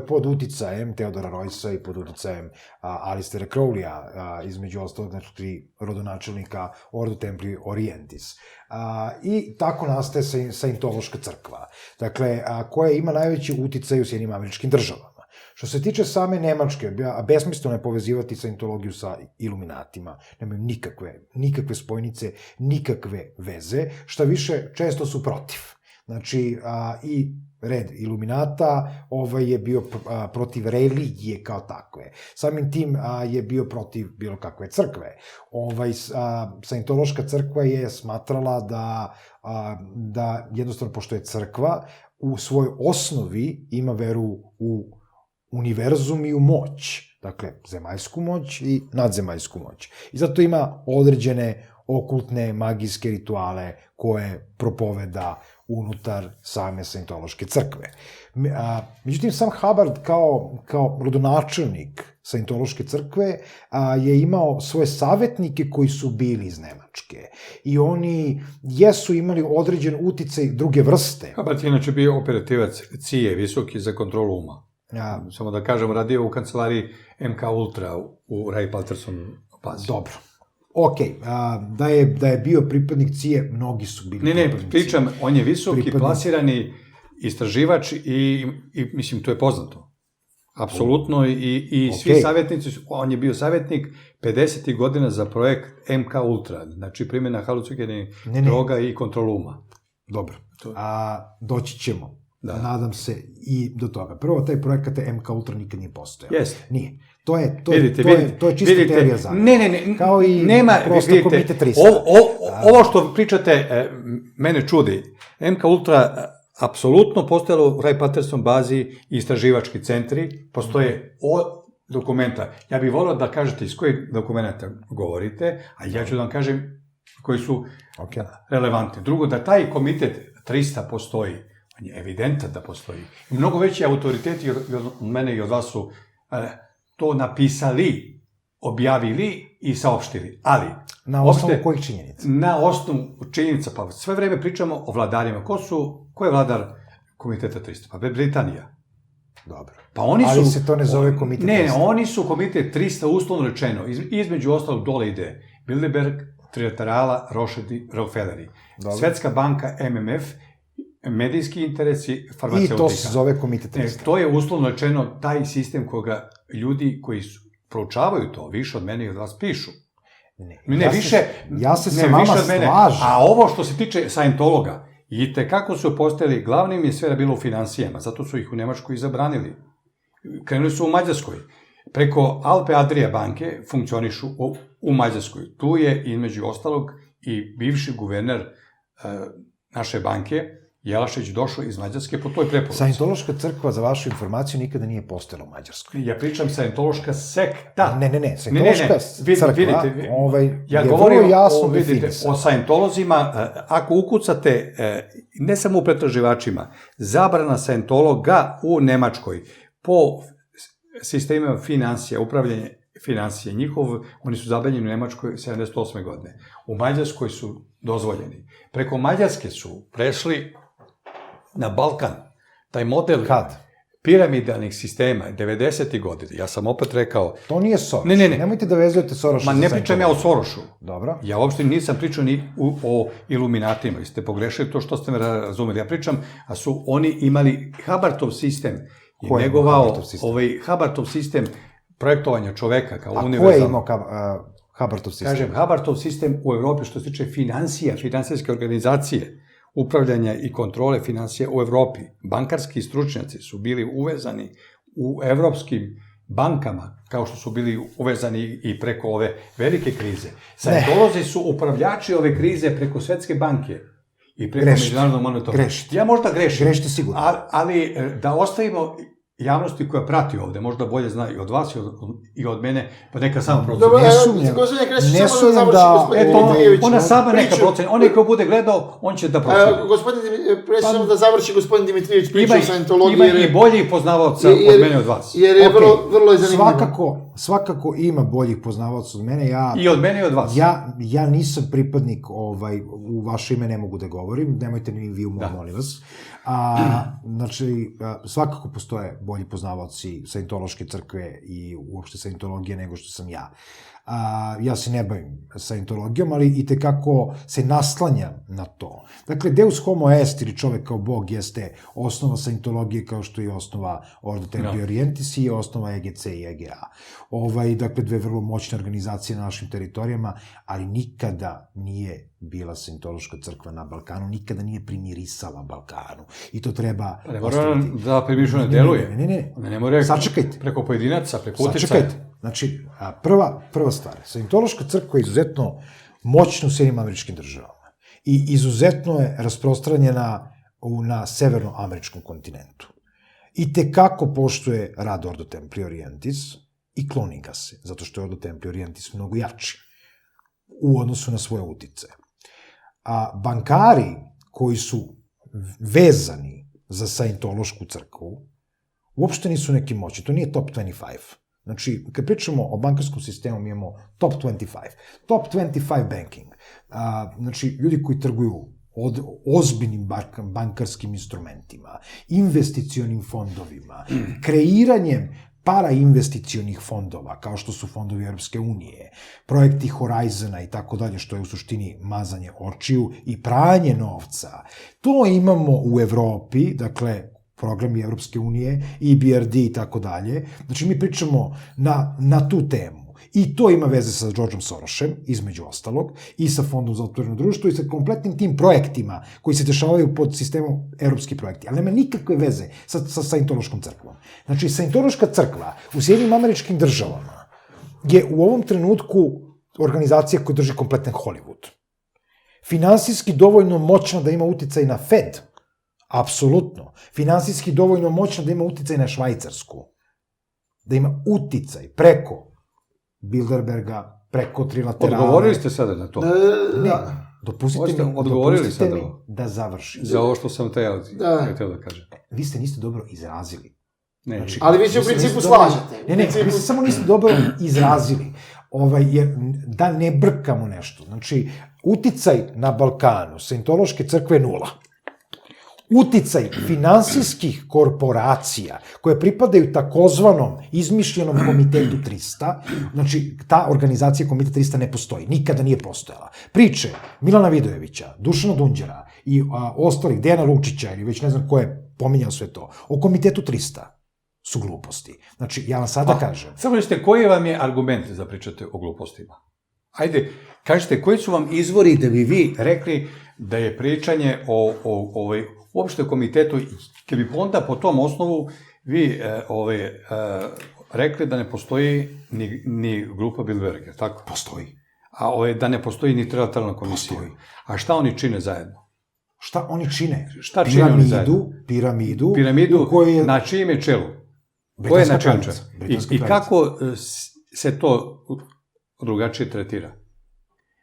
pod uticajem Teodora Rojsa i pod uticajem Alistera Crowleya, između ostalog, znači 3 rodonačelnika Ordo Templi Orientis. I tako nastaje Scientološka crkva, dakle, koja ima najveći uticaj u Sjedinjenim Američkim Državama. Što se tiče same Nemačke, besmisleno je povezivati Scientologiju sa iluminatima, nemaju nikakve spojnice, nikakve veze, šta više često su protiv. Znači, i red iluminata je bio protiv religije kao takve. Samim tim je bio protiv bilo kakve crkve. Scientološka crkva je smatrala da jednostavno, pošto je crkva, u svojoj osnovi ima veru u univerzum i u moć, dakle, zemaljsku moć i nadzemaljsku moć. I zato ima određene okultne, magijske rituale koje propoveda unutar same Scientološke crkve. Međutim, sam Hubbard kao rodonačelnik Scientološke crkve je imao svoje savjetnike koji su bili iz Nemačke. I oni jesu imali određen uticaj druge vrste. Hubbard je inače bio operativac CIA, visoki za kontrolu uma. Samo da kažem, radio u kancelariji MK Ultra u Wright-Patterson bazi. Dobro. Ok, da je bio pripadnik CIA, mnogi su bili pripadnici. Ne, pričam, on je visoki, plasirani istraživač i mislim, to je poznato. Apsolutno, i svi savjetnici, on je bio savjetnik 50. godina za projekt MK Ultra, znači primjena halucinogenih droga i kontrolu uma. Dobro, doći ćemo. Nadam se i do toga. Prvo, taj projekat MK Ultra nikad nije postojao. Jeste. Nije. To je čista teorija zavere. Ne. Kao i prosto komitet 300. Ovo što pričate, mene čudi. MK Ultra apsolutno postojalo u Wright-Patterson bazi i istraživački centri. Postoje dokumenta. Ja bih volio da kažete iz kojih dokumenta govorite, a ja ću da vam kažem koji su relevantni. Drugo, da taj komitet 300 postoji. On je evidentan da postoji. Mnogo veći autoriteti od mene i od vas su to napisali, objavili i saopštili. Ali... Na osnovu kojih činjenica? Na osnovu činjenica. Pa sve vreme pričamo o vladarima. Ko je vladar komiteta 300? Pa Britanija. Dobro. Pa oni su... Ali se to ne zove komitet 300. Ne, oni su komitet 300 uslovno rečeno. Između ostalog dole ide Bilderberg, Trilaterala, Rockefelleri. Svetska banka, MMF, medijski interesi, farmaceutika. I to se zove komitet 300. To je uslovno rečeno taj sistem koga ljudi koji proučavaju to, više od mene i od vas pišu. Ja se sa vama slažem. A ovo što se tiče Scientologa, i tekako su postojali, glavna im je sfera bila u finansijama, zato su ih u Nemačkoj i zabranili. Krenuli su u Mađarskoj. Preko Alpe Adria banke funkcionišu u Mađarskoj. Tu je, između ostalog, i bivši guverner naše banke, Jelašić, došao iz Mađarske po toj preporuci. Scientološka crkva, za vašu informaciju, nikada nije postojala u Mađarskoj. Ja pričam Scientološka sekta. Ne, Scientološka crkva ja je vrlo jasno vidite, definisana. O Scientolozima, ako ukucate, ne samo u pretraživačima, zabrana Scientologa u Nemačkoj po sistemima financija, upravljanje financije, oni su zabranjeni u Nemačkoj 78. godine. U Mađarskoj su dozvoljeni. Preko Mađarske su prešli na Balkan. Taj model Kad? piramidalnih sistema, 90. godine, ja sam opet rekao... To nije Soros. Ne. Nemojte da vezujete Soroša. Ma ne pričam ja o Sorošu. Dobro. Ja uopšte nisam pričao ni o iluminatima. Vi ste pogrešili to što ste me razumeli. Ja pričam, a su oni imali Hubbardov sistem i Ko je negovao Hubbardov sistem? Hubbardov sistem projektovanja čoveka kao A univerzalno. ko je imao Hubbardov sistem? Kažem, Hubbardov sistem u Evropi što se tiče financija, finansijske organizacije, upravljanja i kontrole financija u Evropi. Bankarski stručnjaci su bili uvezani u evropskim bankama, kao što su bili uvezani i preko ove velike krize. Sajentolozi su upravljači ove krize preko Svetske banke i preko Međunarodnog monetarnog. Grešite. Ja možda grešim. Grešite sigurno. Ali da ostavimo javnosti koja prati ovde, možda bolje zna i od vas i od mene, pa neka samo proceni. Dobro, Ne sumnjam. gospodine Kresić, Ne samo da sumnjam završi da- gospodin Eto, Dimitrijević. ona sama neka priču. proceni. Onaj ko bude gledao, on će da proceni. Gospodin Dimitrijević, samo da završi gospodin Dimitrijević priču Ima, o Scientologiji. ima i boljih poznavaoca od mene od vas. Jer je Okej, vrlo je zanimljivo. Svakako ima boljih poznavaoca od mene. I od mene i od vas. Ja nisam pripadnik, u vaše ime ne mogu da govorim, nemojte ni vi u mom, molim vas. Znači, svakako postoje bolji poznavaoci Scientološke crkve i uopšte Scientologije nego što sam ja. Ja se ne bavim Scientologijom, ali i tekako se naslanjam na to. Dakle, Deus homo est, ili čovek kao Bog, jeste osnova Scientologije kao što je osnova Ordo Templi Orientis i osnova EGC i EGA. Dakle, dve vrlo moćne organizacije na našim teritorijama, ali nikada nije bila Scientološka crkva na Balkanu, nikada nije primirisala Balkanu. I to treba ostaviti. Da primišu ne deluje. Ne. mora Sačekajte. preko pojedinaca, preko uticaja. Sačekajte. Znači, prva stvar. Scientološka crkva je izuzetno moćna u Sjedinjenim Američkim Državama i izuzetno je rasprostranjena na severnoameričkom kontinentu. I tekako poštuje rad Ordo Templi Orientis i kloni ga se, zato što je Ordo Templi Orientis mnogo jači u odnosu na svoje utice. A bankari koji su vezani za Scientološku crkvu uopšte nisu neki moćni, to nije top 25. Znači, kad pričamo o bankarskom sistemu, mi imamo top 25. Top 25 banking. Znači, ljudi koji trguju ozbiljnim bankarskim instrumentima, investicionim fondovima, kreiranjem parainvesticionih fondova, kao što su fondovi Europske unije, projekti Horizona i tako dalje, što je u suštini mazanje očiju i pranje novca. To imamo u Evropi, dakle, programi Evropske unije, EBRD i tako dalje. Znači, mi pričamo na tu temu. I to ima veze sa Georgeom Sorošem, između ostalog, i sa Fondom za otvoreno društvo i sa kompletnim tim projektima koji se dešavaju pod sistemom evropski projekti. Ali nema nikakve veze sa Scientološkom crkvom. Znači, Scientološka crkva u Sjedinjenim Američkim Državama je u ovom trenutku organizacija koja drži kompletan Hollywood. Finansijski dovoljno moćna da ima uticaj na Fed, apsolutno. Finansijski dovoljno moćna da ima uticaj na Švajcarsku. Da ima uticaj preko Bilderberga, preko trilaterale. Odgovorili ste sada na to? Ne, dopustite mi da završim. Za ovo što sam hteo da kažem. Vi se niste dobro izrazili. Ali vi se u principu slažete. Ne, vi se samo niste dobro izrazili. Da ne brkamo nešto. Znači, uticaj na Balkanu Scientološke crkve je 0. Uticaj finansijskih korporacija koje pripadaju takozvanom izmišljenom komitetu 300, znači ta organizacija komitet 300 ne postoji, nikada nije postojala. Priče Milana Vidojevića, Dušana Dunđera i ostalih, Dejana Lučića ili već ne znam ko je pominjao sve to, o komitetu 300 su gluposti. Znači, ja vam sada kažem. Samo recite, koji vam je argument da pričate o glupostima? Ajde, kažete, koji su vam izvori da bi vi rekli da je pričanje o uopšte komitetu, kad bi onda po tom osnovu vi rekli da ne postoji ni grupa Bilderberger, tako? Postoji. A da ne postoji ni trilateralna komisija. Postoji. A šta oni čine zajedno? Šta oni čine? Šta čine oni zajedno? Piramidu. Na čijem je čelu? Ko je na čijem čelu? I kako se to drugačije tretira?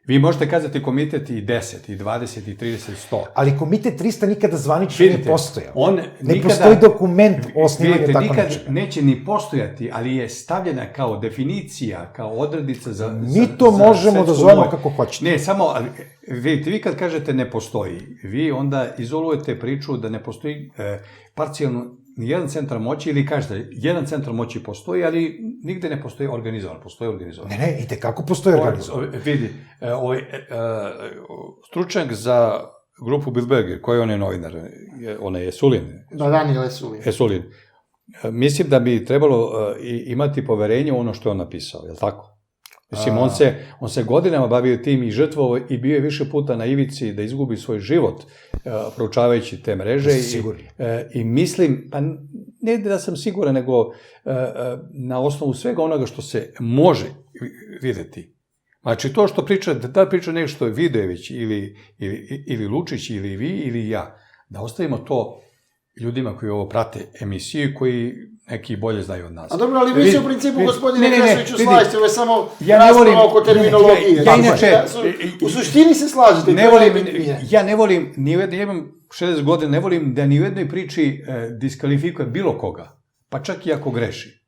Vi možete kazati komitet i 10, i 20, i 30, 100. Ali komitet 300 nikada zvanično nije postojao. Ne nikada, postoji dokument o osnivanju tako nikad nečega. neće ni postojati, ali je stavljena kao definicija, kao odrednica za... Mi to možemo da zovemo kako hoćete. Ne, samo, vidite, vi kad kažete ne postoji, vi onda izolujete priču da ne postoji parcijalno jedan centar moći ili kažete, jedan centar moći postoji, ali nigde ne postoji organizovan, postoji organizovan. Ne, i tekako postoji organizovan. Vidi, stručnjak za grupu Bilderberger, koji on je novinar, on je Esulin. Da, Daniel Esulin. Mislim da bi trebalo imati poverenje u ono što je on napisao, je li tako? Mislim, on se godinama bavio tim i žrtvovao i bio je više puta na ivici da izgubi svoj život proučavajući te mreže. I mislim, pa ne da sam siguran, nego na osnovu svega onoga što se može videti. Znači, to što priča, da priča nešto Vidojević ili Lučić ili vi ili ja, da ostavimo to ljudima koji ovo prate emisiju, koji neki bolje znaju od nas. A dobro, ali vi se u principu, gospodine Kresoviću, slažete, ovo je samo rasprava oko terminologije. Ja inače... U suštini se slažete. Ja ne volim, ja imam 60 godina, ne volim da ni u jednoj priči diskvalifikuje bilo koga, pa čak i ako greši.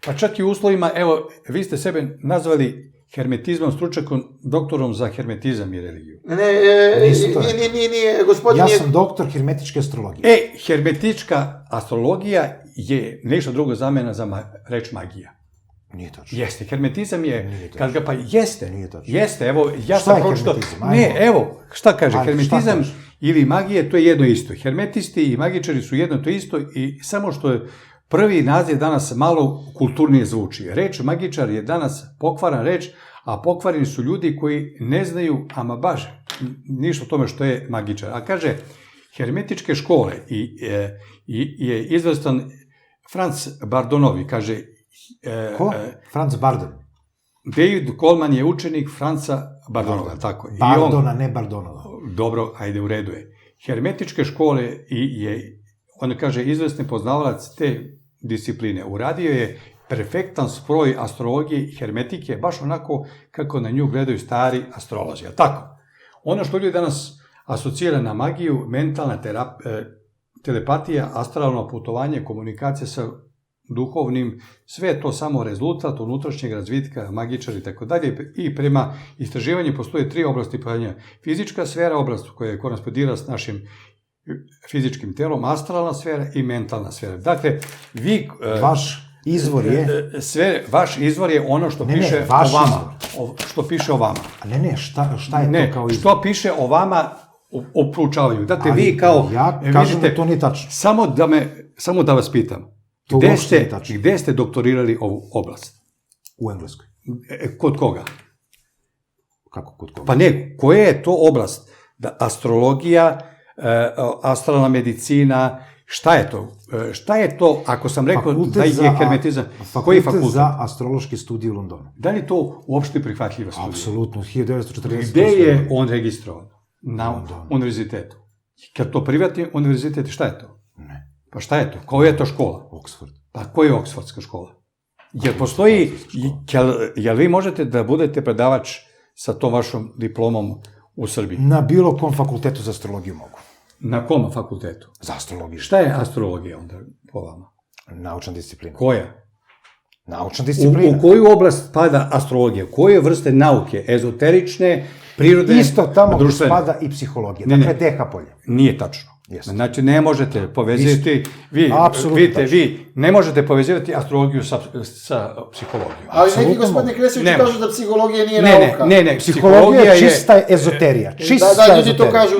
Pa čak i u uslovima, evo, vi ste sebe nazvali hermetizmom, stručnjakom, doktorom za hermetizam i religiju. Nije, gospodin... Ja sam doktor hermetičke astrologije. Hermetička astrologija je nešto drugo zamena za reč magija. Nije tačno. Jeste, hermetizam je... Kad ga pa jeste. Nije tačno. Jeste, evo, ja sam pročitao... Ne, evo, šta kaže, hermetizam ili magije, to je jedno isto. Hermetisti i magičari su jedno to isto i samo što je prvi naziv danas malo kulturnije zvuči. Reč magičar je danas pokvaran reč, a pokvareni su ljudi koji ne znaju, ama baš, ništa o tome što je magičar. A kaže, hermetičke škole je izvrstan Franz Bardonovi, kaže... Ko? Franz Bardon. David Coleman je učenik Franca Bardonova, tako. Bardona, ne Bardonova. Dobro, ajde, u redu je. Hermetičke škole on kaže, izvesni poznavalac te discipline. Uradio je perfektan sproj astrologije i hermetike, baš onako kako na nju gledaju stari astrolozi. Tako. Ono što ljudi danas asocira na magiju, mentalna telepatija, astralno putovanje, komunikacija sa duhovnim, sve je to samo rezultat unutrašnjeg razvitka, magičar i tako dalje. I prema istraživanju postoje 3 oblasti pojavljanja. Fizička sfera, oblast koja korespondira s našim fizičkim telom, astralna sfera i mentalna sfera. Dakle, vi... Vaš izvor je... Vaš izvor je ono što piše o vama. Što piše o vama. Ne, šta je to kao izvor? Što piše o vama o proučavanju. Dakle, vi kao... Ja kažem da to nije tačno. Samo da vas pitam. Gde ste doktorirali ovu oblast? U Engleskoj. Kod koga? Kako kod koga? Pa ne, koja je to oblast? Astrologija, astralna medicina, šta je to? Šta je to, ako sam rekao da je hermetizam? Koji fakultet? Za astrološke studije u Londonu. Da li to uopšte prihvatljiva studija? Apsolutno, 1940. Gde je on registrovan? Na univerzitetu. Kad to privatni univerzitet, šta je to? Ne. Pa šta je to? Koja je to škola? Oxford. Pa koja je Oxfordska škola? Jer postoji, jel vi možete da budete predavač sa tom vašom diplomom u Srbiji? Na bilo kom fakultetu za astrologiju mogu. Na kom fakultetu? Za astrologiju. Šta je astrologija onda po vama? Naučna disciplina. Koja? Naučna disciplina. U koju oblast spada astrologija? Koje vrste nauke? Ezoterične, prirodne, isto tamo društvene? Spada i psihologija. Dakle, deha polje. Nije tačno. Jeste. Znači, ne možete povezivati, vi ne možete povezivati astrologiju sa psihologijom. Ali neki gospodine Kresović kažu da psihologija nije nauka. Ne, psihologija je čista ezoterija. Da, ljudi to kažu.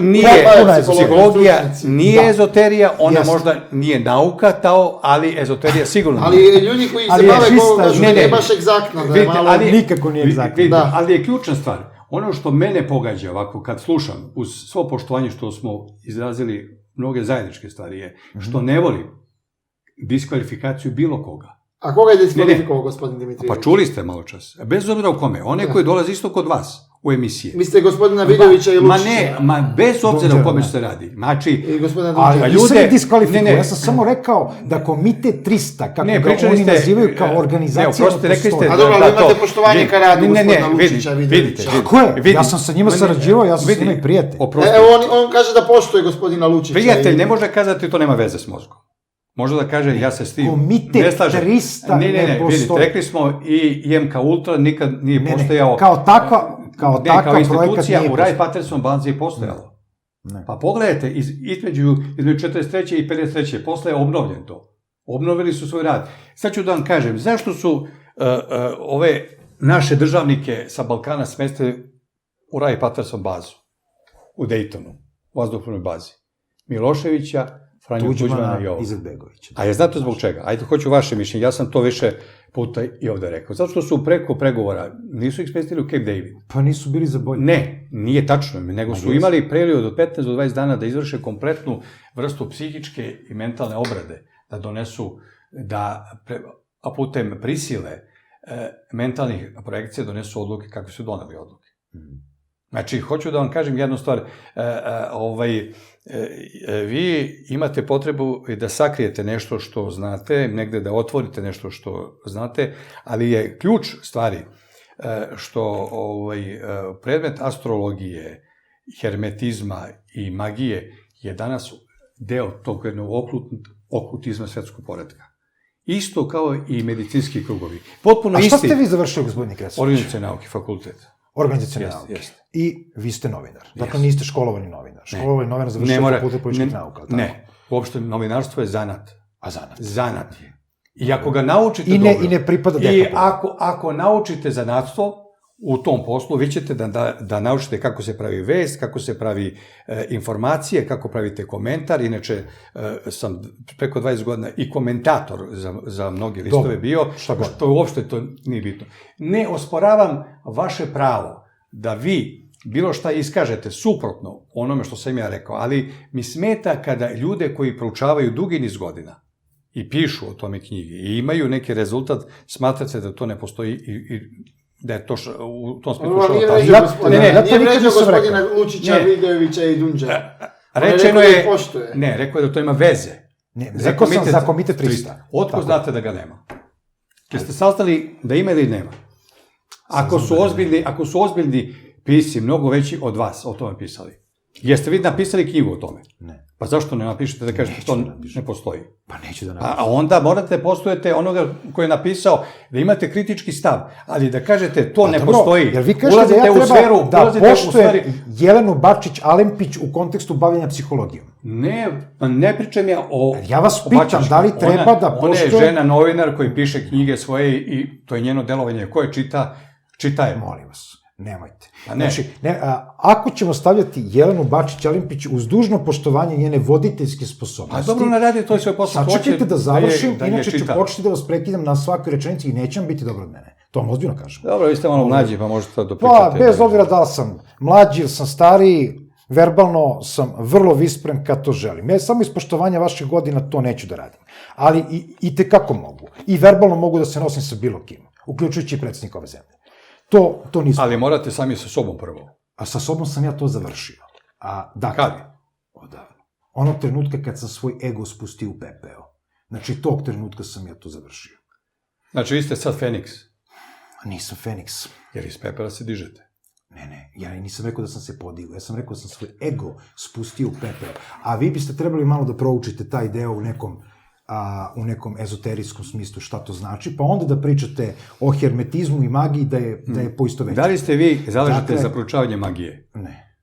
Psihologija nije ezoterija, ona možda nije nauka, ali ezoterija sigurno nije. Ali ljudi koji se bave kažu da nije baš egzaktno. Nikako nije egzaktno. Ali je ključna stvar. Ono što mene pogađa ovako kad slušam, uz svo poštovanje što smo izrazili mnoge zajedničke stvari, je što ne volim diskvalifikaciju bilo koga. A koga je diskvalifikovao gospodin Dimitrijević? Pa čuli ste malo čas. Bez obzira o kome. One koji dolaze isto kod vas. u emisije. Mislite gospodina Vidovića i Lučića? Bez obzira o kome da. se radi. Znači, I gospodina Ali Duđera. nisam ljude- je diskvalifikuo, ne. ja sam samo rekao da komitet 300, kako Ne, ga pričali oni ste- nazivaju kao organizacija, ne, oprostite, rekli ste- A dobro, ali da, imate to- poštovanje ka radu gospodina Lučića, vidite, Vidovića. Tako je, ja sam sa njima sarađivao, ja sam s njima i prijatelj. Oprostite. Evo, on kaže da poštuje gospodina Lučića. Prijatelj i- ne može kazati to nema veze s mozgom. Može da kaže ja se s tim Komitet ne slažem. 300 ne vidite, postoji. rekli smo i IMK Ultra nikad nije postojao. kao takav projekat institucija nije u Wright Patterson banci je postojalo. Ne. Pa pogledajte, između 43. i 53. posle je obnovljen to. Obnovili su svoj rad. Sad ću da vam kažem, zašto su ove naše državnike sa Balkana smestili u Wright Patterson bazu? U Daytonu, u vazduhovnoj bazi. Miloševića, Franjo Tuđmana i ovo. Izetbegovića. A je znate zbog čega? Ajde, hoću vaše mišljenje. Ja sam to više puta i ovde rekao. Zato što su preko pregovora, nisu ih smestili u Cape David. Pa nisu bili za bolje. Ne, nije tačno, nego su imali period od 15 do 20 dana da izvrše kompletnu vrstu psihičke i mentalne obrade, da donesu, a putem prisile mentalnih projekcija donesu odluke kako su doneli odluke. Znači, hoću da vam kažem jednu stvar, vi imate potrebu da sakrijete nešto što znate, negde da otvorite nešto što znate, ali je ključ stvari što predmet astrologije, hermetizma i magije je danas deo tog jednog okultizma svetskog poretka. Isto kao i medicinski krugovi. Potpuno A isti. šta ste vi završili, gospodine Kresović? Organizacione nauke, fakultet. Organizacione Jeste, nauke. jeste. I vi ste novinar. Dakle, Jeste. niste školovani novinar. Školovani novinar završio fakultet političkih nauka. ali tako? Ne, uopšte novinarstvo je zanat. A zanat. Zanat je. I ako ga naučite I dobro... ne pripada I dekapolu. ako naučite zanatstvo u tom poslu, vi ćete da naučite kako se pravi vest, kako se pravi informacije, kako pravite komentar. Inače, sam preko 20 godina i komentator za mnoge listove bio, što uopšte to nije bitno. Ne osporavam vaše pravo da vi bilo šta iskažete suprotno onome što sam ja rekao, ali mi smeta kada ljude koji proučavaju dugi niz godina i pišu o tome knjige i imaju neki rezultat, smatrate da to ne postoji i da je to u tom smislu Ovo nije šalata. vređao gospodina Lučića, Vidovića i Dunđera. Rečeno je, poštuje. ne, rekao je da to ima veze. Ne, rekao sam za komitet 300. Otko znate da ga nema? Jeste saznali da ima ili nema? Ako su ozbiljni pisci, mnogo veći od vas o tome pisali. Jeste vi napisali knjigu o tome? Ne. Pa zašto ne napišete da kažete to ne postoji? Pa neću da napišem. A onda morate postojete onoga koji je napisao da imate kritički stav, ali da kažete to ne postoji. Jer vi kažete da ja treba da poštujem Jelenu Bačić-Alempić u kontekstu bavljenja psihologijom. Ne pričam ja o... Ja vas pitam, da li treba da poštujem... Ona je žena novinar koji piše knjige svoje i to je njeno delovanje. Ko je čita je. Molim vas. Nemojte. Ne. Znači, ako ćemo stavljati Jelenu Bačić-Alempić uz dužno poštovanje njene voditeljske sposobnosti... A dobro ne radi, to je svoj posao. Sačekajte da završim, inače ću početi da vas prekidam na svakoj rečenici i neće vam biti dobro od mene. To vam ozbiljno kažem. Dobro, vi ste malo mlađi, pa možete to dopričati. Pa, bez obzira da li sam mlađi ili sam stariji, verbalno sam vrlo vispren kad to želim. Ja samo iz poštovanja vaših godina to neću da radim. Ali i tekako mogu. I verbalno mogu da se nosim sa bilo kim, uključujući i predsjednika ove zemlje. To nismo. Ali morate sami sa sobom prvo. A sa sobom sam ja to završio. Kad? Odavno. Onog trenutka kad sam svoj ego spustio u pepeo. Znači, tog trenutka sam ja to završio. Znači, vi ste sad Feniks? Nisam Feniks. Jer iz pepela se dižete. Ne, ja nisam rekao da sam se podigao, ja sam rekao da sam svoj ego spustio u pepeo. A vi biste trebali malo da proučite taj deo u nekom ezoterijskom smislu šta to znači, pa onda da pričate o hermetizmu i magiji da je poistovećeno. Da li ste vi zalažete za proučavanje magije? Ne.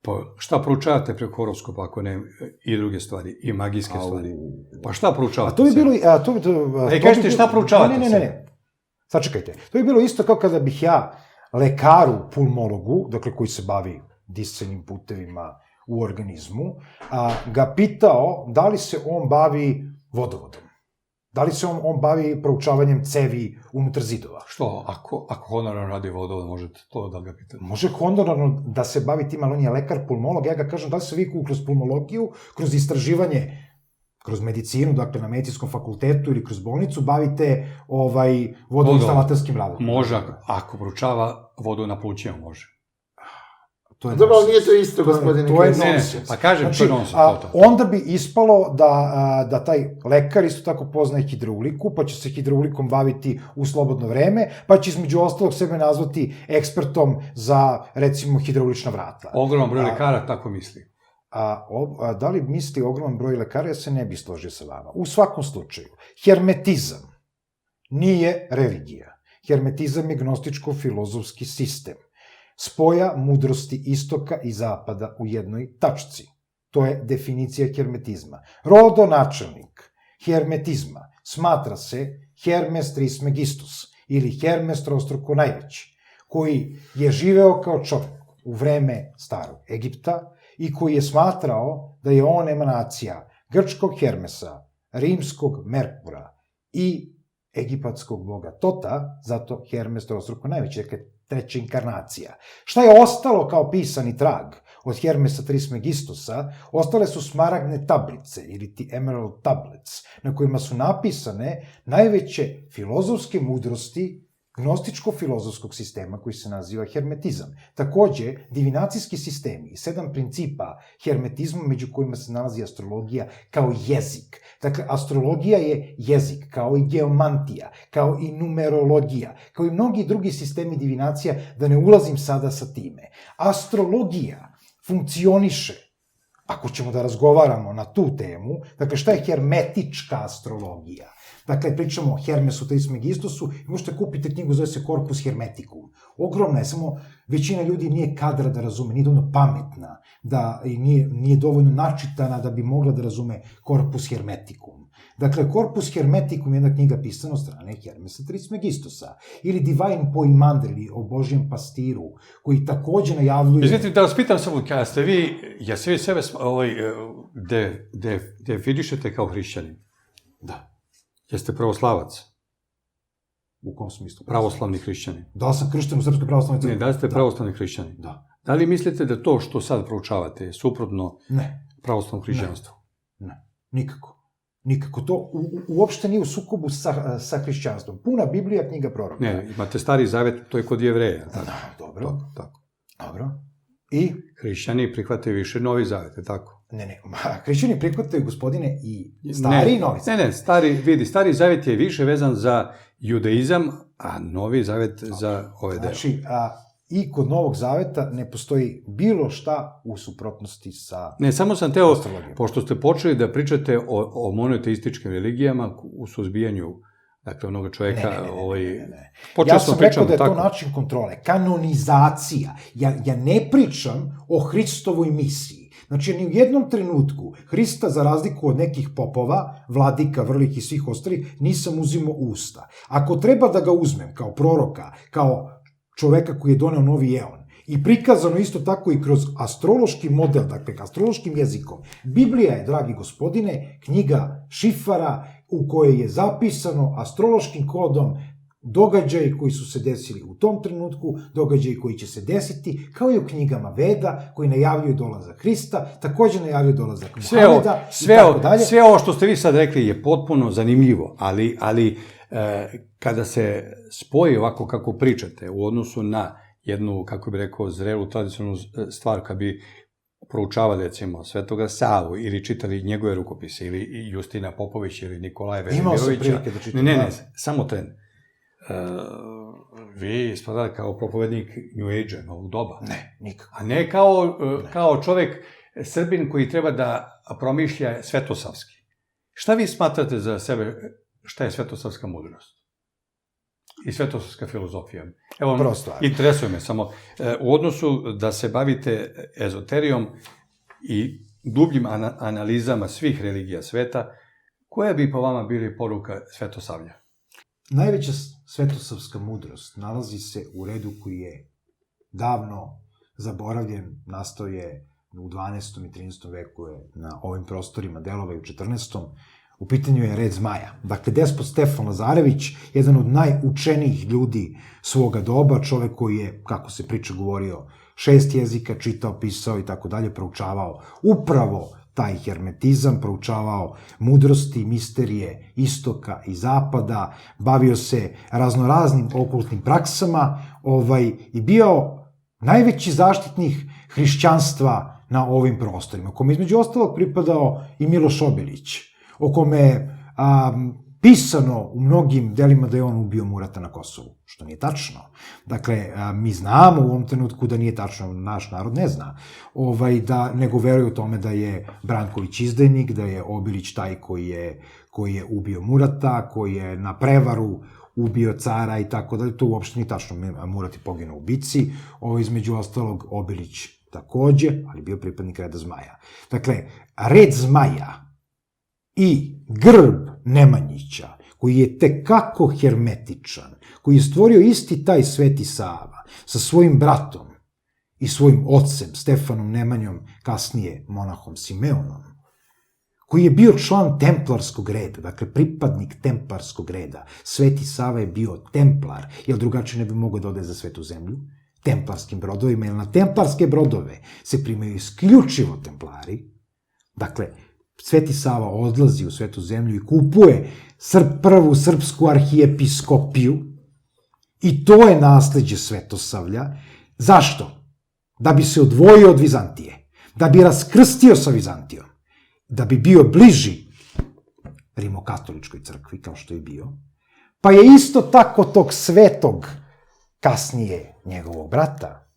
Pa šta proučavate preko horoskopa ako ne i druge stvari, i magijske stvari? Pa šta proučavate? A to bi bilo... kažete šta proučavate? Ne. Sačekajte. To bi bilo isto kao kada bih ja lekaru, pulmologu, dakle koji se bavi disajnim putevima u organizmu, ga pitao da li se on bavi vodovodom. Da li se on bavi proučavanjem cevi unutar zidova? Što, ako honorarno radi vodovod, možete to da ga pitate? Može honorarno da se bavi tim, ali on je lekar, pulmolog. Ja ga kažem, da li se vi kroz pulmologiju, kroz istraživanje, kroz medicinu, dakle na medicinskom fakultetu ili kroz bolnicu, bavite vodoinstalaterskim radom? Može, ako proučava vodu na plućima, može. Dobro, ali nije to isto, gospodine. To je Kresić. nonsens. Pa kažem, to je nonsens, to. Onda bi ispalo da taj lekar isto tako poznaje hidrauliku, pa će se hidraulikom baviti u slobodno vreme, pa će između ostalog sebe nazvati ekspertom za, recimo, hidraulična vrata. Ogroman broj lekara tako misli. Da li misli ogroman broj lekara, ja se ne bi složio sa vama. U svakom slučaju, hermetizam nije religija. Hermetizam je gnostičko-filozofski sistem spoja mudrosti istoka i zapada u jednoj tačci. To je definicija hermetizma. Rodonačelnik hermetizma smatra se Hermes Trismegistus ili Hermes trostruko najveći, koji je živeo kao čovjek u vreme starog Egipta i koji je smatrao da je on emanacija grčkog Hermesa, rimskog Merkura i egipatskog boga Tota, zato Hermes trostruko najveći, dakle treća inkarnacija. Šta je ostalo kao pisani trag od Hermesa Trismegistusa? Ostale su smaragdne tablice, ili ti Emerald Tablets, na kojima su napisane najveće filozofske mudrosti gnostičko-filozofskog sistema koji se naziva hermetizam. Takođe, divinacijski sistemi i 7 principa hermetizma, među kojima se nalazi astrologija kao jezik. Dakle, astrologija je jezik, kao i geomantija, kao i numerologija, kao i mnogi drugi sistemi divinacija, da ne ulazim sada sa time. Astrologija funkcioniše, ako ćemo da razgovaramo na tu temu, dakle, šta je hermetička astrologija? Dakle, pričamo o Hermesu Trismegistusu i možete kupiti knjigu, zove se Corpus Hermeticum. Ogromna je, samo većina ljudi nije kadra da razume, nije dovoljno pametna, nije dovoljno načitana da bi mogla da razume Corpus Hermeticum. Dakle, Corpus Hermeticum je jedna knjiga pisana od strane Hermesa Trismegistusa, ili Divine Poimander, ili o Božjem pastiru, koji takođe najavljuje... Izvijete, da vas pitam samo, kada ste vi, jeste vi sebe definišete kao hrišćanin? Da. Jeste pravoslavac? U kom smislu? Pravoslavni hrišćanin. Da sam kršten u Srpskoj pravoslavnoj crkvi. Ne, da li ste pravoslavni hrišćanin? Da. Da li mislite da to što sad proučavate je suprotno pravoslavnom hrišćanstvu? Ne, nikako. Nikako. To uopšte nije u sukobu sa hrišćanstvom. Puna Biblija, knjiga proroka. Ne, imate Stari Zavet, to je kod Jevreja. Dobro. Tako. Dobro. I? Hrišćani prihvataju više Novi Zavet, je tako? Ne, hrišćani prihvataju, gospodine, i Stari i Novi Zavet. Ne, Stari Zavet je više vezan za judaizam, a Novi Zavet za ove deo. Znači, i kod Novog Zaveta ne postoji bilo šta u suprotnosti sa... Ne, samo sam teo, pošto ste počeli da pričate o monoteističkim religijama u suzbijanju, dakle, onoga čoveka... Ne. Ja sam rekao da je to način kontrole, kanonizacija. Ja ne pričam o Hristovoj misiji. Znači, ni u jednom trenutku Hrista, za razliku od nekih popova, vladika, vrlih i svih ostalih, nisam uzimao u usta. Ako treba da ga uzmem kao proroka, kao čoveka koji je doneo novi eon, i prikazano isto tako i kroz astrološki model, dakle, astrološkim jezikom, Biblija je, dragi gospodine, knjiga šifara u kojoj je zapisano astrološkim kodom događaji koji su se desili u tom trenutku, događaji koji će se desiti, kao i u knjigama Veda, koji najavljuju dolazak Hrista, takođe najavljuju dolazak Muhameda, i tako dalje. Sve ovo što ste vi sad rekli je potpuno zanimljivo, ali kada se spoji ovako kako pričate u odnosu na jednu, kako bih rekao, zrelu tradicionalnu stvar, kad bi proučavali, recimo, Svetoga Savu ili čitali njegove rukopise, ili Justina Popovića ili Nikolaja Velimirovića. Imao sam prilike da čitam. Ne, samo tren. Vi ispadali kao propovednik New Age-a, novog doba. Ne, nikako. A ne kao čovek, Srbin koji treba da promišlja svetosavski. Šta vi smatrate za sebe, šta je svetosavska mudrost? I svetosavska filozofija? Evo, interesuje me samo, u odnosu da se bavite ezoterijom i dubljim analizama svih religija sveta, koja bi po vama bili poruka svetosavlja? Najveća svetosavska mudrost nalazi se u redu koji je davno zaboravljen, nastao je u 12. i 13. veku na ovim prostorima, delova i u 14. U pitanju je red zmaja. Dakle, despot Stefan Lazarević, jedan od najučenijih ljudi svoga doba, čovek koji je, kako se priča, govorio 6 jezika, čitao, pisao i tako dalje, proučavao upravo taj hermetizam, proučavao mudrosti, misterije istoka i zapada, bavio se raznoraznim okultnim praksama i bio najveći zaštitnik hrišćanstva na ovim prostorima, kome između ostalog pripadao i Miloš Obilić, o kome je pisano u mnogim delima da je on ubio Murata na Kosovu, što nije tačno. Dakle, mi znamo u ovom trenutku da nije tačno, naš narod ne zna, nego veruje u tome da je Branković izdajnik, da je Obilić taj koji je ubio Murata, koji je na prevaru ubio cara i tako dalje. To uopšte nije tačno. Murat je poginuo u bici, između ostalog Obilić takođe, ali bio pripadnik reda Zmaja. Dakle, red Zmaja i grb Nemanjića, koji je tekako hermetičan, koji je stvorio isti taj Sveti Sava sa svojim bratom i svojim ocem Stefanom Nemanjom, kasnije monahom Simeonom, koji je bio član templarskog reda, dakle pripadnik templarskog reda. Sveti Sava je bio templar, jer drugačije ne bi mogao da ode za Svetu zemlju, templarskim brodovima, jer na templarske brodove se primaju isključivo templari. Dakle, Sveti Sava odlazi u Svetu zemlju i kupuje prvu srpsku arhijepiskopiju i to je nasleđe Svetosavlja. Zašto? Da bi se odvojio od Vizantije, da bi raskrstio sa Vizantijom, da bi bio bliži rimokatoličkoj crkvi, kao što je bio, pa je isto tako tog svetog, kasnije njegovog brata,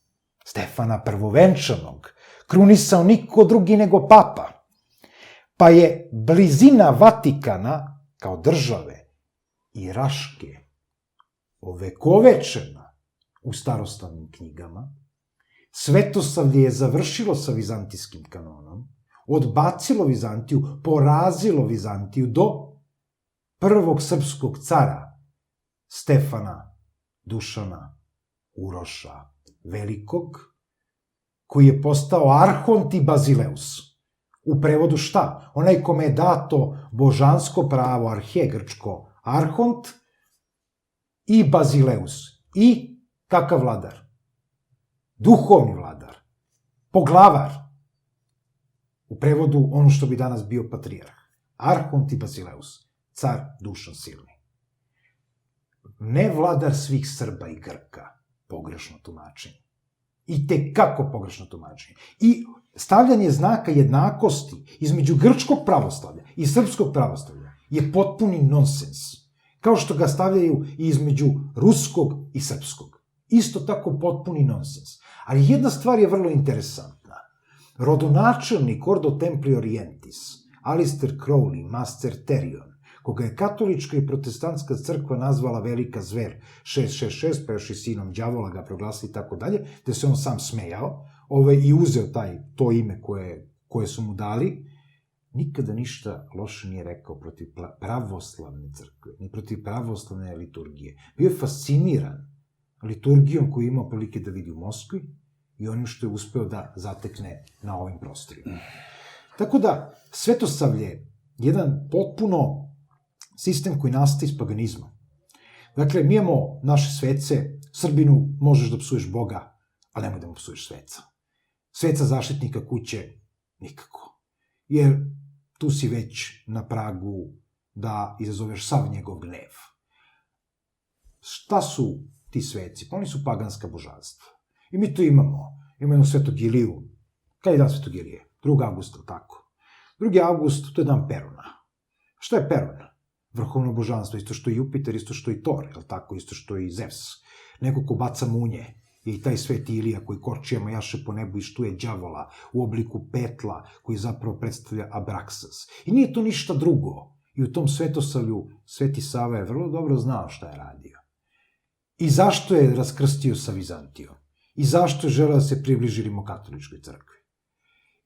Stefana Prvovenčanog, krunisao niko drugi nego papa, pa je blizina Vatikana, kao države, i Raške, ovekovečena u staroslavnim knjigama. Svetosavlje je završilo sa vizantijskim kanonom, odbacilo Vizantiju, porazilo Vizantiju do prvog srpskog cara, Stefana Dušana Uroša Velikog, koji je postao arhont i bazileus. U prevodu šta? Onaj kome je dato božansko pravo, arhe grčko, arhont i bazileus. I kakav vladar? Duhovni vladar, poglavar. U prevodu ono što bi danas bio patrijarh. Arhont i bazileus, car Dušan Silni. Ne vladar svih Srba i Grka, pogrešno tumačenje. I tekako pogrešno tumačenje. I stavljanje znaka jednakosti između grčkog pravoslavlja i srpskog pravoslavlja je potpuni nonsens. Kao što ga stavljaju i između ruskog i srpskog. Isto tako potpuni nonsens. Ali jedna stvar je vrlo interesantna. Rodonačelnik Ordo Templi Orientis, Alistair Crowley, Master Terion, koga je katolička i protestantska crkva nazvala velika zver 666, pa još i sinom đavola ga proglasili i tako dalje, gde se on sam smejao i uzeo to ime koje su mu dali, nikada ništa loše nije rekao protiv pravoslavne crkve, ni protiv pravoslavne liturgije. Bio je fasciniran liturgijom koju je imao prilike da vidi u Moskvi i onim što je uspeo da zatekne na ovim prostorima. Tako da, Svetosavlje je jedan potpuno sistem koji nastaje iz paganizma. Dakle, mi imamo naše svece, Srbinu možeš da psuješ Boga, ali nemoj da mu psuješ sveca. Sveca zaštitnika kuće, nikako. Jer tu si već na pragu da izazoveš sav njegov gnev. Šta su ti sveci? Pa oni su paganska božanstva. I mi to imamo. Imamo Svetog Iliju. Kada je dan Svetog Ilije? 2. avgusta, tako? 2. avgust, to je dan Peruna. Šta je Perun? Vrhovno božanstvo, isto što i Jupiter, isto što i Thor, tako, isto što i Zevs. Neko ko baca munje, i taj Sveti Ilija koji korčijama jaše po nebu i štuje đavola u obliku petla koji zapravo predstavlja Abraksas. I nije to ništa drugo. I u tom Svetosavlju Sveti Sava je vrlo dobro znao šta je radio. I zašto je raskrstio sa Vizantijom. I zašto je želeo da se približi rimokatoličkoj crkvi.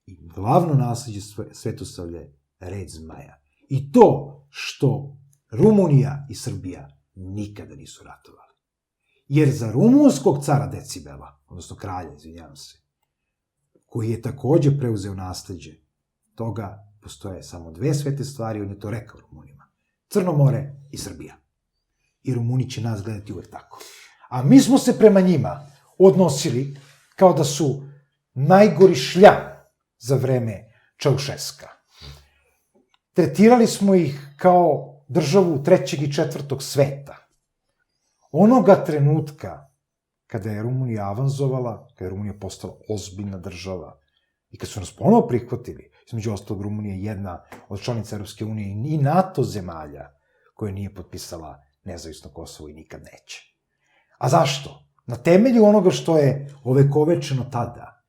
I glavno nasljeđe Svetosavlja je red Zmaja. I to što Rumunija i Srbija nikada nisu ratovali. Jer za rumunskog cara Decibela, odnosno kralja, izvinjavam se, koji je takođe preuzeo nasleđe toga, postoje samo 2 svete stvari, on je to rekao Rumunima. Crno more i Srbija. I Rumuni će nas gledati uvek tako. A mi smo se prema njima odnosili kao da su najgori šljam za vreme Čaušeska. Tretirali smo ih kao državu 3. i 4. sveta. Onoga trenutka kada je Rumunija avanzovala, kada je Rumunija postala ozbiljna država i kad su nas ponovo prihvatili, između ostalog Rumunija je jedna od članica Europske unije i NATO zemalja koja nije potpisala nezavisno Kosovo i nikad neće. A zašto? Na temelju onoga što je ovekovečeno tada,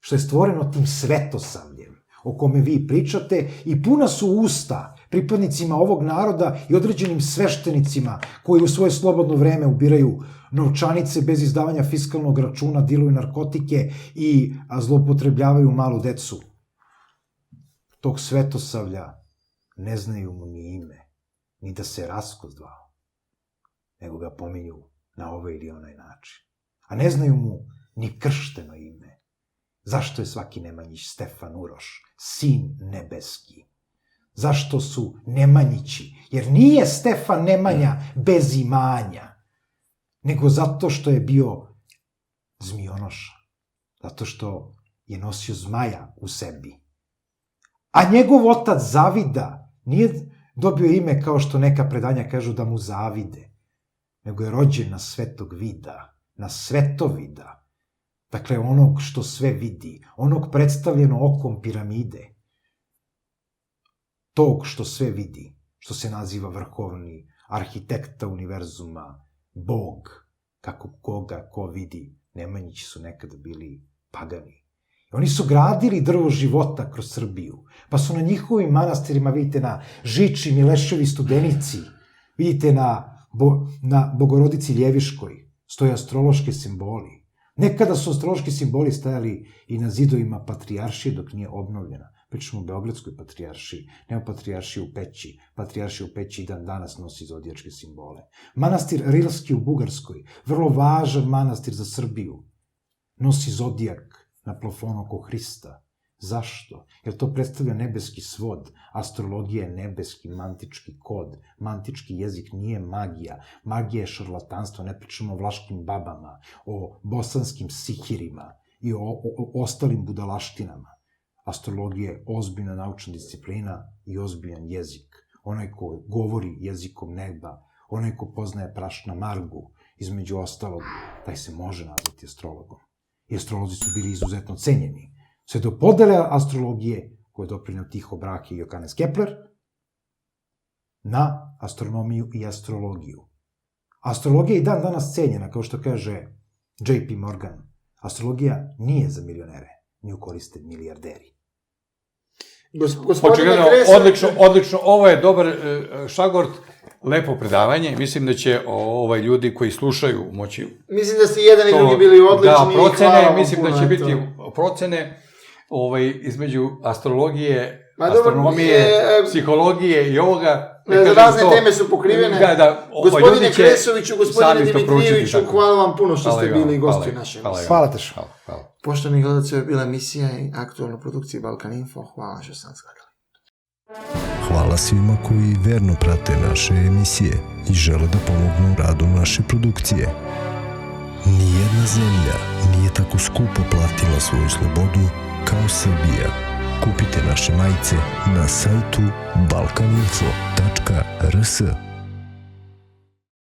što je stvoreno tim svetosavljem o kome vi pričate i puna su usta pripadnicima ovog naroda i određenim sveštenicima koji u svoje slobodno vreme ubiraju novčanice bez izdavanja fiskalnog računa, diluju narkotike i zloupotrebljavaju malu decu. Tog svetosavlja ne znaju mu ni ime, ni da se Rasko zvao, nego ga pominju na ovaj ili onaj način. A ne znaju mu ni kršteno ime. Zašto je svaki Nemanjić Stefan Uroš, sin nebeski? Zašto su Nemanjići? Jer nije Stefan Nemanja bez imanja, nego zato što je bio zmionoša, zato što je nosio zmaja u sebi. A njegov otac Zavida nije dobio ime kao što neka predanja kažu da mu zavide, nego je rođen na Svetog Vida, na Svetovida, dakle onog što sve vidi, onog predstavljeno okom piramide, tog što sve vidi, što se naziva vrhovni arhitekta univerzuma, Bog, kako koga ko vidi. Nemanjići su nekada bili pagani. Oni su gradili drvo života kroz Srbiju, pa su na njihovim manastirima, vidite na Žiči, Mileševi, Studenici, vidite na Bogorodici Ljeviškoj, stoje astrološki simboli. Nekada su astrološki simboli stajali i na zidovima patrijaršije dok nije obnovljena. Pričamo o Beogradskoj patrijaršiji, ne o patrijaršiji u Peći. Patrijaršija u Peći i dan danas nosi zodijačke simbole. Manastir Rilski u Bugarskoj, vrlo važan manastir za Srbiju, nosi zodijak na plafonu oko Hrista. Zašto? Jer to predstavlja nebeski svod. Astrologija je nebeski mantički kod. Mantički jezik nije magija. Magija je šarlatanstvo. Ne pričamo o vlaškim babama, o bosanskim sihirima i o ostalim budalaštinama. Astrologija je ozbiljna naučna disciplina i ozbiljan jezik. Onaj ko govori jezikom neba, onaj ko poznaje prašna margu, između ostalog, taj se može nazvati astrologom. I astrolozi su bili izuzetno cenjeni. Sve do podele astrologije, koje je doprineo Tycho Brahe i Johannes Kepler, na astronomiju i astrologiju. Astrologija je i dan danas cenjena, kao što kaže J.P. Morgan. Astrologija nije za milionere, nju koriste milijarderi. Očigledno, odlično, ovo je dobar šagort, lepo predavanje, mislim da će ljudi koji slušaju moći... Mislim da ste jedan i drugi bili odlični. Da, procene, mislim da će biti procene između astrologije, astronomije, psihologije i ovoga... Razne teme su pokrivene. Gospodine Kresoviću, gospodine Dimitrijeviću, hvala vam puno što ste bili gosti u našoj emisiji. Hvala Tešo. Poštovani gledalci, ovo je bila emisija i aktualna produkcija Balkan Info. Hvala što ste nas gledali. Hvala svima koji verno prate naše emisije i žele da pomognu u radu naše produkcije. Nijedna zemlja nije tako skupo platila svoju slobodu kao Srbija. Kupite naše majice na sajtu balkaninfo.rs.